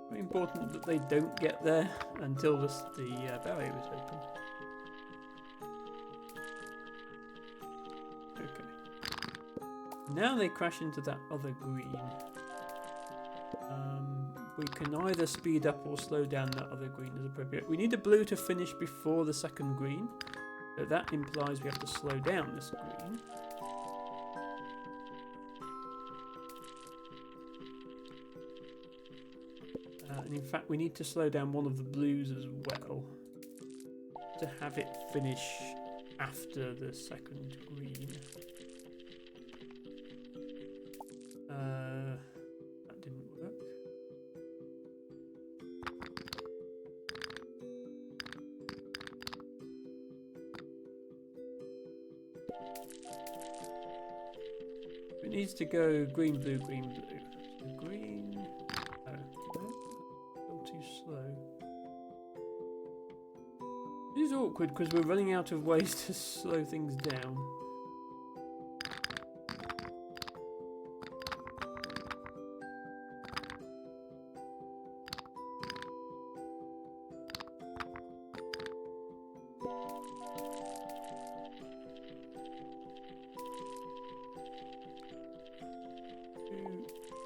Very important that they don't get there until the barrier is open. Okay. Now they crash into that other green. We can either speed up or slow down that other green as appropriate. We need a blue to finish before the second green. So that implies we have to slow down this green. And in fact, we need to slow down one of the blues as well to have it finish after the second green. That didn't work. It needs to go green, blue, green, blue. So green. Still too slow. This is awkward because we're running out of ways to slow things down.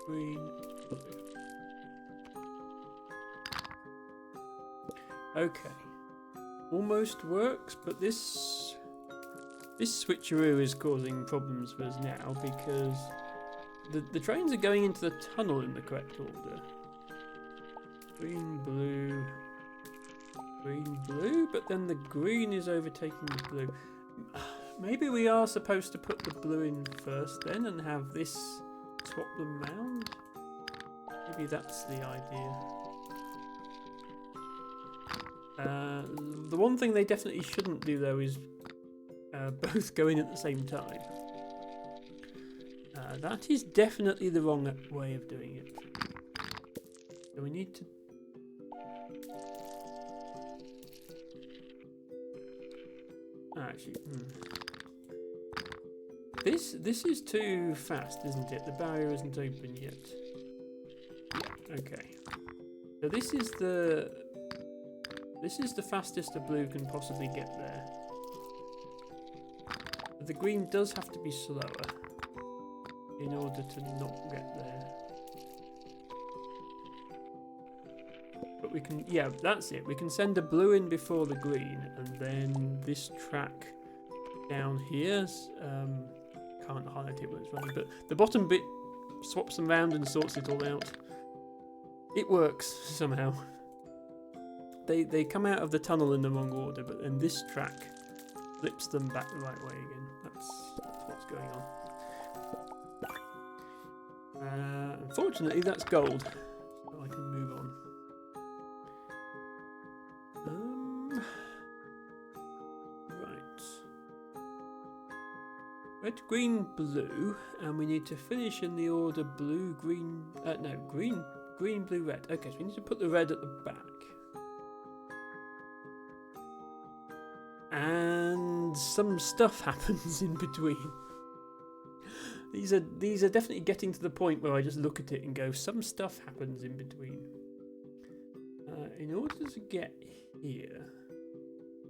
Green, blue. Okay. Almost works, but this switcheroo is causing problems for us now because the trains are going into the tunnel in the correct order. Green, blue, green, blue, but then the green is overtaking the blue. Maybe we are supposed to put the blue in first then and have this swap them round? Maybe that's the idea. The one thing they definitely shouldn't do though is both go in at the same time. That is definitely the wrong way of doing it. So we need to... Actually, This is too fast, isn't it? The barrier isn't open yet. Yeah, Okay. So this is the fastest a blue can possibly get there. But the green does have to be slower in order to not get there. But we can, yeah, that's it. We can send a blue in before the green, and then this track down here, can't highlight it when it's running, but the bottom bit swaps them around and sorts it all out. It works somehow. They come out of the tunnel in the wrong order, but then this track flips them back the right way again. That's what's going on. Unfortunately, that's gold, so I can move on. Right. Red, green, blue, and we need to finish in the order blue, green. No, green, blue, red. Okay, so we need to put the red at the back. And some stuff happens in between. These are definitely getting to the point where I just look at it and go, some stuff happens in between. In order to get here,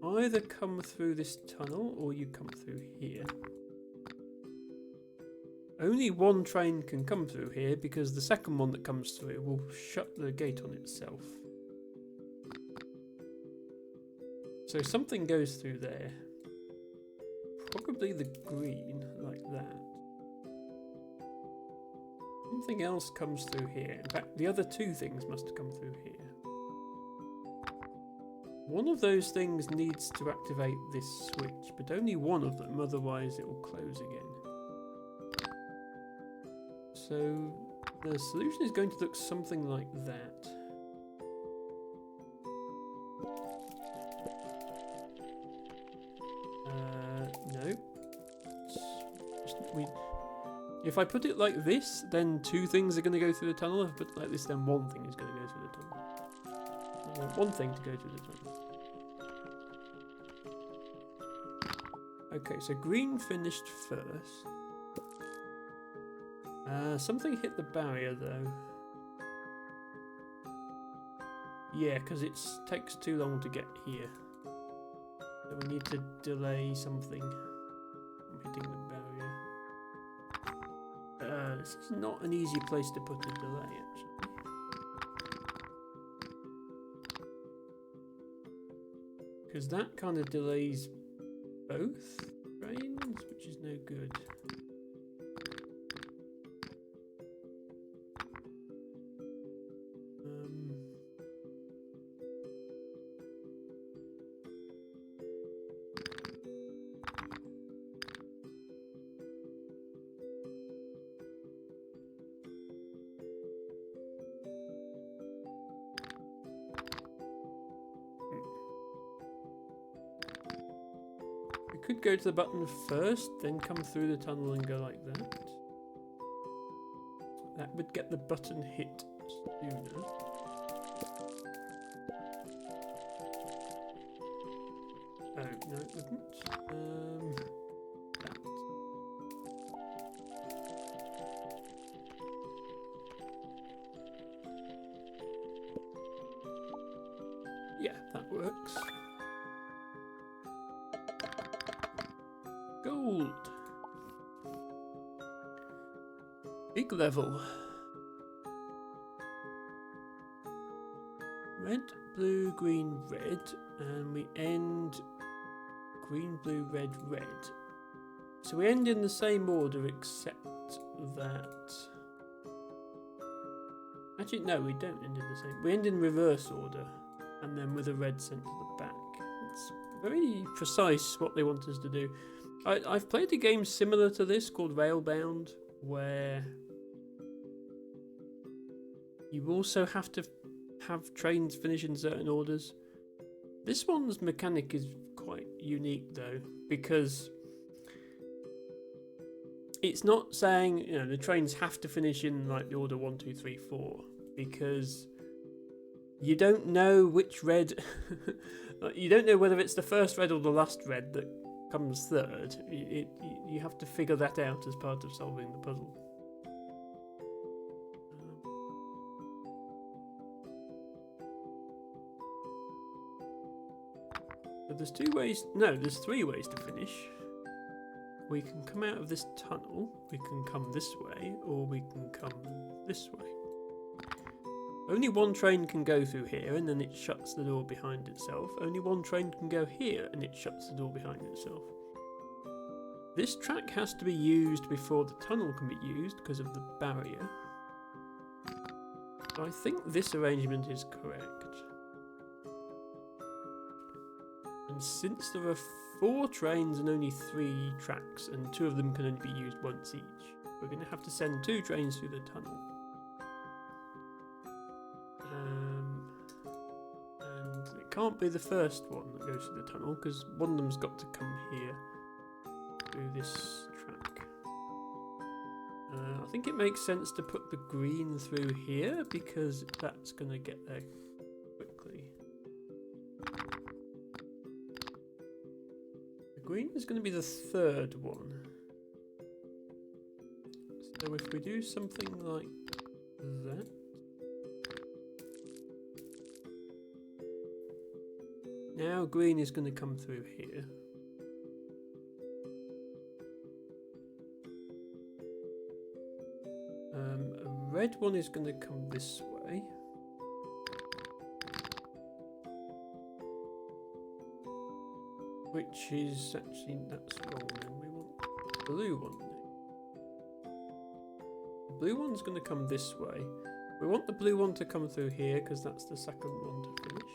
either come through this tunnel or you come through here. Only one train can come through here because the second one that comes through will shut the gate on itself. So something goes through there. Probably the green, like that. Something else comes through here. In fact, the other two things must come through here. One of those things needs to activate this switch, but only one of them, otherwise it will close again. So the solution is going to look something like that. No. If I put it like this, then two things are going to go through the tunnel. If I put it like this, then one thing is going to go through the tunnel. I want one thing to go through the tunnel. Okay, so green finished first. Something hit the barrier though. Yeah, because it takes too long to get here. So we need to delay something from hitting the barrier. This is not an easy place to put a delay, actually. Because that kind of delays both trains, which is no good. Could go to the button first, then come through the tunnel and go like that. That would get the button hit sooner. Oh, no it wouldn't. That. Yeah, that works. Gold. Big level. Red, blue, green, red, and we end green, blue, red, red. So we end in the same order except that... Actually, no, we don't end in the same. We end in reverse order, and then with a red sent to the back. It's very precise what they want us to do. I've played a game similar to this called Railbound, where you also have to have trains finish in certain orders. This one's mechanic is quite unique though, because it's not saying, you know, the trains have to finish in like the order 1, 2, 3, 4, because you don't know which red, you don't know whether it's the first red or the last red that comes third. You have to figure that out as part of solving the puzzle. So there's 2 ways. No, there's 3 ways to finish. We can come out of this tunnel, we can come this way, or we can come this way. Only one train can go through here and then it shuts the door behind itself. Only one train can go here and it shuts the door behind itself. This track has to be used before the tunnel can be used because of the barrier. I think this arrangement is correct. And since there are 4 trains and only 3 tracks, and 2 of them can only be used once each, we're going to have to send 2 trains through the tunnel. And it can't be the first one that goes through the tunnel, because one of them's got to come here through this track. I think it makes sense to put the green through here, because that's going to get there quickly. The green is going to be the 3rd one. So if we do something like that. Now green is going to come through here. A red one is going to come this way. Which is actually, that's wrong then. We want the blue one. The blue one's going to come this way. We want the blue one to come through here because that's the second one to finish.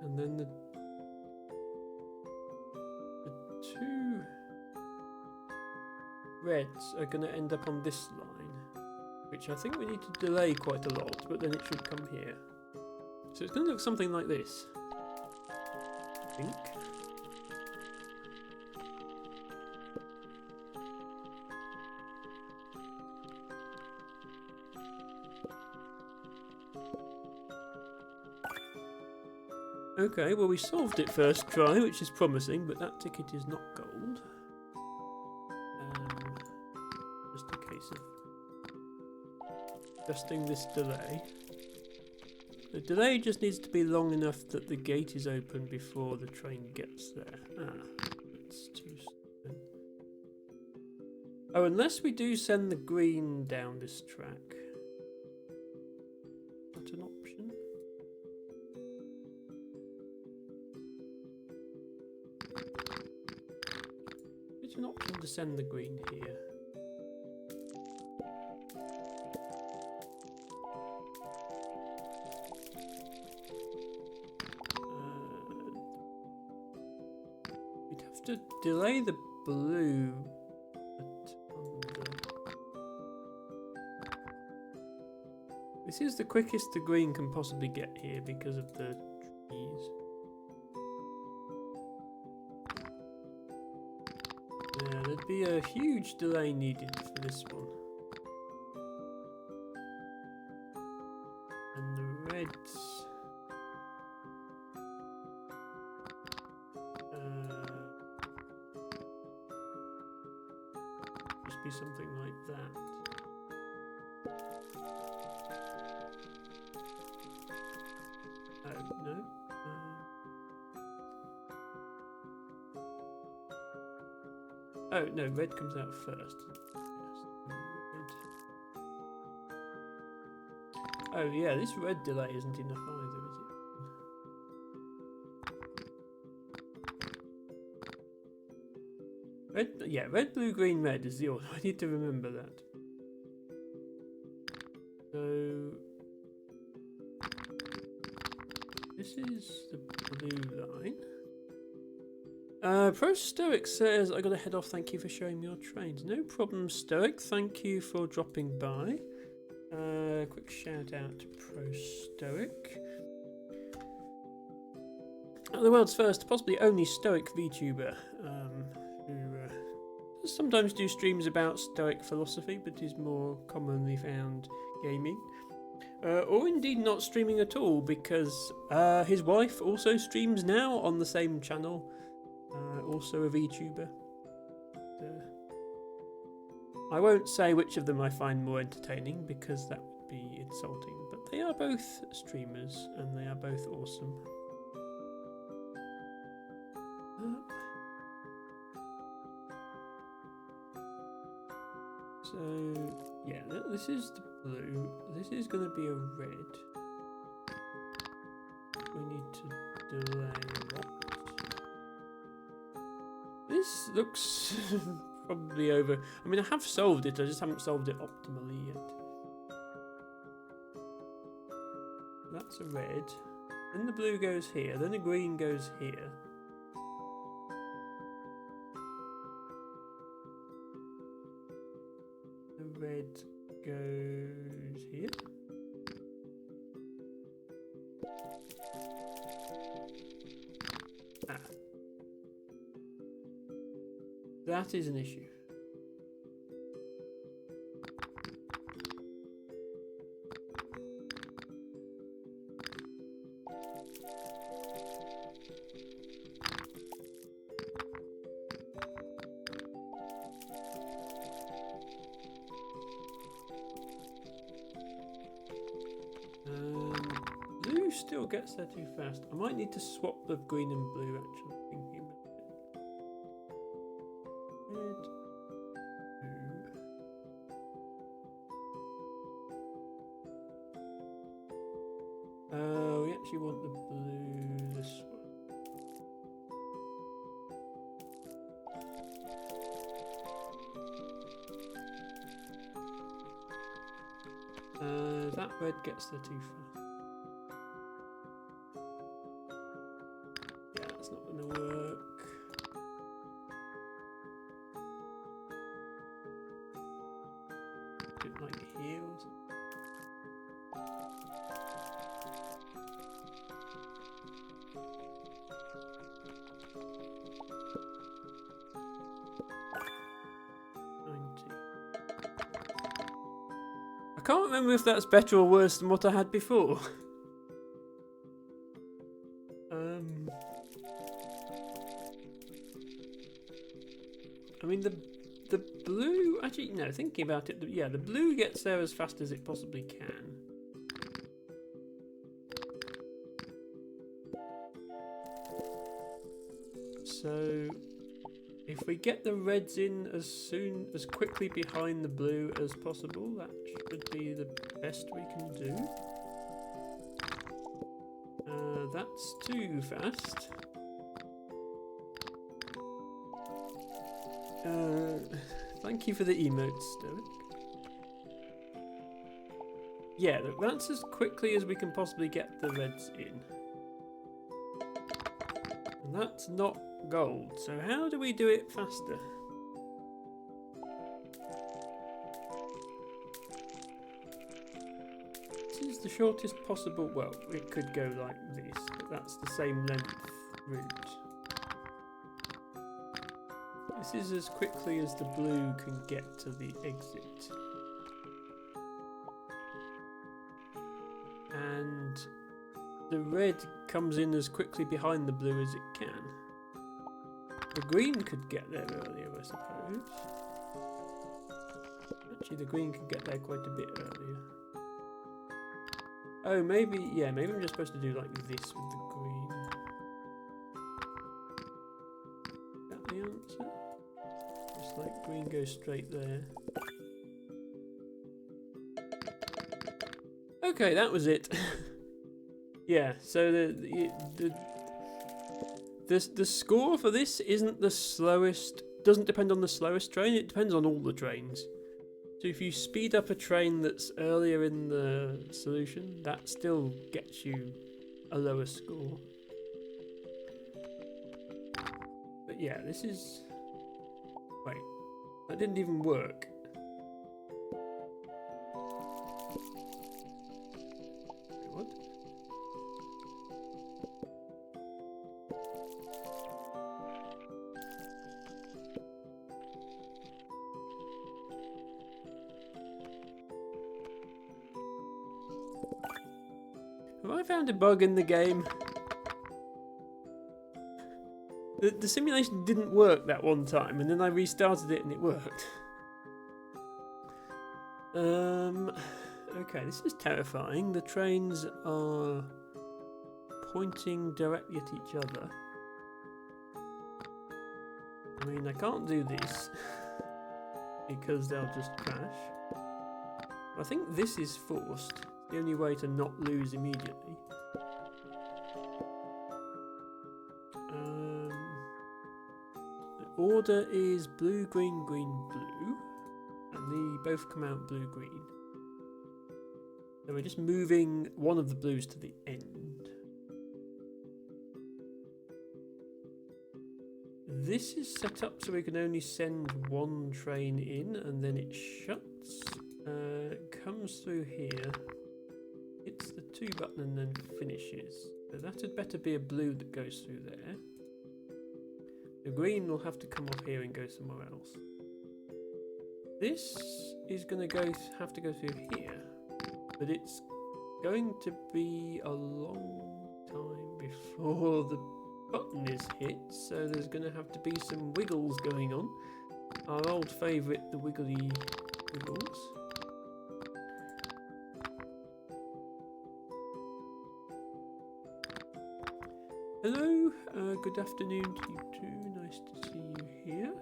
And then the 2 reds are going to end up on this line, which I think we need to delay quite a lot, but then it should come here. So it's going to look something like this, I think. Okay, well we solved it first try, which is promising, but that ticket is not gold. Just a case of adjusting this delay. The delay just needs to be long enough that the gate is open before the train gets there. That's too soon. Oh, unless we do send the green down this track. That's an option. It's an option to send the green here. We'd have to delay the blue. This is the quickest the green can possibly get here because of the trees. Yeah, there'd be a huge delay needed for this one. And the reds... just be something like that. No. Oh no, red comes out first. Yes, red. Oh yeah, this red delay isn't enough either, is it? Red, yeah, red, blue, green, red is the order. I need to remember that. So this is the blue line. Pro Stoic says, I gotta head off, thank you for showing me your trains. No problem, Stoic, thank you for dropping by. Quick shout out to Pro Stoic. The world's first, possibly only Stoic VTuber, who sometimes do streams about Stoic philosophy, but is more commonly found gaming. Or indeed not streaming at all, because his wife also streams now on the same channel, also a VTuber. I won't say which of them I find more entertaining because that would be insulting, but they are both streamers and they are both awesome. So, yeah, this is the blue. This is going to be a red. We need to delay what? This looks probably over. I mean, I have solved it, I just haven't solved it optimally yet. That's a red. Then the blue goes here, then the green goes here. The red goes here. Ah. That is an issue. Blue still gets there too fast. I might need to swap the green and blue actually. Thinking about it. Red, blue. We actually want the blue this way. That red gets there too fast. Yeah, that's not going to work. Didn't like it here or something. I can't remember if that's better or worse than what I had before. I mean the blue, actually no, thinking about it, yeah, the blue gets there as fast as it possibly can. So if we get the reds in as quickly behind the blue as possible, that should be the best we can do. That's too fast. Thank you for the emotes, Stoic. Yeah, that's as quickly as we can possibly get the reds in. And that's not gold, so how do we do it faster? This is the shortest possible, well, it could go like this, but that's the same length route. This is as quickly as the blue can get to the exit. And the red comes in as quickly behind the blue as it can. The green could get there earlier, I suppose. Actually, the green could get there quite a bit earlier. Oh, maybe, yeah, maybe I'm just supposed to do like this with the green. Is that the answer? Just like green goes straight there. Okay, that was it. Yeah, so the score for this isn't the slowest, doesn't depend on the slowest train, it depends on all the trains. So if you speed up a train that's earlier in the solution, that still gets you a lower score. But yeah, this is... Wait, that didn't even work. What? Have I found a bug in the game? The simulation didn't work that one time, and then I restarted it and it worked. Okay, this is terrifying. The trains are pointing directly at each other. I mean, I can't do this because they'll just crash. I think this is forced. The only way to not lose immediately. The order is blue, green, green, blue. And they both come out blue, green. So we're just moving one of the blues to the end. This is set up so we can only send one train in and then it shuts. Comes through here, hits the 2 button and then finishes. So that had better be a blue that goes through there. The green will have to come off here and go somewhere else. This is going to have to go through here, but it's going to be a long time before the button is hit, so there's going to have to be some wiggles going on. Our old favourite, the wiggly wiggles. Hello, good afternoon to you too. Nice to see you here.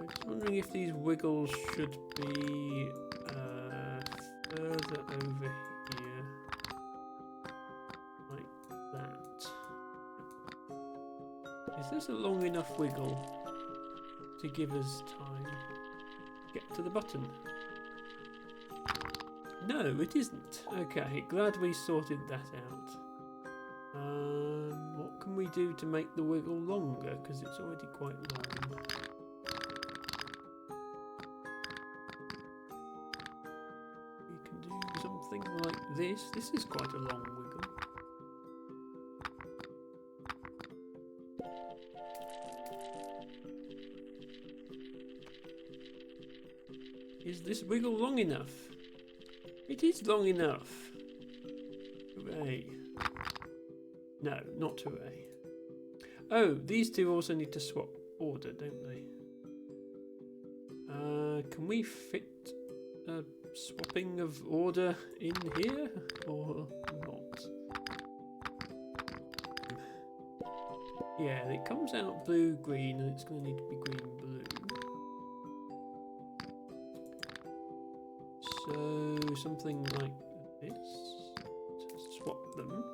Just wondering if these wiggles should be further over here, like that. Is this a long enough wiggle to give us time to get to the button? No, it isn't. Okay, glad we sorted that out. What can we do to make the wiggle longer? Because it's already quite long. We can do something like this. This is quite a long wiggle. Is this wiggle long enough? It is long enough. Hooray. No, not hooray. Oh, these two also need to swap order, don't they? Can we fit a swapping of order in here or not? Yeah, it comes out blue, green, and it's going to need to be green, blue. So something like this to swap them.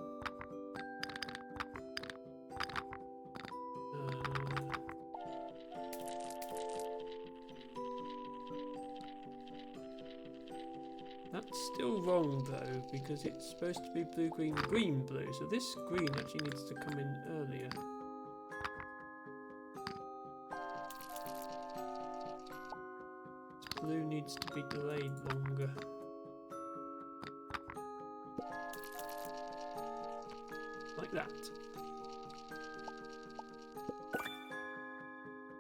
That's still wrong though, because it's supposed to be blue, green, green, blue. So this green actually needs to come in earlier. This blue needs to be delayed longer. Like that.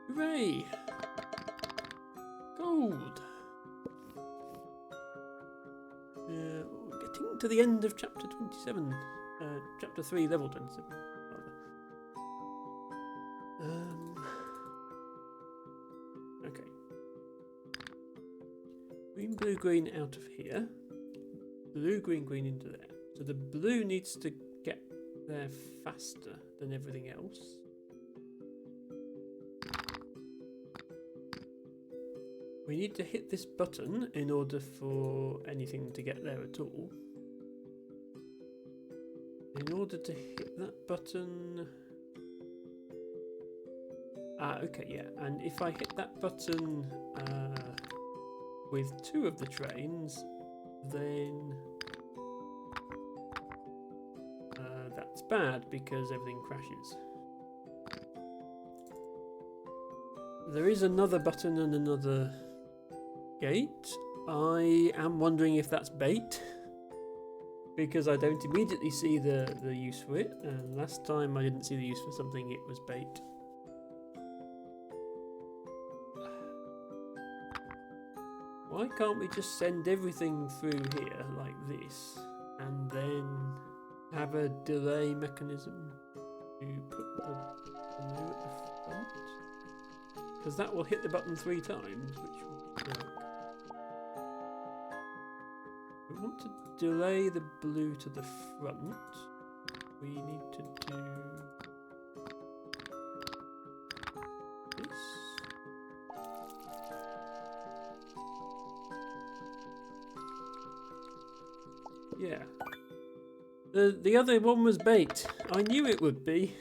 Hooray! Gold! We're getting to the end of chapter 27. Chapter 3, level 27, rather. Okay. Green, blue, green out of here. Blue, green, green into there. So the blue needs to get there faster than everything else. We need to hit this button in order for anything to get there at all. In order to hit that button... okay, yeah. And if I hit that button with 2 of the trains, then that's bad because everything crashes. There is another button and another gate. I am wondering if that's bait, because I don't immediately see the use for it, and last time I didn't see the use for something, it was bait. Why can't we just send everything through here like this, and then have a delay mechanism to put the blue at the front? Because that will hit the button 3 times, which will work. want to delay the blue to the front, we need to do this. Yeah. The other one was bait. I knew it would be.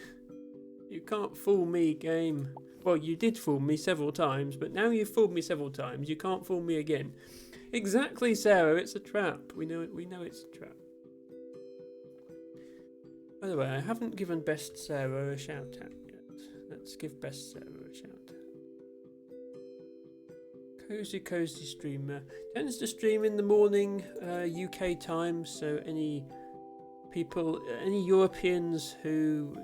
You can't fool me, game. Well, you did fool me several times, but now you've fooled me several times. You can't fool me again. Exactly, Sarah. It's a trap. We know it. We know it's a trap. By the way, I haven't given Best Sarah a shout out yet. Let's give Best Sarah a shout out. Cozy streamer. Tends to stream in the morning, UK time. So any people, any Europeans who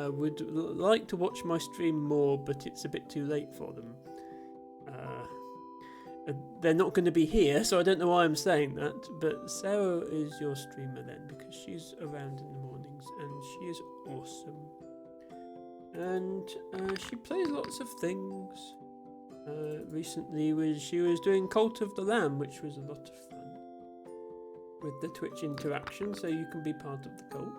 would like to watch my stream more, but it's a bit too late for them. They're not going to be here, so I don't know why I'm saying that, but Sarah is your streamer then, because she's around in the mornings, and she is awesome. And she plays lots of things. Recently she was doing Cult of the Lamb, which was a lot of fun. With the Twitch interaction, so you can be part of the cult.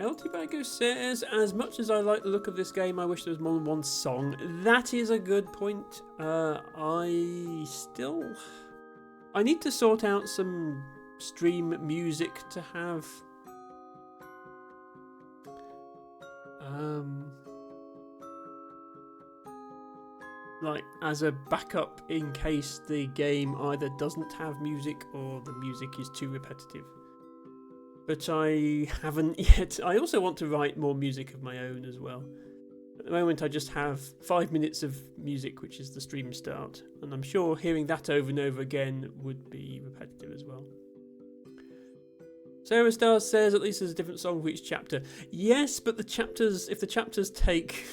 LTBago says, as much as I like the look of this game, I wish there was more than one song. That is a good point. I need to sort out some stream music to have. Like as a backup in case the game either doesn't have music or the music is too repetitive. But I haven't yet. I also want to write more music of my own as well. At the moment I just have 5 minutes of music, which is the stream start, and I'm sure hearing that over and over again would be repetitive as well. Sarah Stars says, at least there's a different song for each chapter. Yes, but if the chapters take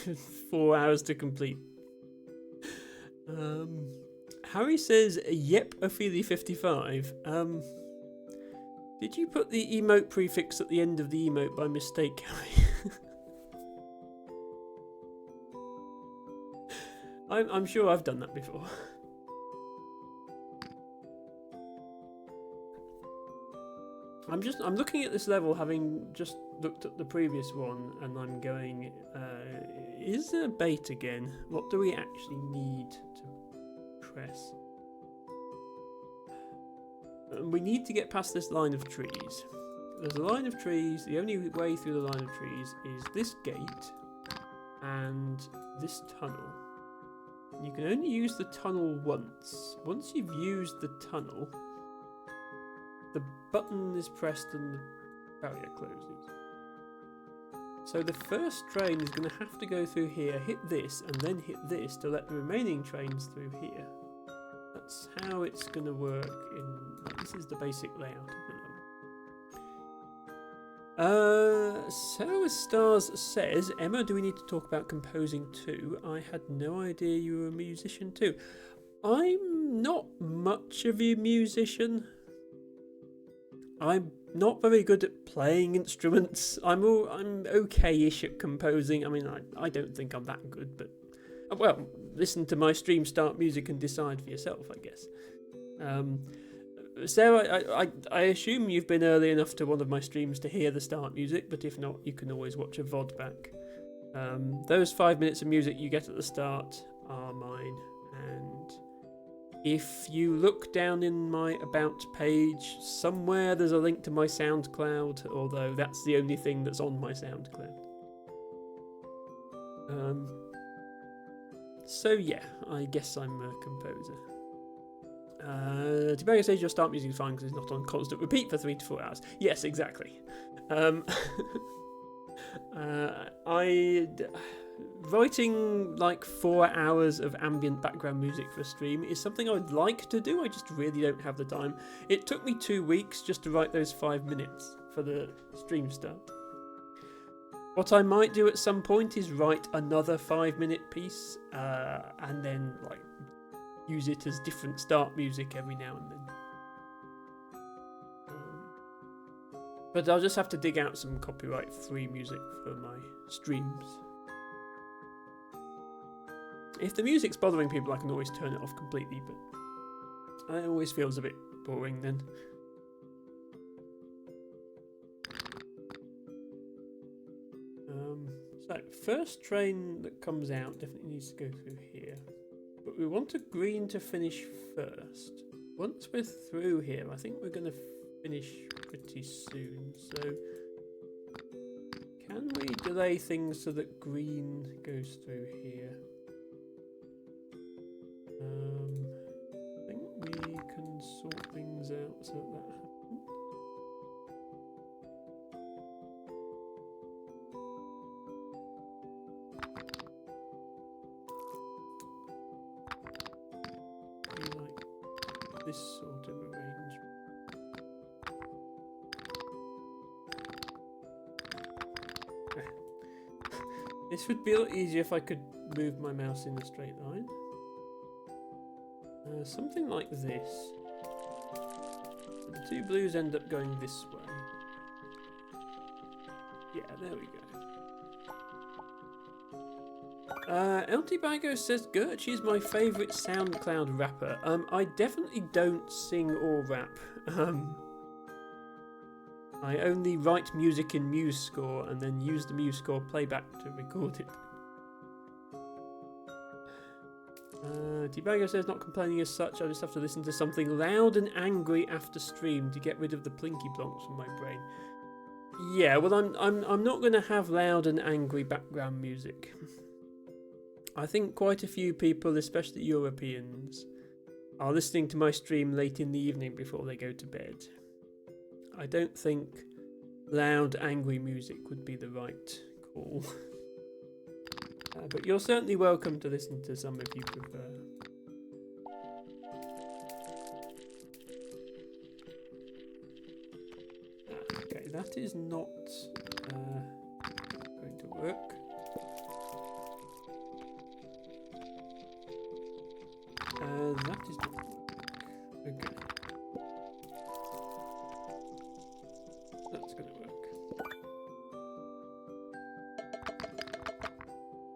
4 hours to complete. Harry says, yep, Ophelia55. Did you put the emote prefix at the end of the emote by mistake, Harry? I'm sure I've done that before. I'm looking at this level, having just looked at the previous one, and I'm going, is there a bait again? What do we actually need to press? We need to get past this line of trees. There's a line of trees. The only way through the line of trees is this gate and this tunnel. You can only use the tunnel once. Once you've used the tunnel, the button is pressed and the barrier closes. So the first train is going to have to go through here, hit this, and then hit this to let the remaining trains through here. That's how it's going to work. This is the basic layout of the level. Sarah Stars says, Emma, do we need to talk about composing too? I had no idea you were a musician too. I'm not much of a musician. I'm not very good at playing instruments. I'm okay-ish at composing. I mean, I don't think I'm that good, but well, listen to my stream start music and decide for yourself, I guess. Sarah, I assume you've been early enough to one of my streams to hear the start music, but if not, you can always watch a VOD back. Those 5 minutes of music you get at the start are mine, and if you look down in my About page, somewhere there's a link to my SoundCloud, although that's the only thing that's on my SoundCloud. So yeah, I guess I'm a composer. Tiberio says your start music is fine because it's not on constant repeat for 3 to 4 hours. Yes, exactly. Writing like 4 hours of ambient background music for a stream is something I'd like to do, I just really don't have the time. It took me 2 weeks just to write those 5 minutes for the stream start. What I might do at some point is write another 5-minute piece and then like use it as different start music every now and then. But I'll just have to dig out some copyright-free music for my streams. If the music's bothering people, I can always turn it off completely, but it always feels a bit boring then. So, first train that comes out definitely needs to go through here. But we want a green to finish first. Once we're through here, I think we're going to finish pretty soon. So, can we delay things so that green goes through here? I think we can sort things out so that happens. Like this sort of arrangement. This would be a lot easier if I could move my mouse in a straight line. Something like this. The two blues end up going this way. Yeah, there we go. LT Bago says Gertchie is my favourite SoundCloud rapper. I definitely don't sing or rap. I only write music in MuseScore and then use the MuseScore playback to record it. T-Bago says not complaining as such, I just have to listen to something loud and angry after stream to get rid of the plinky plonks from my brain. Yeah, well I'm not going to have loud and angry background music. I think quite a few people, especially Europeans, are listening to my stream late in the evening before they go to bed. I don't think loud, angry music would be the right call. But you're certainly welcome to listen to some if you prefer. Okay, that is not going to work. That is not work. Okay. That's going to work.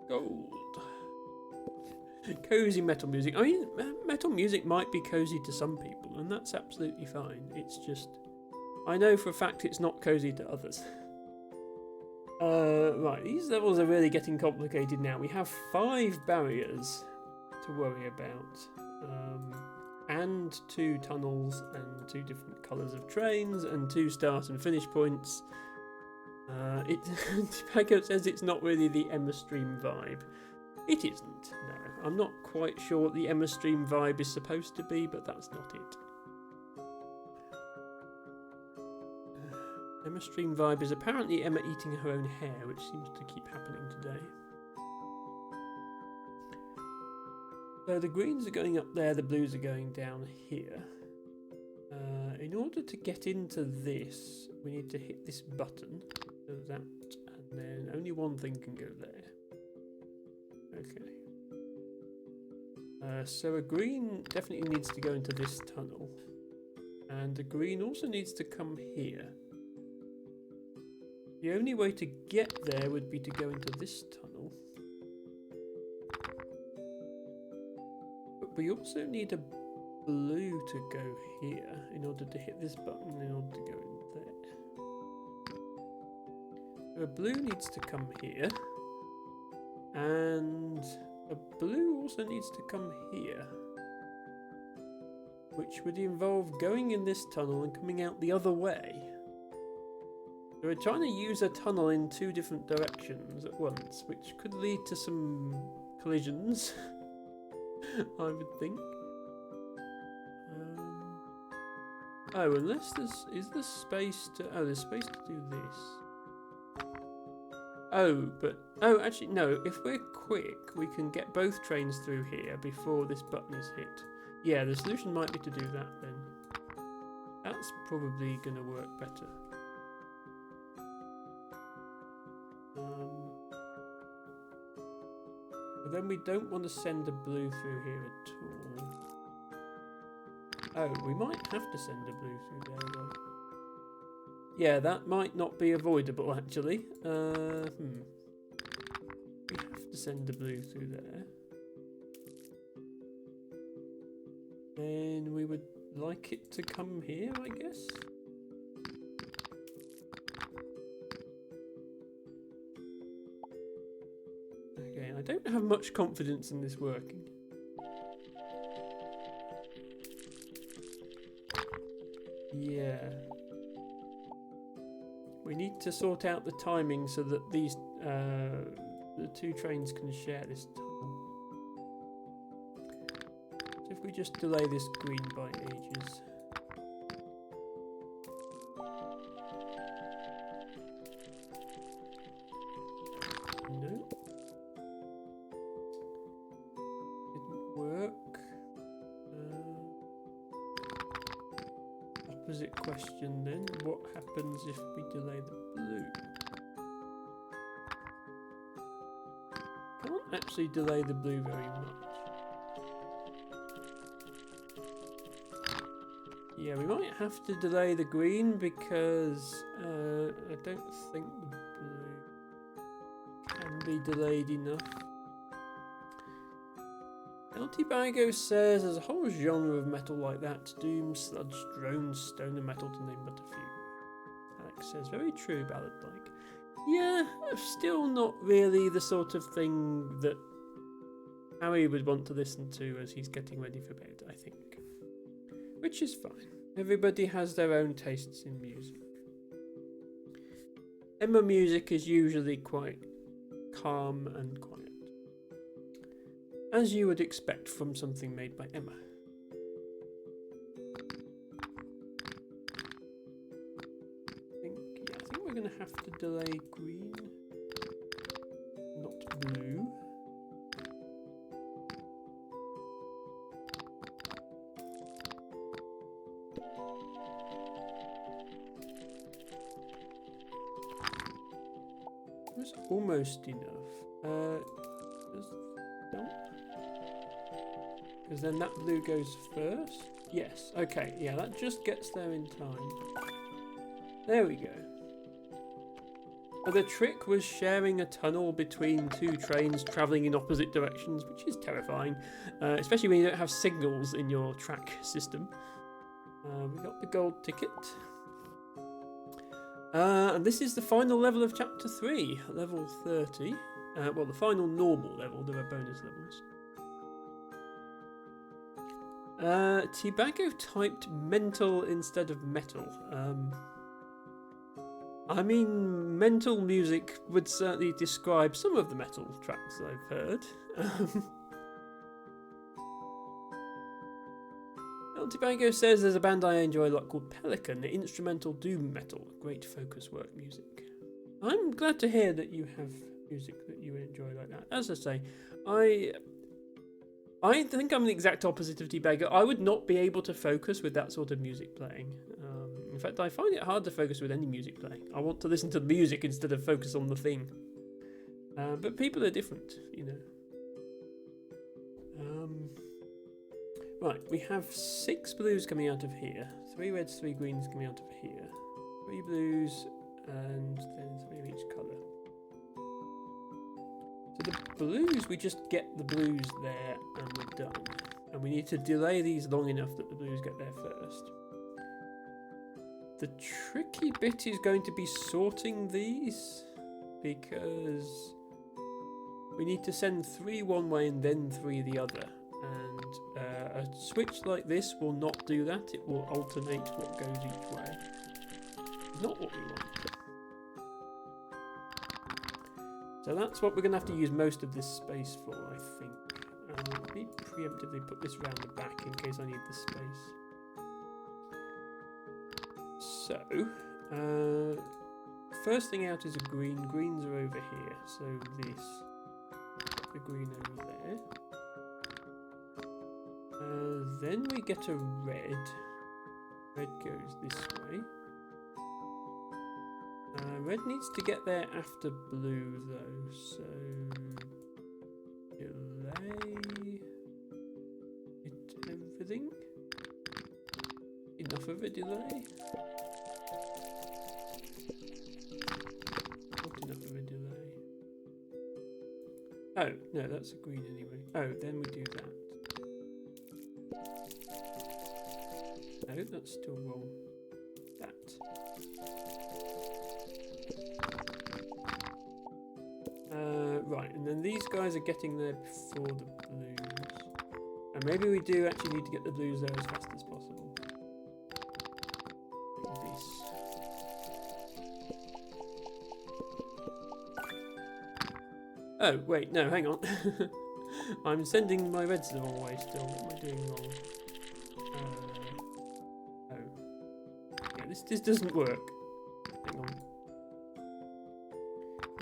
Gold. Cozy metal music. I mean, metal music might be cozy to some people, and that's absolutely fine. It's just, I know for a fact it's not cozy to others. Right, these levels are really getting complicated now. We have 5 barriers to worry about, and 2 tunnels, and 2 different colours of trains, and 2 start and finish points. Tobacco says it's not really the Emma Stream vibe. It isn't, no. I'm not quite sure what the Emma Stream vibe is supposed to be, but that's not it. Emma Stream vibe is apparently Emma eating her own hair, which seems to keep happening today. So the greens are going up there, the blues are going down here. In order to get into this, we need to hit this button. So that, and then only one thing can go there. Okay. So a green definitely needs to go into this tunnel. And a green also needs to come here. The only way to get there would be to go into this tunnel. But we also need a blue to go here in order to hit this button in order to go in there. So a blue needs to come here. And a blue also needs to come here. Which would involve going in this tunnel and coming out the other way. So we're trying to use a tunnel in 2 different directions at once, which could lead to some collisions, I would think. Oh, unless is there space to... Oh, there's space to do this. Oh, but... Oh, actually, no. If we're quick, we can get both trains through here before this button is hit. Yeah, the solution might be to do that then. That's probably going to work better. But then we don't want to send a blue through here at all. Oh, we might have to send a blue through there though. Yeah, that might not be avoidable actually. We have to send a blue through there. then we would like it to come here, I guess. Okay, I don't have much confidence in this working. Yeah. We need to sort out the timing so that these the two trains can share this tunnel. So if we just delay this green by ages. No. Didn't work. Opposite question then. What happens if we delay the blue? Can't actually delay the blue very much. Yeah, we might have to delay the green because I don't think the blue can be delayed enough. El Tibago says there's a whole genre of metal like that. Doom, sludge, drone, stoner metal to name but a few. Alex says, very true, ballad-like. Yeah, still not really the sort of thing that Harry would want to listen to as he's getting ready for bed, I think. Which is fine. Everybody has their own tastes in music. Emma music is usually quite calm and quiet. As you would expect from something made by Emma. I think we're going to have to delay green, not blue. It was almost enough. Because then that blue goes first. Yes, okay, yeah, that just gets there in time. There we go. But the trick was sharing a tunnel between two trains travelling in opposite directions, which is terrifying, especially when you don't have signals in your track system. We got the gold ticket. And this is the final level of Chapter 3, level 30. Well, the final normal level, there are bonus levels. Tibago typed mental instead of metal. I mean, mental music would certainly describe some of the metal tracks I've heard. El Tibago says there's a band I enjoy a lot called Pelican, instrumental doom metal, great focus work music. I'm glad to hear that you have music that you enjoy like that. As I say, I think I'm the exact opposite of Tibago. I would not be able to focus with that sort of music playing. In fact, I find it hard to focus with any music playing. I want to listen to the music instead of focus on the thing. But people are different, you know. Right, we have 6 blues coming out of here. 3 reds, 3 greens coming out of here. 3 blues, and then 3 of each colour. So the blues, we just get the blues there and we're done. And we need to delay these long enough that the blues get there first. The tricky bit is going to be sorting these, because we need to send 3 one way and then 3 the other. And a switch like this will not do that. It will alternate what goes each way. Not what we want. So that's what we're going to have to use most of this space for, I think. Let me preemptively put this around the back in case I need the space. So, first thing out is a green. Greens are over here, so this. The green over there. Then we get a red. Red goes this way. Red needs to get there after blue though, so delay it, everything. Enough of a delay. Not enough of a delay. Oh, no, that's a green anyway. Oh, then we do that. No, that's still wrong. That. Right, and then these guys are getting there before the blues. And maybe we do actually need to get the blues there as fast as possible. Like this. Oh, wait, no, hang on. I'm sending my reds the wrong way still. What am I doing wrong? Oh. Yeah, this doesn't work. Hang on.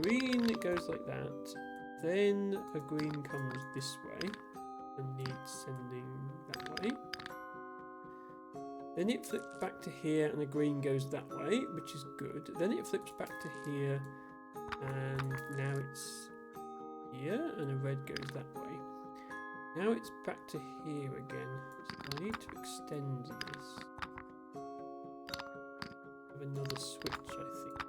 Green goes like that. Then a green comes this way and needs sending that way. Then it flips back to here and a green goes that way, which is good. Then it flips back to here and now it's here and a red goes that way. Now it's back to here again. So I need to extend this. Have another switch, I think.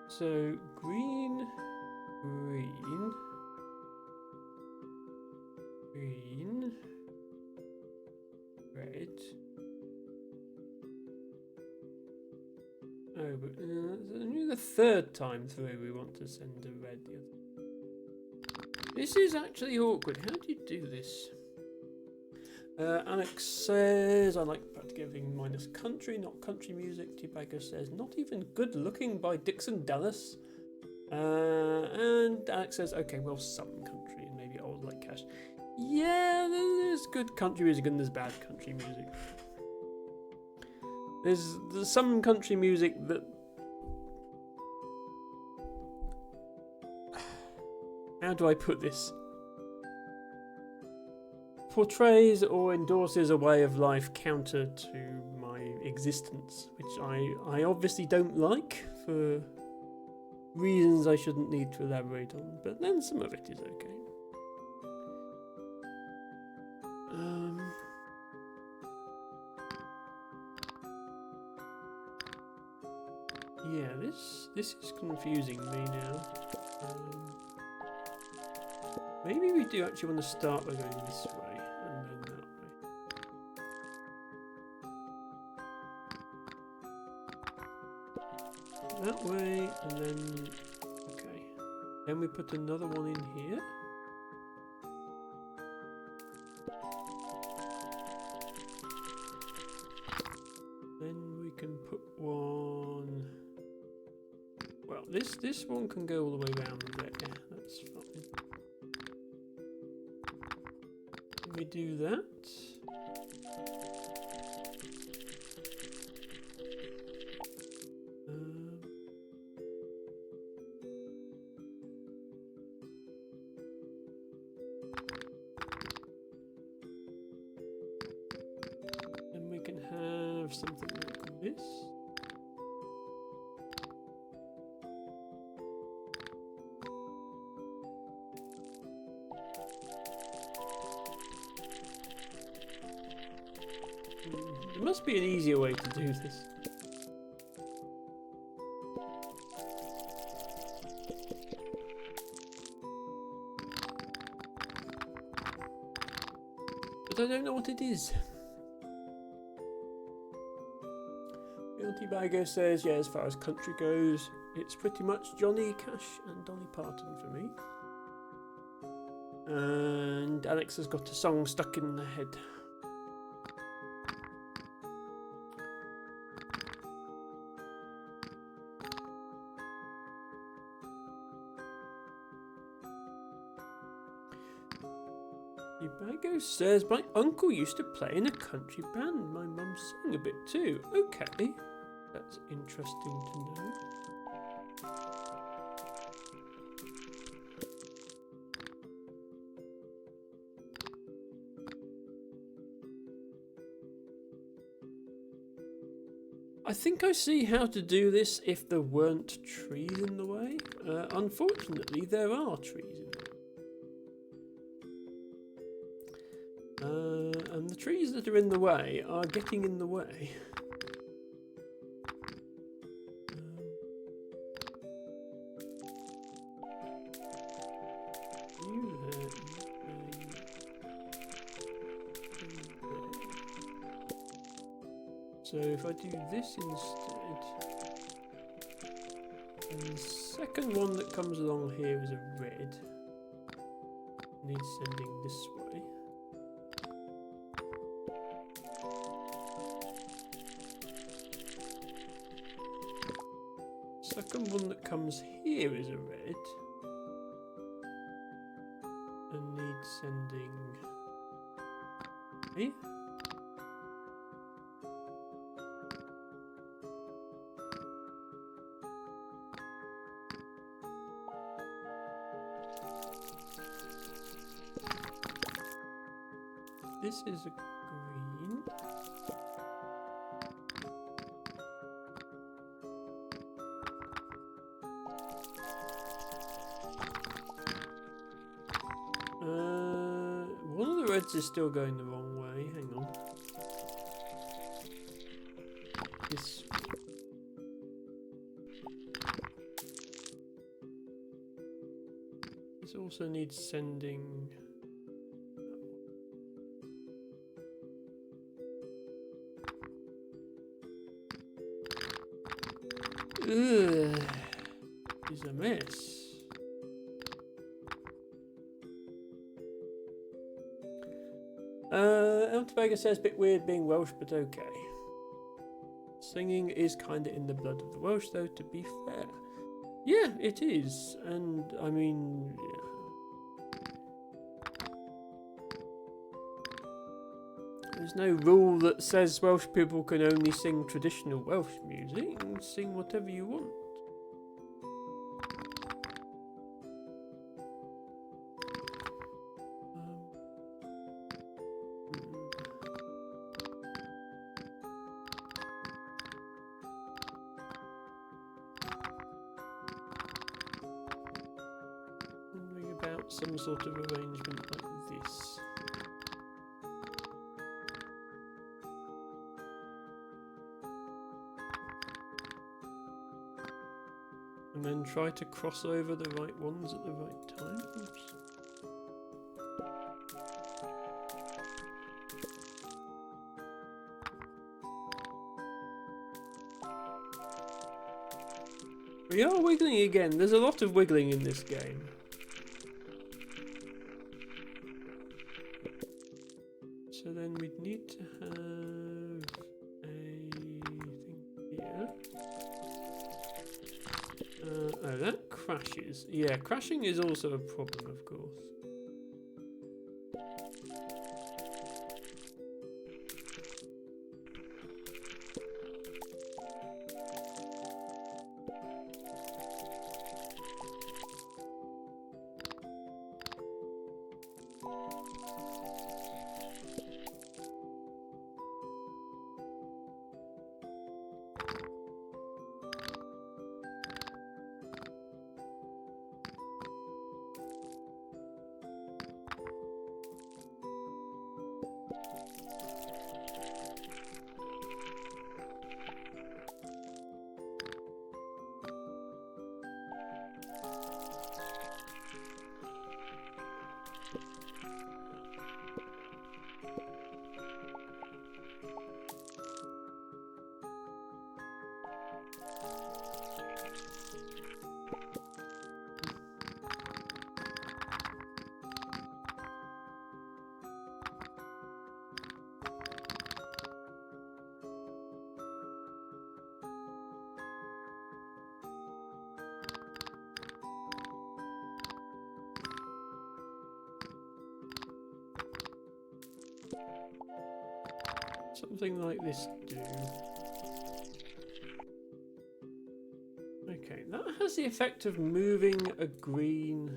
So green, green, green, red. Oh, but it's only the third time through we want to send a red. This is actually awkward. How do you do this? Alex says, I like practically everything minus country, not country music. T-Bagger says, not even good looking by Dixon Dallas. And Alex says, okay, well, some country and maybe old like Cash. Yeah, there's good country music and there's bad country music. There's some country music that... How do I put this? Portrays or endorses a way of life counter to my existence, which I obviously don't like for reasons I shouldn't need to elaborate on, but then some of it is okay. Yeah, this is confusing me now. Maybe we do actually want to start by going this way and then that way. That way and then... Okay. Then we put another one in here. Then we can put one... Well, this one can go all the way around there. That's fine. We do that. Then we can have something like this. There must be an easier way to do this. But I don't know what it is. Guilty Bagger says, yeah, as far as country goes, it's pretty much Johnny Cash and Dolly Parton for me. And Alex has got a song stuck in the head. Bago says, my uncle used to play in a country band. My mum sang a bit too. Okay, that's interesting to know. I think I see how to do this if there weren't trees in the way. Unfortunately, there are trees in the way. And the trees that are in the way are getting in the way. You there, So if I do this instead, and the second one that comes along here is a red. Needs sending this way. Second one that comes here is a red. And needs sending here. This is a green. One of the reds is still going the wrong way. Hang on. This. This also needs sending. Ugh, it's a mess. El Tobago says, bit weird being Welsh, but okay. Singing is kinda in the blood of the Welsh, though, to be fair. Yeah, it is. And, I mean, yeah. There's no rule that says Welsh people can only sing traditional Welsh music. You can sing whatever you want. Wondering about some sort of arrangement like this. And then try to cross over the right ones at the right time. Oops. We are wiggling again. There's a lot of wiggling in this game. So then we'd need to have a thing here. Oh, that crashes. Yeah, crashing is also a problem, of course. Something like this do. Okay, that has the effect of moving a green.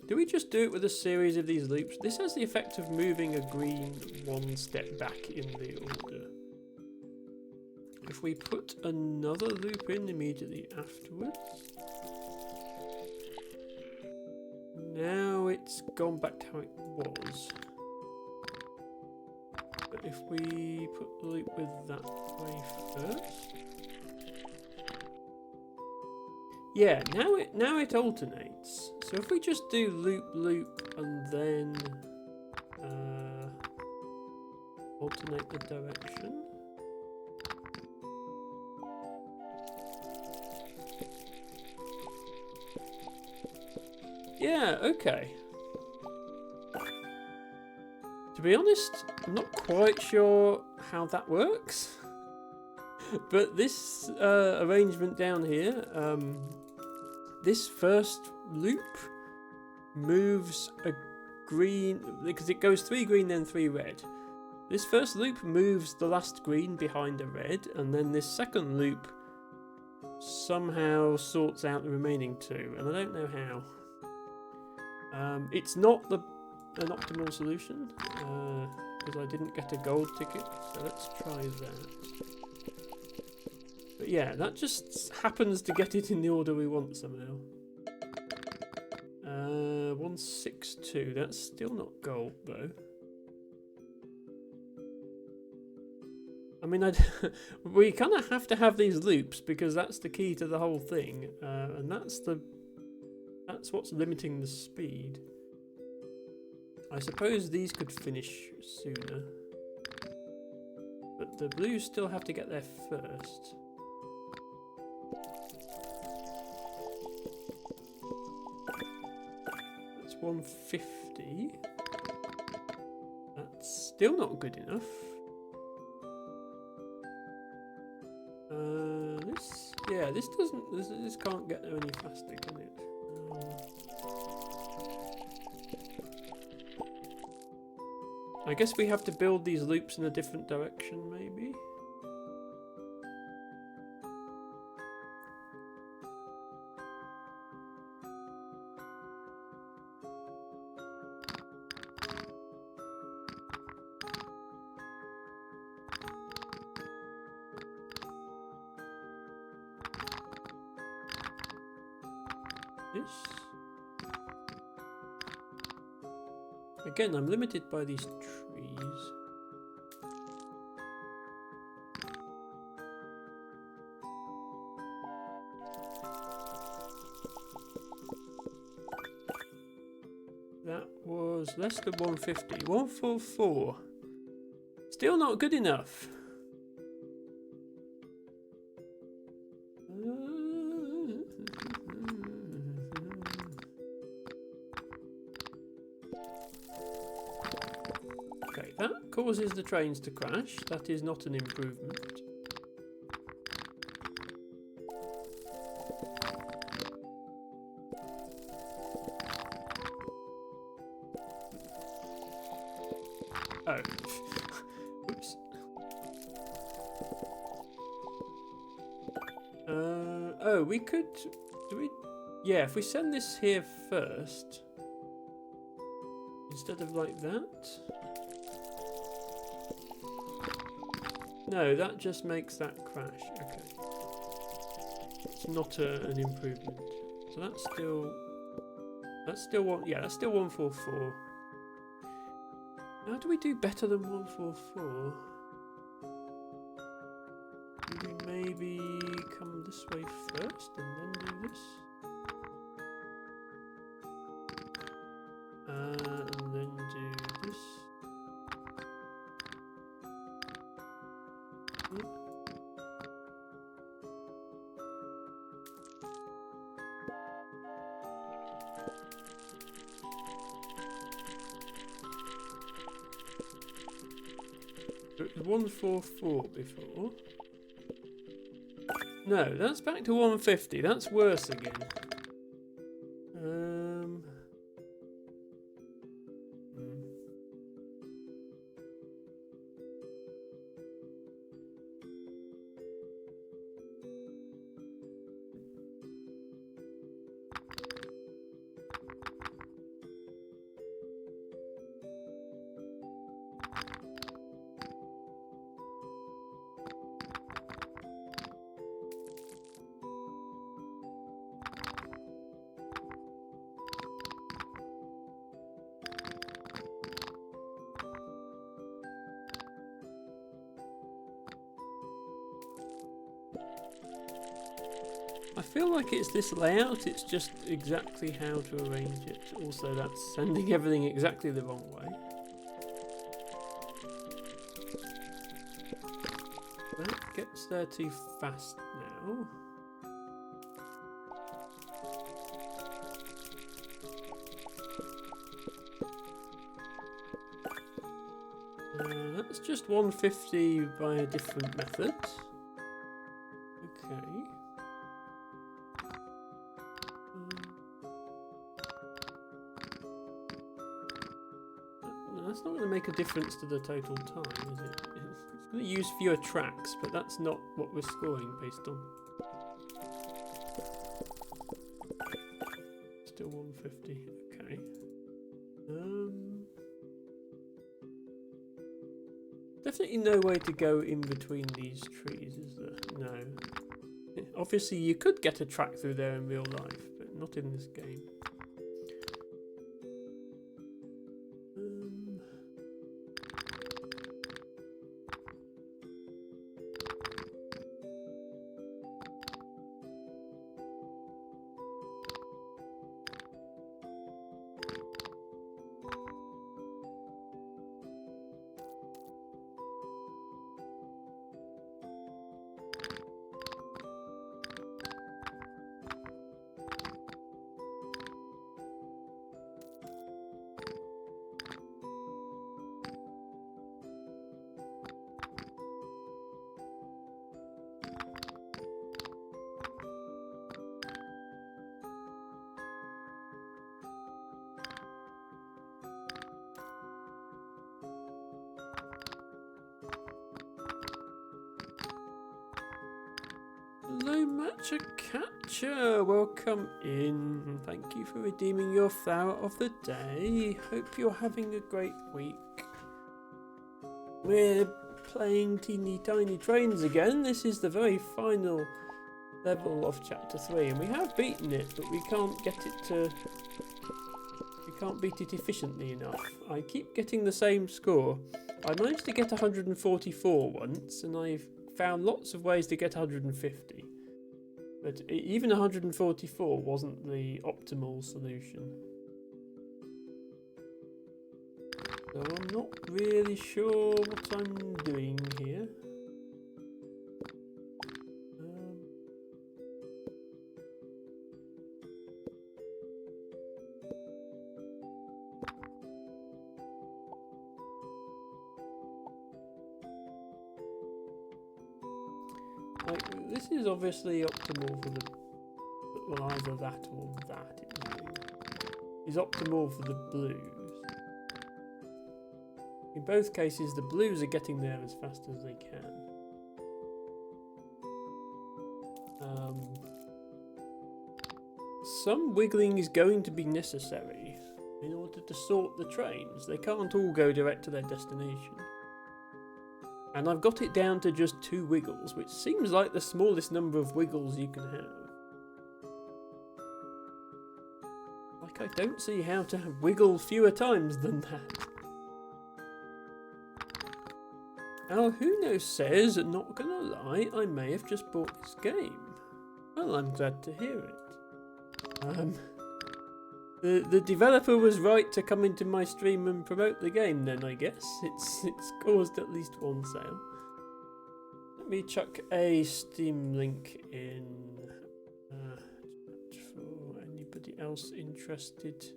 Do we just do it with a series of these loops? This has the effect of moving a green one step back in the order. If we put another loop in immediately afterwards. Now it's gone back to how it was. But if we put the loop with that way first. Yeah, now it alternates. So if we just do loop loop and then alternate the direction. Yeah, okay. To be honest, I'm not quite sure how that works. But this arrangement down here, this first loop moves a green, because it goes 3 green then 3 red. This first loop moves the last green behind a red, and then this second loop somehow sorts out the remaining 2, and I don't know how. It's not an optimal solution, because I didn't get a gold ticket, so let's try that. But yeah, that just happens to get it in the order we want somehow. 162, that's still not gold though. I mean, we kind of have to have these loops because that's the key to the whole thing, and that's what's limiting the speed. I suppose these could finish sooner, but the blues still have to get there first. That's 150. That's still not good enough. This can't get there any faster, can it? I guess we have to build these loops in a different direction, maybe? This? Again, I'm limited by these trees. That was less than 150. 144. Still not good enough. Okay, that causes the trains to crash. That is not an improvement. Oh. Oops. Oh, we could... Do we... Yeah, if we send this here first... Instead of like that... No, that just makes that crash. Okay. It's not an improvement. So that's still... That's still one... Yeah, that's still 144. How do we do better than 144? Do we maybe come this way first and then do this? And then do this. Yep. It was 144 before. No, that's back to 150. That's worse again. I feel like it's this layout, it's just exactly how to arrange it. Also, that's sending everything exactly the wrong way. That gets there too fast now. That's just 150 by a different method. Okay. No, that's not going to make a difference to the total time, is it? It's going to use fewer tracks, but that's not what we're scoring based on. Still 150. Okay. Definitely no way to go in between these trees, is there? No. Obviously, you could get a track through there in real life, but not in this game. Hello, Matcha Catcher. Welcome in. Thank you for redeeming your flower of the day. Hope you're having a great week. We're playing Teeny Tiny Trains again. This is the very final level of Chapter 3, and we have beaten it, but we can't get it to... We can't beat it efficiently enough. I keep getting the same score. I managed to get 144 once, and I've found lots of ways to get 150. But even 144 wasn't the optimal solution. So I'm not really sure what I'm doing here. Like, this is obviously optimal for the... Well, either that or that. Is optimal for the blues. In both cases, the blues are getting there as fast as they can. Some wiggling is going to be necessary in order to sort the trains. They can't all go direct to their destination. And I've got it down to just 2 wiggles, which seems like the smallest number of wiggles you can have. Like, I don't see how to wiggle fewer times than that. Now, Who Knows says, not gonna lie, I may have just bought this game. Well, I'm glad to hear it. The developer was right to come into my stream and promote the game then, I guess. It's caused at least one sale. Let me chuck a Steam link in for anybody else interested.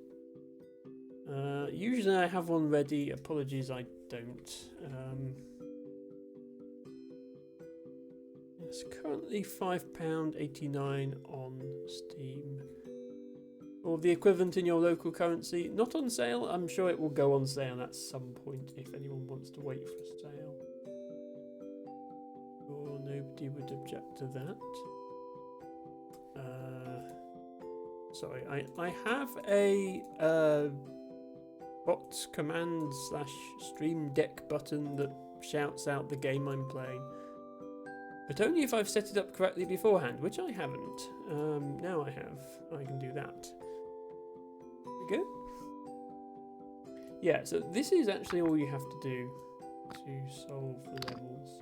Usually I have one ready. Apologies, I don't. It's currently £5.89 on Steam. Or the equivalent in your local currency. Not on sale. I'm sure it will go on sale at some point if anyone wants to wait for a sale. Or nobody would object to that. Sorry, I have a bot command / stream deck button that shouts out the game I'm playing. But only if I've set it up correctly beforehand, which I haven't. Now I have. I can do that. There we go. Yeah, so this is actually all you have to do to solve the levels.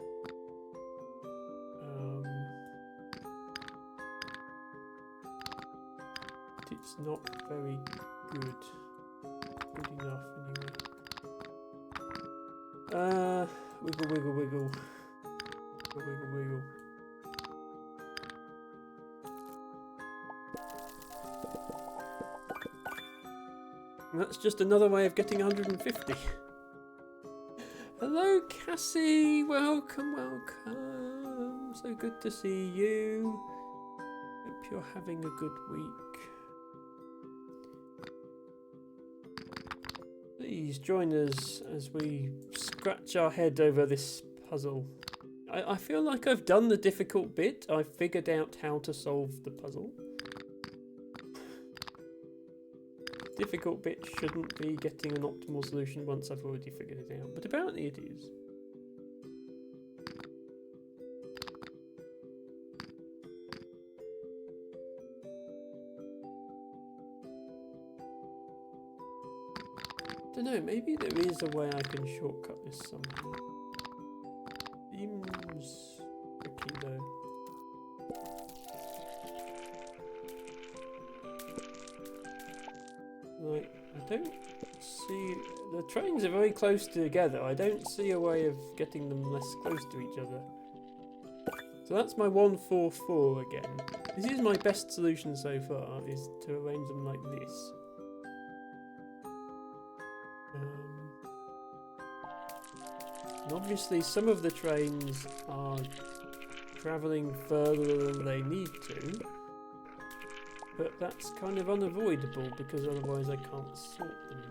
It's not very good. Good enough anyway. Wiggle, wiggle, wiggle. Wiggle, wiggle. And that's just another way of getting 150. Hello, Cassie, welcome, welcome. So good to see you. Hope you're having a good week. Please join us as we scratch our head over this puzzle. I feel like I've done the difficult bit. I've figured out how to solve the puzzle. Difficult bit shouldn't be getting an optimal solution once I've already figured it out, but apparently it is. I don't know, maybe there is a way I can shortcut this somehow. Seems tricky though. Like, I don't see... The trains are very close together. I don't see a way of getting them less close to each other. So that's my 144 again. This is my best solution so far, is to arrange them like this. And obviously some of the trains are travelling further than they need to. But that's kind of unavoidable because otherwise I can't sort them.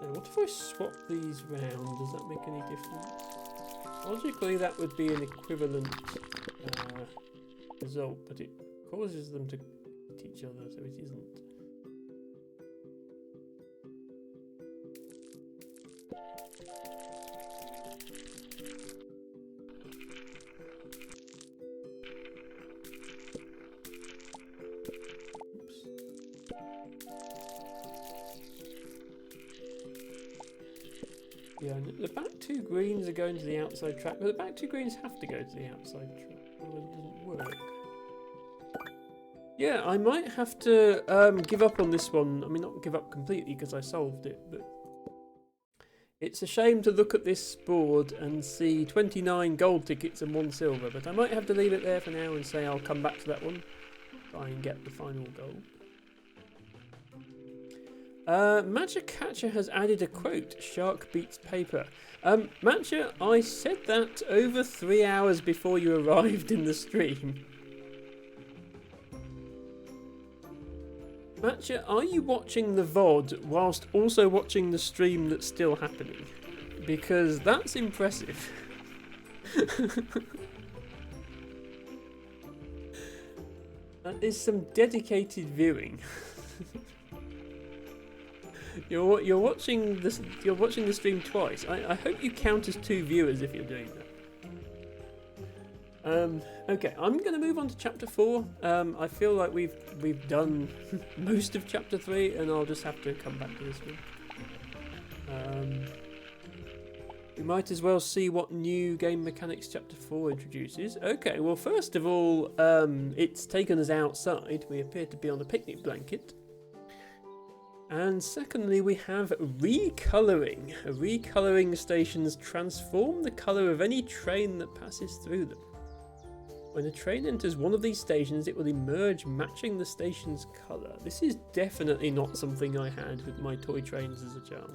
Now, what if I swap these round? Does that make any difference? Logically that would be an equivalent result, but it causes them to hit each other, so it isn't. Yeah, and the back two greens are going to the outside track, but the back two greens have to go to the outside track, or it doesn't work. Yeah, I might have to give up on this one. I mean, not give up completely because I solved it, but it's a shame to look at this board and see 29 gold tickets and 1 silver, but I might have to leave it there for now and say I'll come back to that one, try and get the final gold. Matcha Catcher has added a quote, "Shark beats paper." Matcha, I said that over 3 hours before you arrived in the stream. Matcha, are you watching the VOD whilst also watching the stream that's still happening? Because that's impressive. That is some dedicated viewing. You're watching this. You're watching the stream twice. I hope you count as 2 viewers if you're doing that. Okay, I'm going to move on to chapter 4. I feel like we've done most of chapter 3, and I'll just have to come back to this one. We might as well see what new game mechanics chapter 4 introduces. Okay, well first of all, it's taken us outside. We appear to be on a picnic blanket. And secondly, we have recolouring. Recolouring stations transform the colour of any train that passes through them. When a train enters one of these stations, it will emerge matching the station's colour. This is definitely not something I had with my toy trains as a child.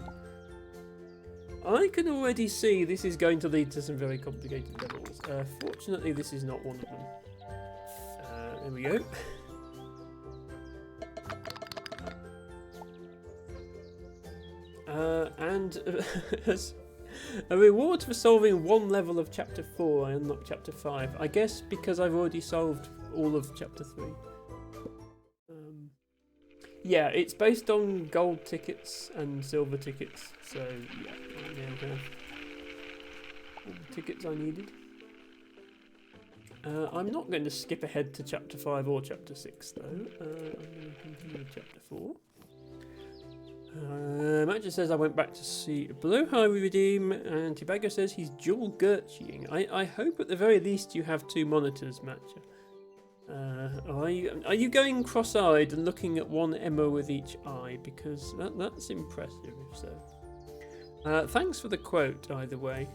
I can already see this is going to lead to some very complicated levels. Fortunately, this is not one of them. There we go. And as a reward for solving 1 level of chapter 4, I unlocked chapter 5. I guess because I've already solved all of chapter 3. Yeah, it's based on gold tickets and silver tickets, so yeah, I now have all the tickets I needed. I'm not going to skip ahead to chapter 5 or chapter 6 though. I'm going to continue with chapter 4. Matt just says I went back to see Below High Redeem, and Tibago says he's dual Gertching. I hope at the very least you have 2 monitors, Matcha. Are you going cross-eyed and looking at one Emma with each eye? Because that's impressive, if so. Thanks for the quote, either way.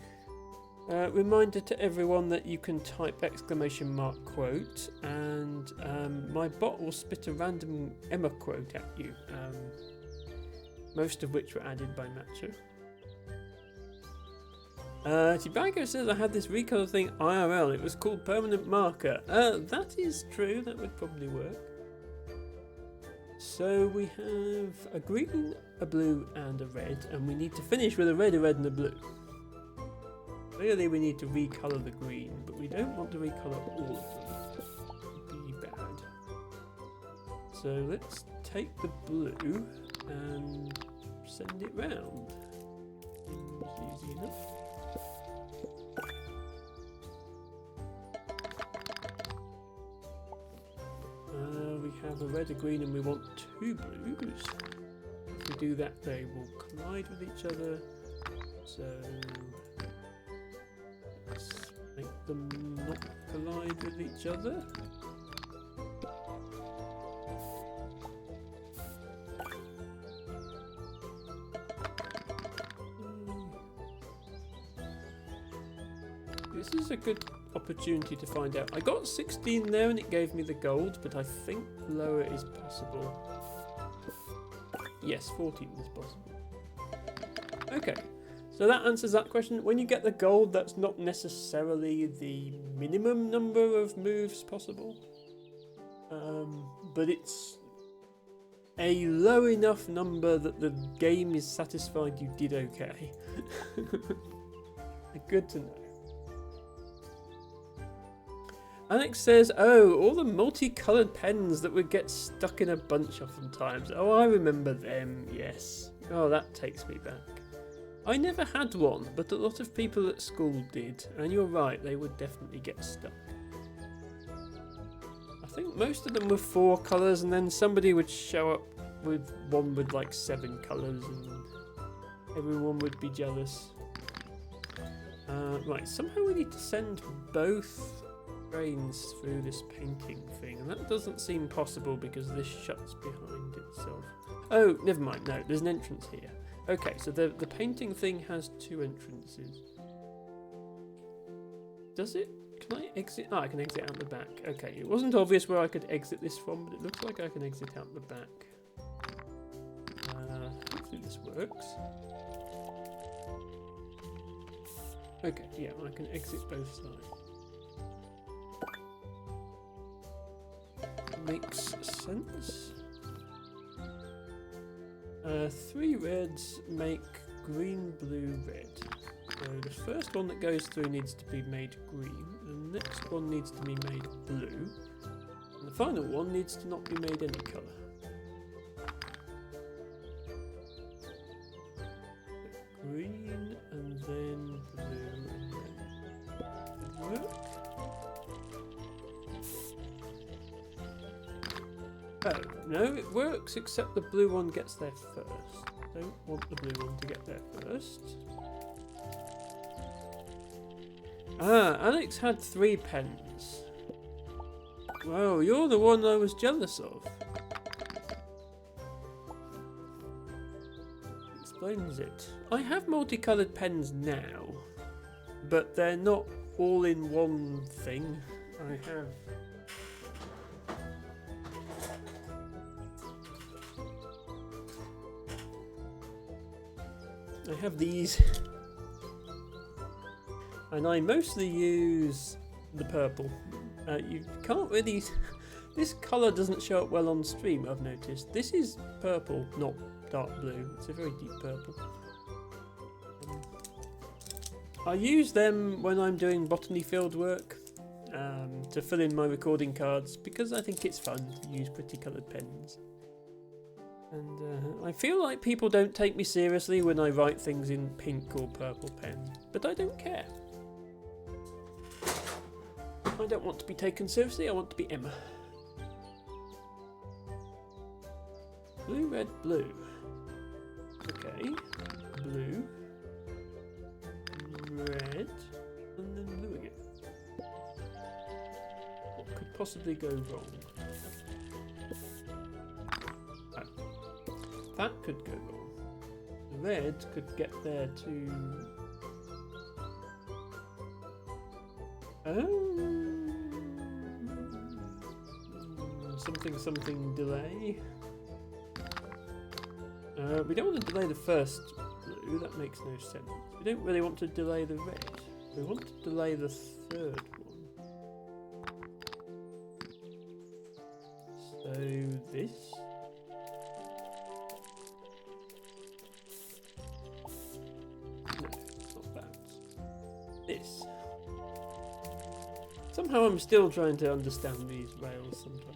Reminder to everyone that you can type quote and my bot will spit a random Emma quote at you, most of which were added by Matcha. Chibago says I had this recolor thing IRL, it was called permanent marker. That is true, that would probably work. So we have a green, a blue and a red, and we need to finish with a red and a blue. Clearly we need to recolour the green, but we don't want to recolour all of them. It would be bad. So let's take the blue and send it round. Seems easy enough. We have a red, a green, and we want 2 blues. If we do that, they will collide with each other. So let's make them not collide with each other. This is a good opportunity to find out. I got 16 there and it gave me the gold, but I think lower is possible. Yes, 14 is possible. Okay, so that answers that question. When you get the gold, that's not necessarily the minimum number of moves possible, but it's a low enough number that the game is satisfied you did okay. Good to know. Alex says, oh, all the multicoloured pens that would get stuck in a bunch oftentimes. Oh, I remember them, yes. Oh, that takes me back. I never had one, but a lot of people at school did. And you're right, they would definitely get stuck. I think most of them were 4 colours, and then somebody would show up with one with like 7 colours, and everyone would be jealous. Right, somehow we need to send both trains through this painting thing, and that doesn't seem possible because this shuts behind itself. Oh, never mind, no, there's an entrance here. Okay, so the painting thing has 2 entrances. Does it? Can I exit? Oh, I can exit out the back. Okay, it wasn't obvious where I could exit this from, but it looks like I can exit out the back. Hopefully this works. Okay, yeah, I can exit both sides. Makes sense. 3 reds make green, blue, red. So the first one that goes through needs to be made green, the next one needs to be made blue, and the final one needs to not be made any colour. Green and then blue and then work. Oh, no, it works except the blue one gets there first. Don't want the blue one to get there first. Ah, Alex had 3 pens. Wow, you're the one I was jealous of. Explains it. I have multicoloured pens now, but they're not all in one thing. I have these, and I mostly use the purple. You can't really... This colour doesn't show up well on stream, I've noticed. This is purple, not dark blue. It's a very deep purple. I use them when I'm doing botany field work to fill in my recording cards, because I think it's fun to use pretty coloured pens. And I feel like people don't take me seriously when I write things in pink or purple pen, but I don't care. I don't want to be taken seriously, I want to be Emma. Blue, red, blue. Okay, blue, red, and then blue again. What could possibly go wrong? That could go wrong. The red could get there too Something delay. We don't want to delay the first blue, that makes no sense. We don't really want to delay the red. We want to delay the third one. So this. No, not that. This. Somehow I'm still trying to understand these rails sometimes.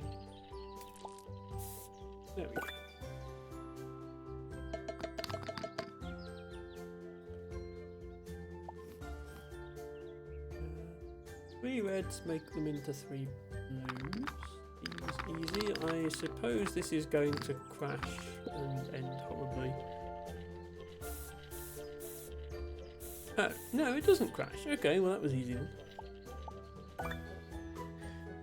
There we go. 3 reds make them into 3 blues. Easy. I suppose this is going to crash and end horribly. Oh, no, it doesn't crash. Okay, well that was easy then.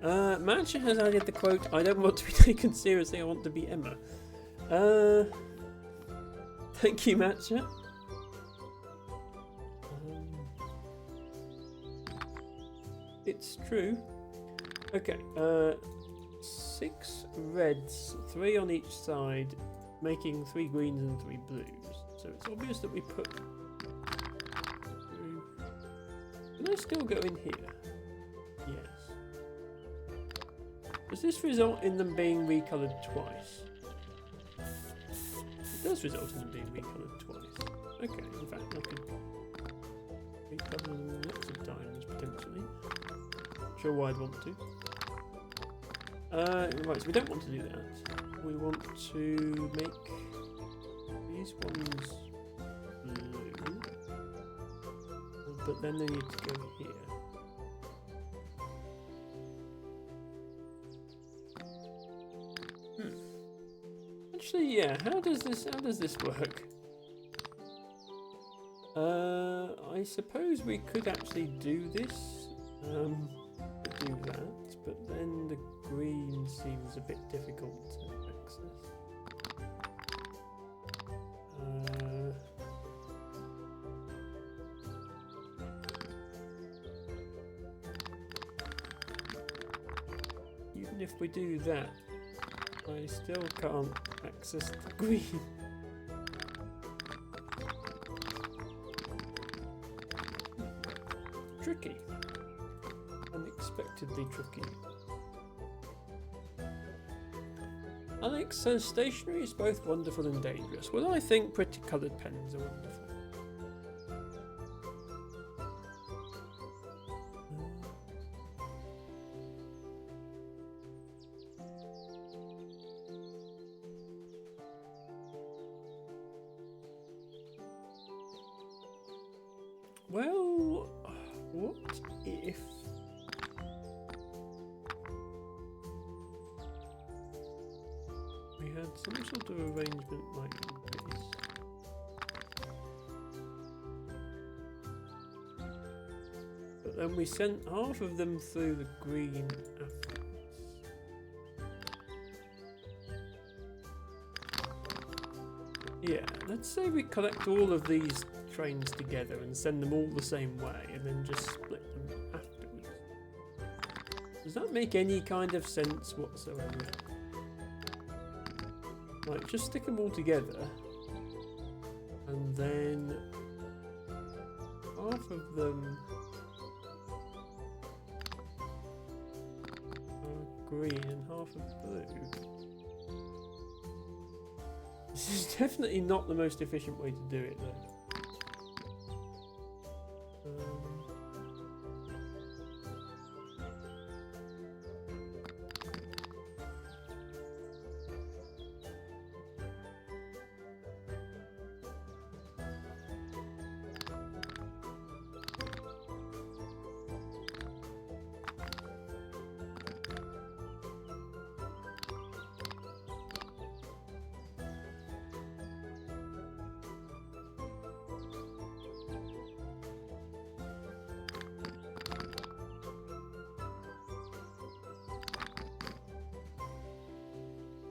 Matcha has added the quote, "I don't want to be taken seriously, I want to be Emma." Thank you, Matcha. It's true. Okay, 6 reds, 3 on each side, making 3 greens and 3 blues. So it's obvious that we put... Can I still go in here? Yes. Does this result in them being recoloured twice? It does result in them being recoloured twice. Okay, in fact I could recolour them lots of times potentially. Not sure why I'd want to. Right, so we don't want to do that. We want to make these ones blue, but then they need to go here. Actually, yeah. How does this work? I suppose we could actually do this. Do that, but then the green seems a bit difficult to access. Even if we do that, I still can't access the green. Tricky. Unexpectedly tricky. Alex says stationery is both wonderful and dangerous. Well, I think pretty coloured pens are wonderful. Well, what if... we had some sort of arrangement like this. But then we sent half of them through the green afterwards. Yeah, let's say we collect all of these trains together and send them all the same way and then just split them afterwards. Does that make any kind of sense whatsoever? Like, just stick them all together and then half of them are green and half are blue. This is definitely not the most efficient way to do it though.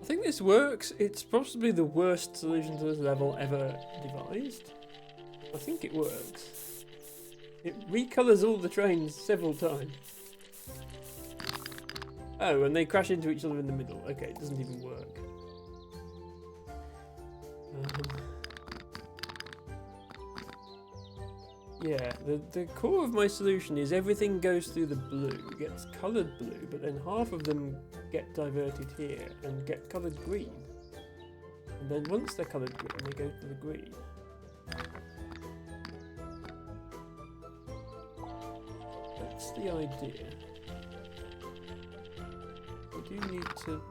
I think this works. It's possibly the worst solution to this level ever devised. I think it works. It recolours all the trains several times. Oh, and they crash into each other in the middle. Okay, it doesn't even work. Yeah, the core of my solution is everything goes through the blue, gets coloured blue, but then half of them get diverted here and get coloured green. And then once they're coloured green, they go to the green. That's the idea. We do need to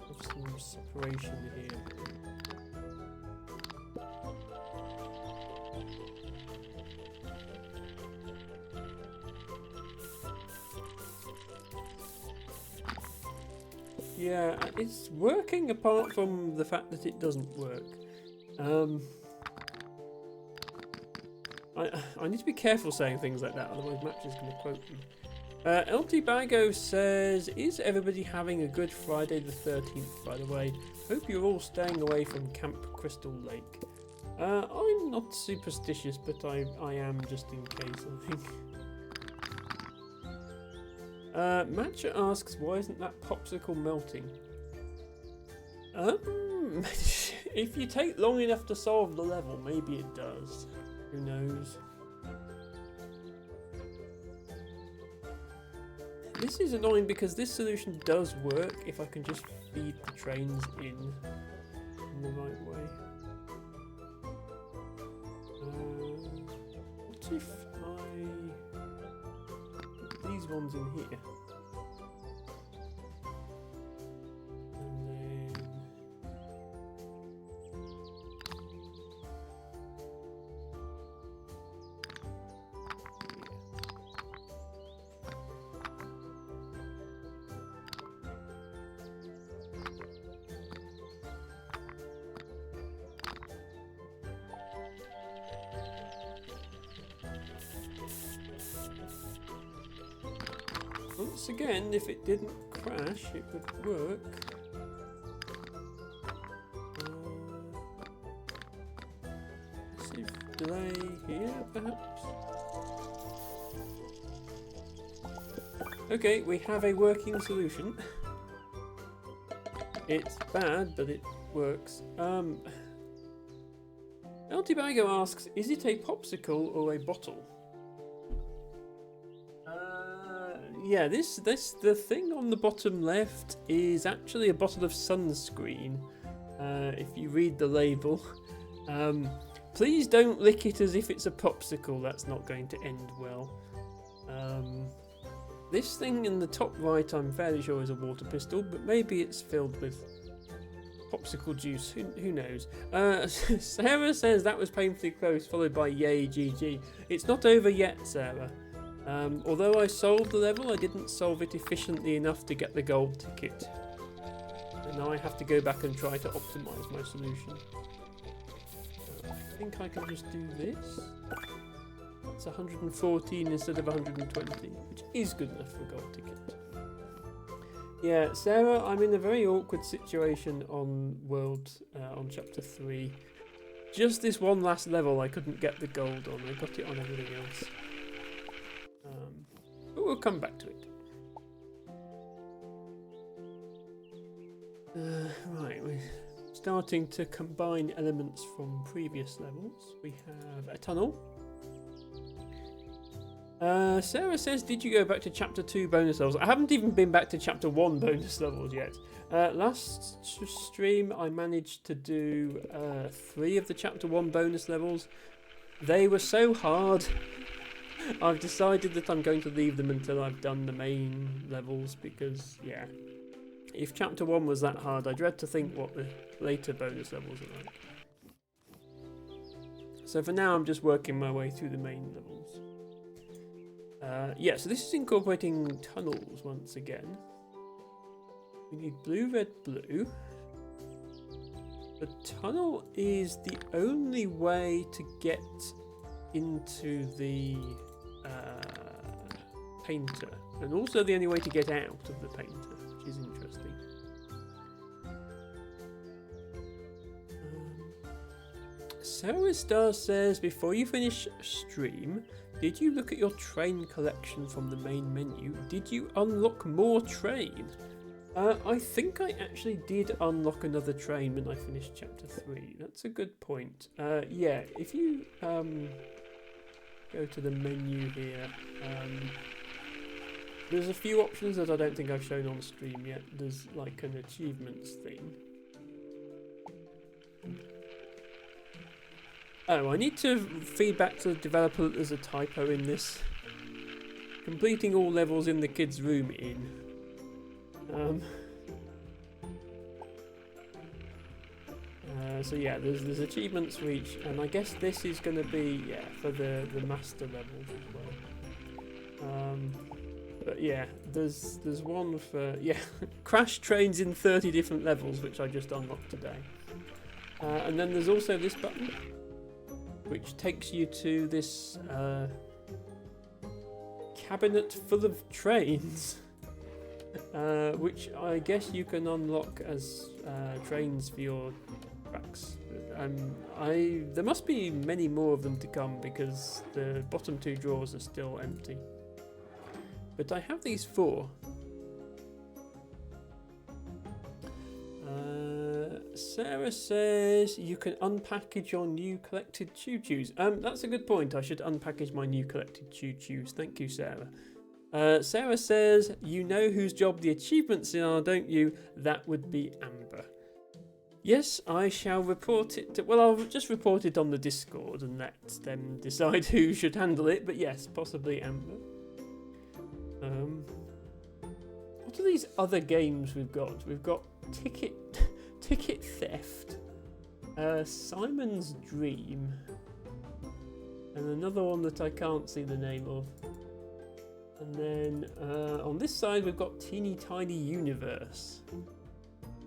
have some separation here. Yeah, it's working apart from the fact that it doesn't work. I need to be careful saying things like that, otherwise Match is going to quote me. LT Bago says, is everybody having a good Friday the 13th, by the way? Hope you're all staying away from Camp Crystal Lake. I'm not superstitious, but I am just in case, I think. Matcha asks, why isn't that popsicle melting? If you take long enough to solve the level, maybe it does. Who knows? This is annoying because this solution does work if I can just feed the trains in the right way. What if I put these ones in here? And then once again, if it didn't crash, it would work. Let's see if delay here, perhaps. Okay, we have a working solution. It's bad, but it works. Altibago asks, is it a popsicle or a bottle? Yeah, the thing on the bottom left is actually a bottle of sunscreen. If you read the label, please don't lick it as if it's a popsicle. That's not going to end well. This thing in the top right, I'm fairly sure is a water pistol, but maybe it's filled with popsicle juice. Who knows? Sarah says that was painfully close, followed by yay GG. It's not over yet, Sarah. Although I solved the level, I didn't solve it efficiently enough to get the gold ticket. And now I have to go back and try to optimise my solution. I think I can just do this. It's 114 instead of 120, which is good enough for a gold ticket. Yeah, Sarah, I'm in a very awkward situation on on chapter 3. Just this one last level I couldn't get the gold on. I got it on everything else. But we'll come back to it. Right, we're starting to combine elements from previous levels. We have a tunnel. Sarah says, did you go back to chapter 2 bonus levels? I haven't even been back to chapter 1 bonus levels yet. Last stream I managed to do 3 of the chapter 1 bonus levels. They were so hard. I've decided that I'm going to leave them until I've done the main levels because, yeah, if chapter 1 was that hard, I dread to think what the later bonus levels are like. So for now, I'm just working my way through the main levels. Yeah, so this is incorporating tunnels once again. We need blue, red, blue. The tunnel is the only way to get into the painter, and also the only way to get out of the painter, which is interesting. Sarah Star says, before you finish stream, did you look at your train collection from the main menu? Did you unlock more train? I think I actually did unlock another train when I finished chapter 3. That's a good point. Yeah, if you go to the menu here, there's a few options that I don't think I've shown on stream yet. There's like an achievements thing. Oh, I need to feed back to the developer that there's a typo in this. Completing all levels in the kids' room in. So yeah, there's achievements for each, and I guess this is going to be for the master levels as well. But yeah, there's one for crash trains in 30 different levels, which I just unlocked today. And then there's also this button, which takes you to this cabinet full of trains, which I guess you can unlock as trains for your tracks. There must be many more of them to come because the bottom 2 drawers are still empty. But I have these 4. Sarah says you can unpackage your new collected choo-choos. That's a good point. I should unpackage my new collected choo-choos. Thank you, Sarah. Sarah says, you know whose job the achievements are, don't you? That would be Amber. Yes, I shall report it. Well, I'll just report it on the Discord and let them decide who should handle it. But yes, possibly Amber. What are these other games we've got? We've got Ticket Theft, Simon's Dream, and another one that I can't see the name of. And then on this side we've got Teeny Tiny Universe.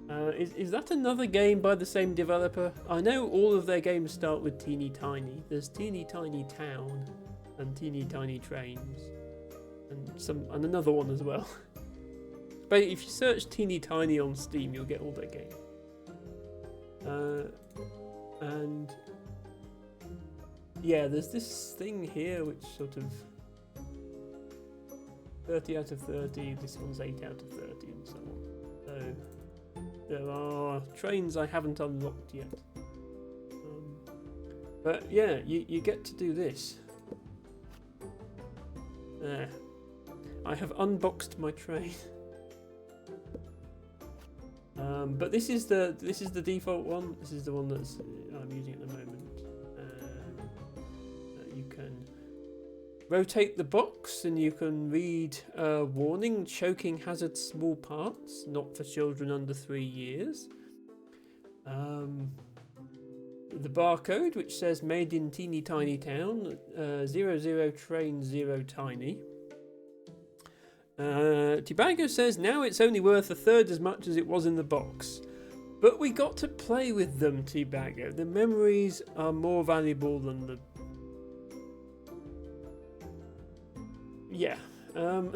Is that another game by the same developer? I know all of their games start with Teeny Tiny. There's Teeny Tiny Town and Teeny Tiny Trains, and another one as well. But if you search Teeny Tiny on Steam, you'll get all their games. And yeah, there's this thing here which sort of 30 out of 30, this one's 8 out of 30 and so on. So there are trains I haven't unlocked yet. But yeah, you get to do this. There. I have unboxed my train. But this is the default one. This is the one that's I'm using at the moment. You can rotate the box and you can read warning: choking hazard, small parts, not for children under 3 years. The barcode, which says made in Teeny Tiny Town, 00 train 0 tiny. Tibago says now it's only worth a third as much as it was in the box. But we got to play with them, Tibago. The memories are more valuable than the... Yeah. I'm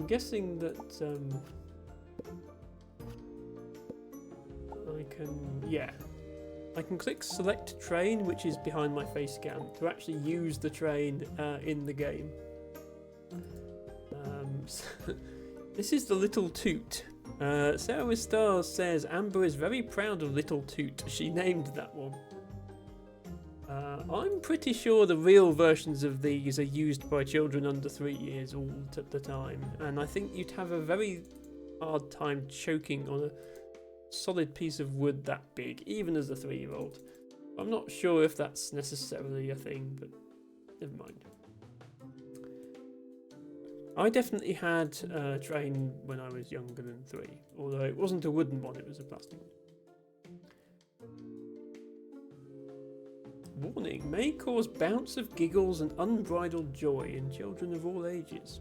guessing that I can click select train, which is behind my face scan, to actually use the train in the game. This is the Little Toot. Sarah with Stars says Amber is very proud of Little Toot. She named that one. I'm pretty sure the real versions of these are used by children under 3 years all at the time, and I think you'd have a very hard time choking on a solid piece of wood that big, even as a 3-year-old. I'm not sure if that's necessarily a thing, but never mind. I definitely had a train when I was younger than 3, although it wasn't a wooden one, it was a plastic one. Warning, may cause bouts of giggles and unbridled joy in children of all ages.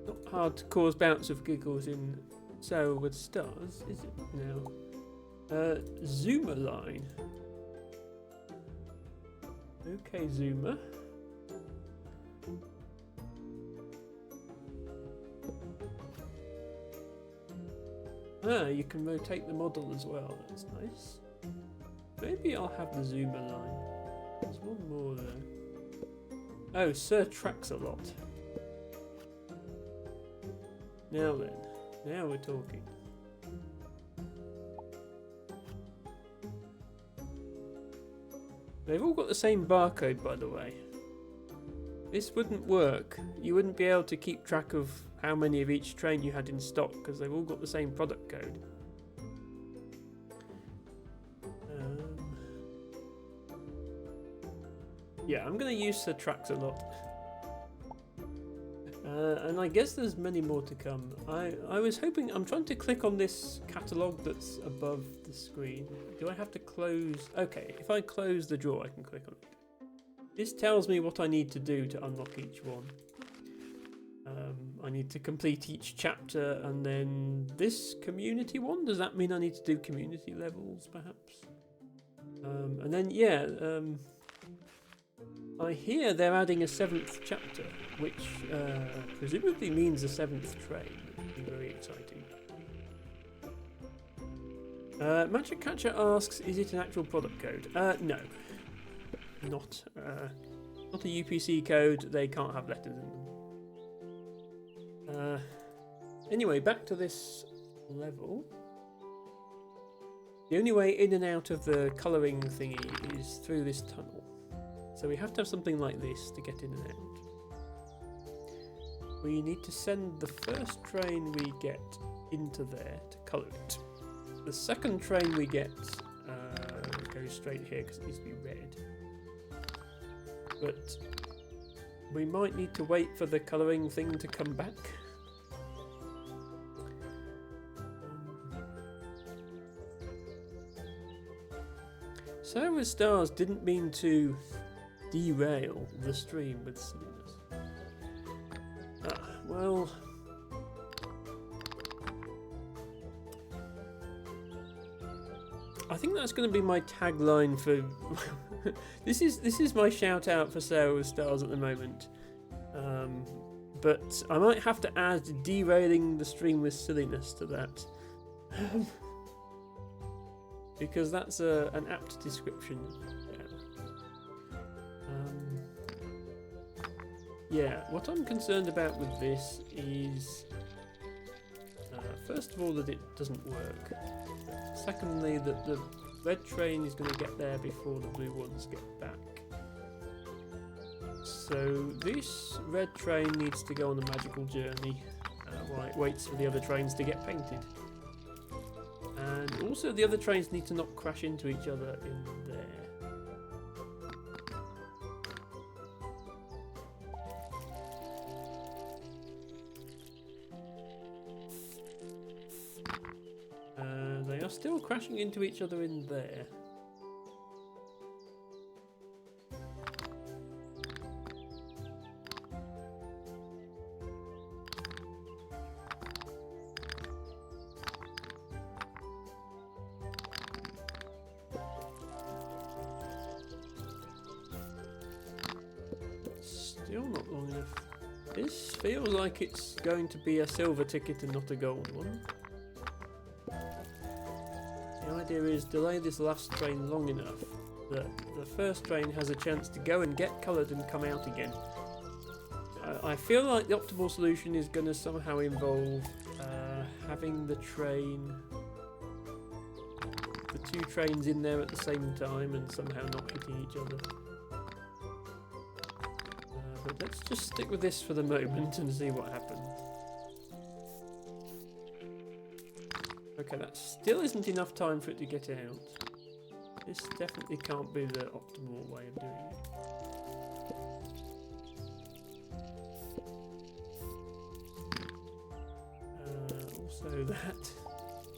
Not hard to cause bouts of giggles in Sarah with Stars, is it now? Zoomer line. Okay, Zoomer. Ah, you can rotate the model as well. That's nice. Maybe I'll have the zoomer line. There's one more there. Oh, Sir tracks a lot. Now then, now we're talking. They've all got the same barcode, by the way. This wouldn't work. You wouldn't be able to keep track of how many of each train you had in stock because they've all got the same product code. Yeah, I'm going to use the tracks a lot. And I guess there's many more to come. I was hoping... I'm trying to click on this catalogue that's above the screen. Do I have to close... Okay, if I close the drawer, I can click on it. This tells me what I need to do to unlock each one. I need to complete each chapter, and then this community one. Does that mean I need to do community levels, perhaps? And then, yeah... I hear they're adding a 7th chapter, which presumably means a 7th train, which would be very exciting. Magic Catcher asks, is it an actual product code? No. Not a UPC code, they can't have letters in them. Anyway, back to this level. The only way in and out of the colouring thingy is through this tunnel. So we have to have something like this to get in and out. We need to send the first train we get into there to colour it. The second train we get goes straight here because it needs to be red. But we might need to wait for the colouring thing to come back. Sarah Stars didn't mean to derail the stream with silliness. Well, I think that's going to be my tagline for this is my shout out for Sarah with Stars at the moment. But I might have to add derailing the stream with silliness to that. Because that's an apt description. Yeah, what I'm concerned about with this is, first of all, that it doesn't work. Secondly, that the red train is going to get there before the blue ones get back. So this red train needs to go on a magical journey while it waits for the other trains to get painted. And also the other trains need to not crash into each other in there. They are still crashing into each other in there. Still not long enough. This feels like it's going to be a silver ticket and not a gold one. The idea is delay this last train long enough that the first train has a chance to go and get coloured and come out again. I feel like the optimal solution is going to somehow involve having the two trains in there at the same time and somehow not hitting each other. But let's just stick with this for the moment and see what happens. Okay, that still isn't enough time for it to get out. This definitely can't be the optimal way of doing it. Also that,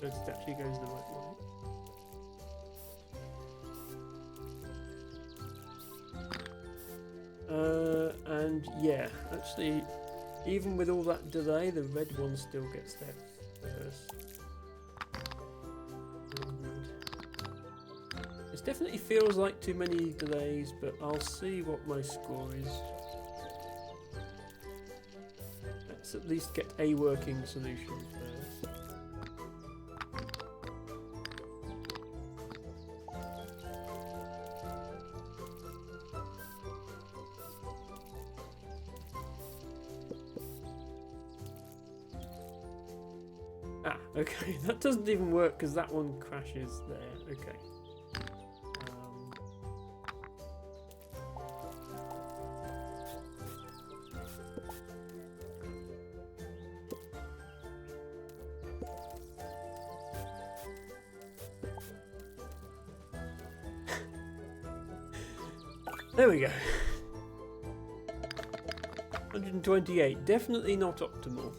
so it actually goes the right way. And yeah, actually, even with all that delay, the red one still gets there first. This definitely feels like too many delays, but I'll see what my score is. Let's at least get a working solution first. Ah, okay. That doesn't even work because that one crashes there. Okay. There we go. 128. Definitely not optimal.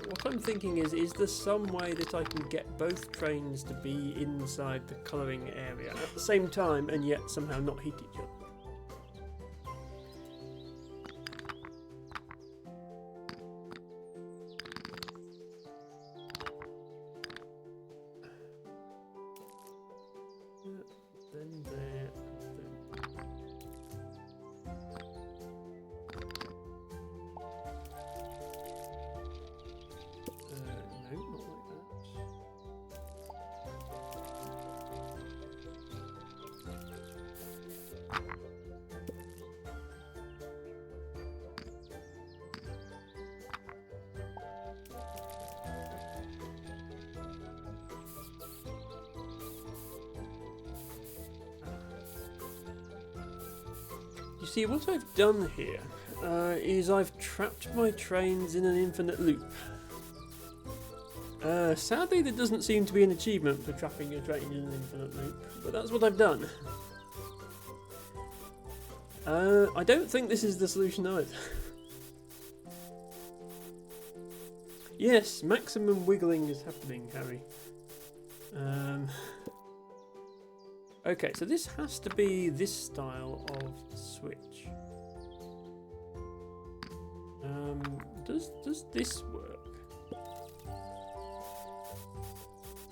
What I'm thinking is there some way that I can get both trains to be inside the colouring area at the same time and yet somehow not hit each other? Then there, then. No, not like that. You see, what I've done here is I've trapped my trains in an infinite loop. Sadly, there doesn't seem to be an achievement for trapping your train in an infinite loop, but that's what I've done. I don't think this is the solution either. Yes, maximum wiggling is happening, Harry. Okay, so this has to be this style of switch. Does this work?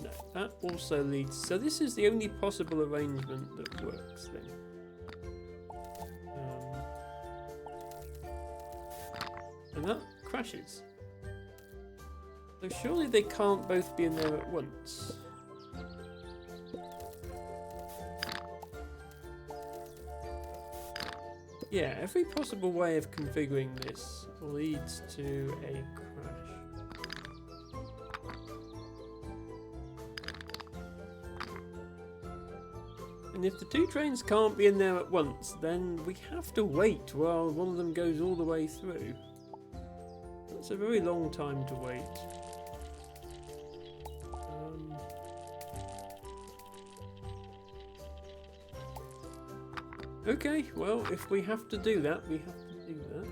No, that also leads. So this is the only possible arrangement that works then. And that crashes. So surely they can't both be in there at once. Yeah, every possible way of configuring this leads to a crash. And if the two trains can't be in there at once, then we have to wait while one of them goes all the way through. That's a very long time to wait. Okay, well, if we have to do that, we have to do that.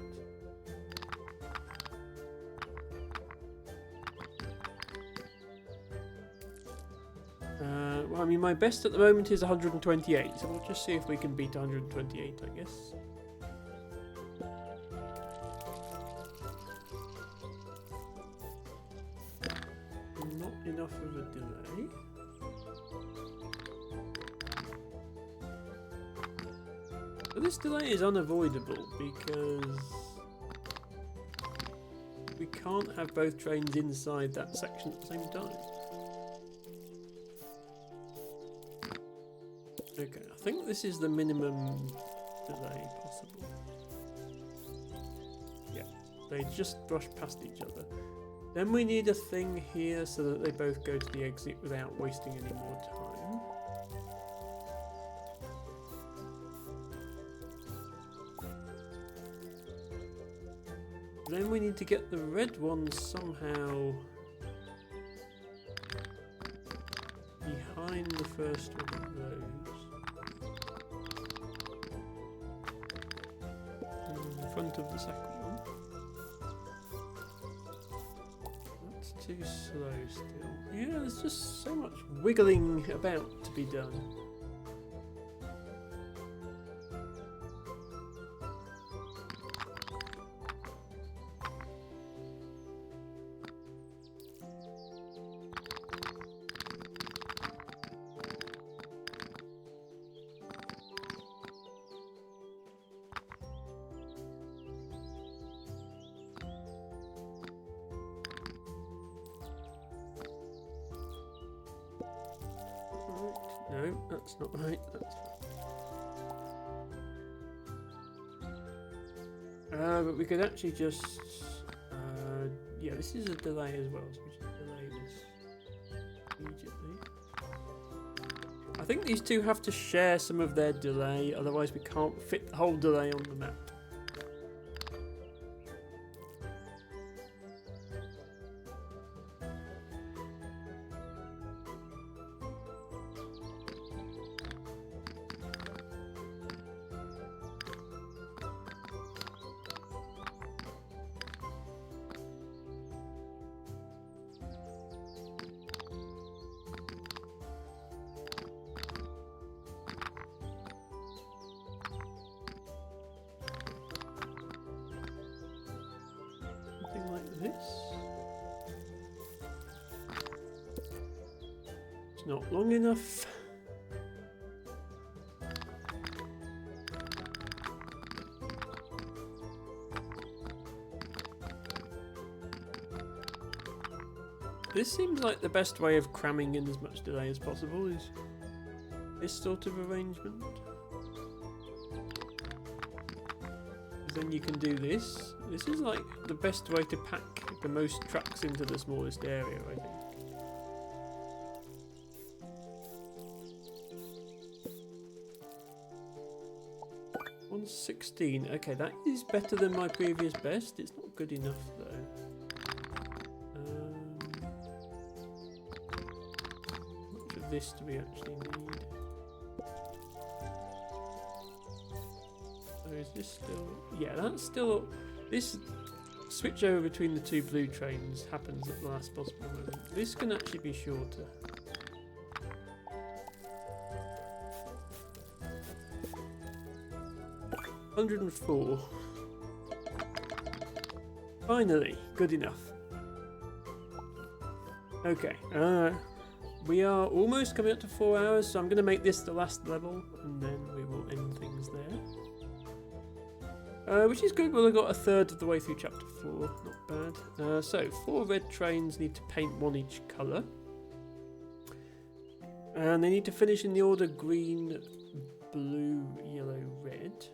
Well, I mean, my best at the moment is 128, so we'll just see if we can beat 128, I guess. Not enough of a delay. But this delay is unavoidable because we can't have both trains inside that section at the same time. Okay, I think this is the minimum delay possible. Yeah, they just brush past each other. Then we need a thing here so that they both go to the exit without wasting any more time. Then we need to get the red one somehow behind the first one of those. And in front of the second one. That's too slow still. Yeah, there's just so much wiggling about to be done. No, that's not right. That's But we could actually just... yeah, this is a delay as well, so we should delay this immediately. I think these two have to share some of their delay, otherwise we can't fit the whole delay on the map. Something like this. It's not long enough. This seems like the best way of cramming in as much delay as possible, is this sort of arrangement. Then you can do this. This is like the best way to pack the most trucks into the smallest area, I think. $116. Okay, that is better than my previous best. It's not good enough though. Much of this do we actually need? Is this still... yeah, that's still... this switch over between the two blue trains happens at the last possible moment. This can actually be shorter. $104. Finally, good enough. Okay, we are almost coming up to 4 hours, so I'm going to make this the last level, and then we will end things there. Which is good. Well, I got a third of the way through chapter 4. Not bad. So 4 red trains need to paint one each colour, and they need to finish in the order green, blue, yellow, red.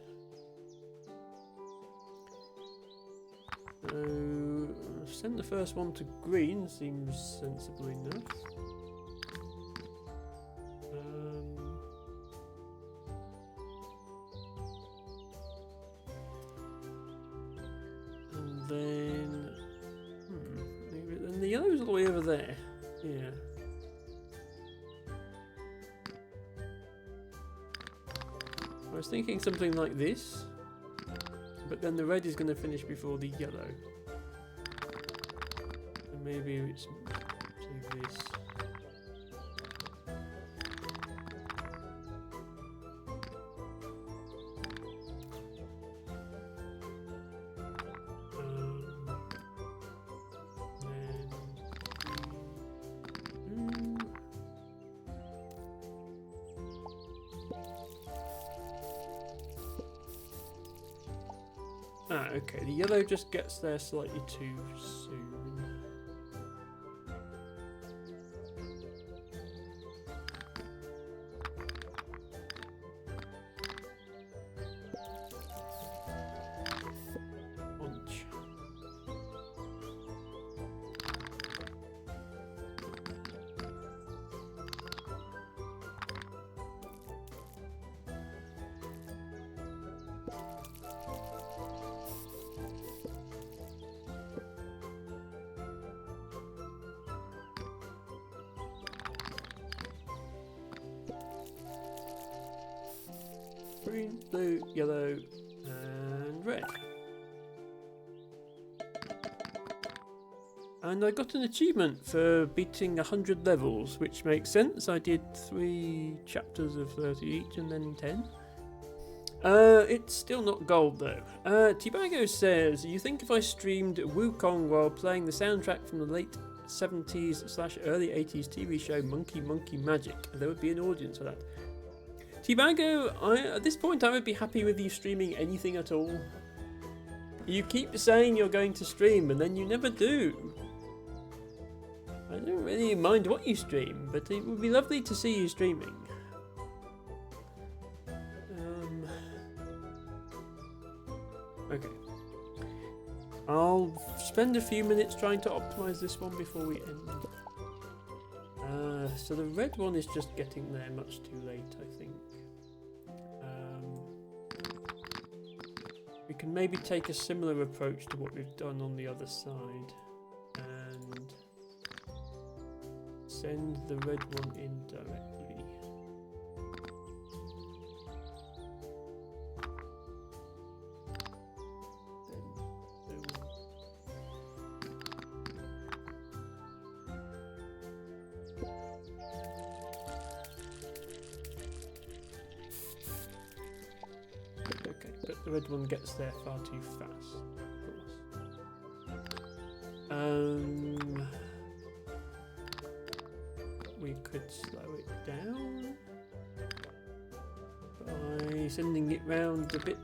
So send the first one to green. Seems sensible enough. Then and the yellow's all the way over there. Yeah. I was thinking something like this, but then the red is going to finish before the yellow. And maybe it's actually this. Ah, okay, the yellow just gets there slightly too soon. Punch. Green, blue, yellow, and red. And I got an achievement for beating 100 levels, which makes sense. I did 3 chapters of 30 each and then 10. It's still not gold though. Tibago says, you think if I streamed Wukong while playing the soundtrack from the late 70s/early 80s TV show Monkey Monkey Magic, there would be an audience for that? Tibago, at this point I would be happy with you streaming anything at all. You keep saying you're going to stream and then you never do. I don't really mind what you stream, but it would be lovely to see you streaming. Okay. I'll spend a few minutes trying to optimize this one before we end. So the red one is just getting there much too late, I think. We can maybe take a similar approach to what we've done on the other side and send the red one in directly. Okay, but the red one gets there far too fast, of course. We could slow it down by sending it round a bit.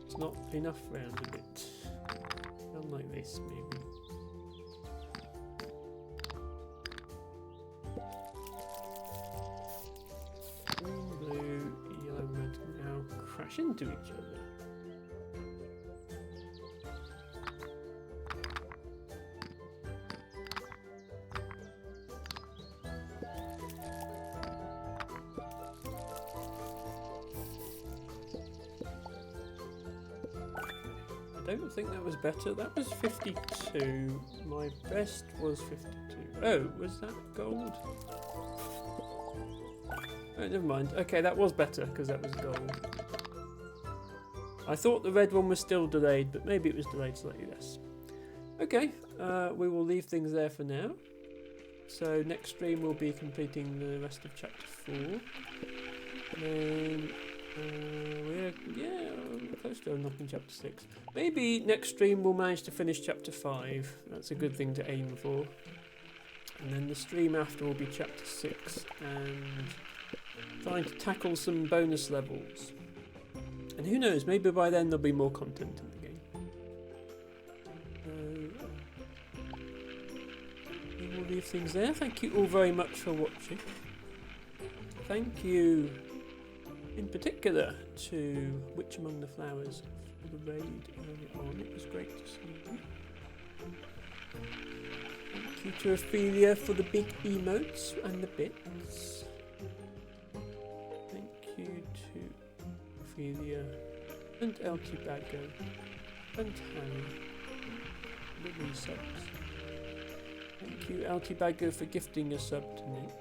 It's not enough round a bit. Down like this, maybe. Green, blue, yellow, red now crash into each other. I don't think that was better. That was 52. My best was 52. Oh, was that gold? Oh, never mind. Okay, that was better because that was gold. I thought the red one was still delayed, but maybe it was delayed slightly less. Okay, we will leave things there for now. So next stream we'll be completing the rest of chapter 4. And then we're close to unlocking chapter 6. Maybe next stream we'll manage to finish chapter 5. That's a good thing to aim for. And then the stream after will be chapter 6 and trying to tackle some bonus levels. And who knows, maybe by then there'll be more content in the game. We will leave things there. Thank you all very much for watching. Thank you in particular to Witch Among the Flowers for the raid earlier on. It was great to see you. Thank you to Ophelia for the big emotes and the bits. Thank you to Ophelia and LT Baggo and Harry for the resubs. Thank you LT Baggo for gifting a sub to Nick.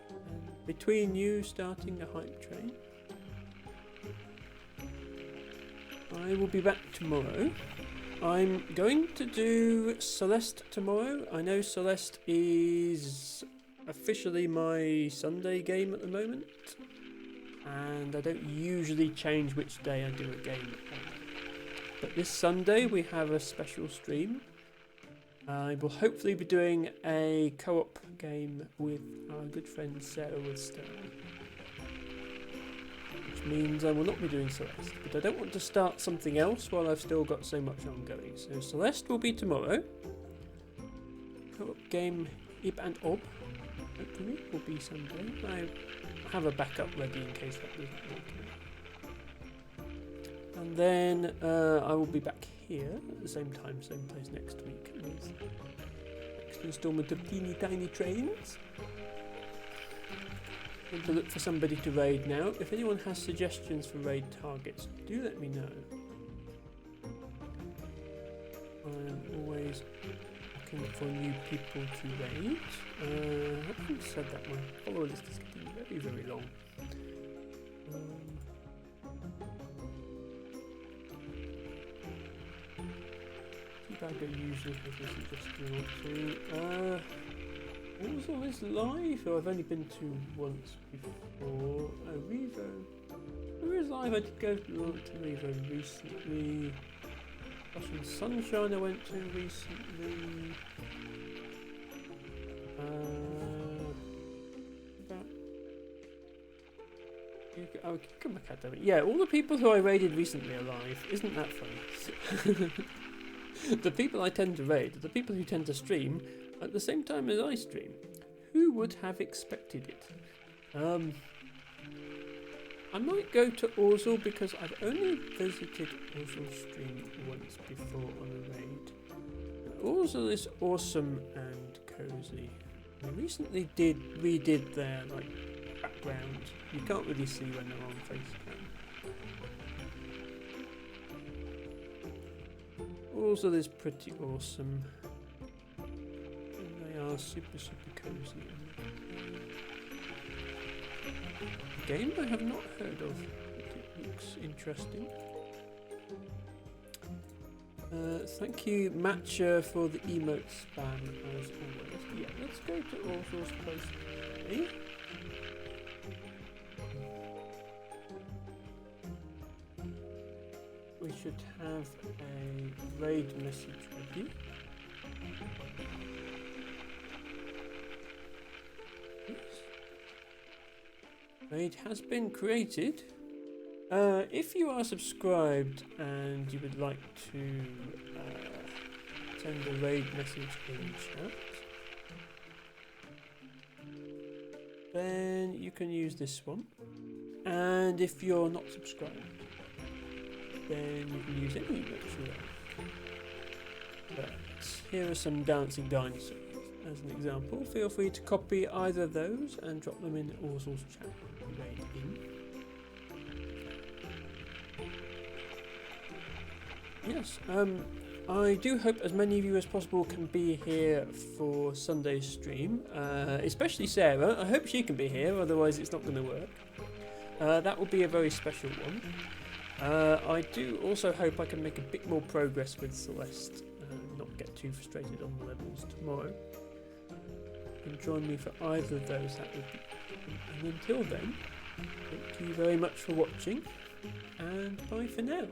And between you starting a hype train. I will be back tomorrow. I'm going to do Celeste tomorrow. I know Celeste is officially my Sunday game at the moment, and I don't usually change which day I do a game on. But this Sunday we have a special stream. I will hopefully be doing a co-op game with our good friend Sarah Woodstone. Which means I will not be doing Celeste, but I don't want to start something else while I've still got so much ongoing. So Celeste will be tomorrow. Co-op game Ib and Ob, hopefully, will be Sunday. I have a backup ready in case that doesn't work out. And then I will be back here at the same time, same place next week with next instalment of Teeny Tiny Trains. I'm going to look for somebody to raid now. If anyone has suggestions for raid targets, do let me know. I am always looking for new people to raid. I haven't said that, my follower list is getting very, very long. Teabagger usually has a suggestion. What was all this live? Oh, I've only been to once before. Oh, Revo. Where is live? I did go to Revo recently. Russian Sunshine I went to recently. Come back at that. Yeah, all the people who I raided recently are live. Isn't that funny? The people I tend to raid are the people who tend to stream at the same time as I stream. Who would have expected it? I might go to Orzul because I've only visited Orzul stream once before on a raid. And Orzul is awesome and cozy. They recently redid their background. You can't really see when they're on facecam. Orzul is pretty awesome. And they are super cozy. A game I have not heard of. It looks interesting. Thank you, Matcha, for the emote spam as always. Yeah, let's go to Orzul's place today. We should have a raid message ready. Raid has been created. If you are subscribed and you would like to send a raid message in chat, then you can use this one. And if you're not subscribed, then you can use any emote you like. But here are some dancing dinosaurs as an example. Feel free to copy either of those and drop them in Orzul's chat. Raid in. Yes, I do hope as many of you as possible can be here for Sunday's stream, especially Sarah. I hope she can be here, otherwise it's not going to work. That will be a very special one. I do also hope I can make a bit more progress with Celeste, not get too frustrated on the levels tomorrow. You can join me for either of those, that would be awesome. And until then, thank you very much for watching, and bye for now.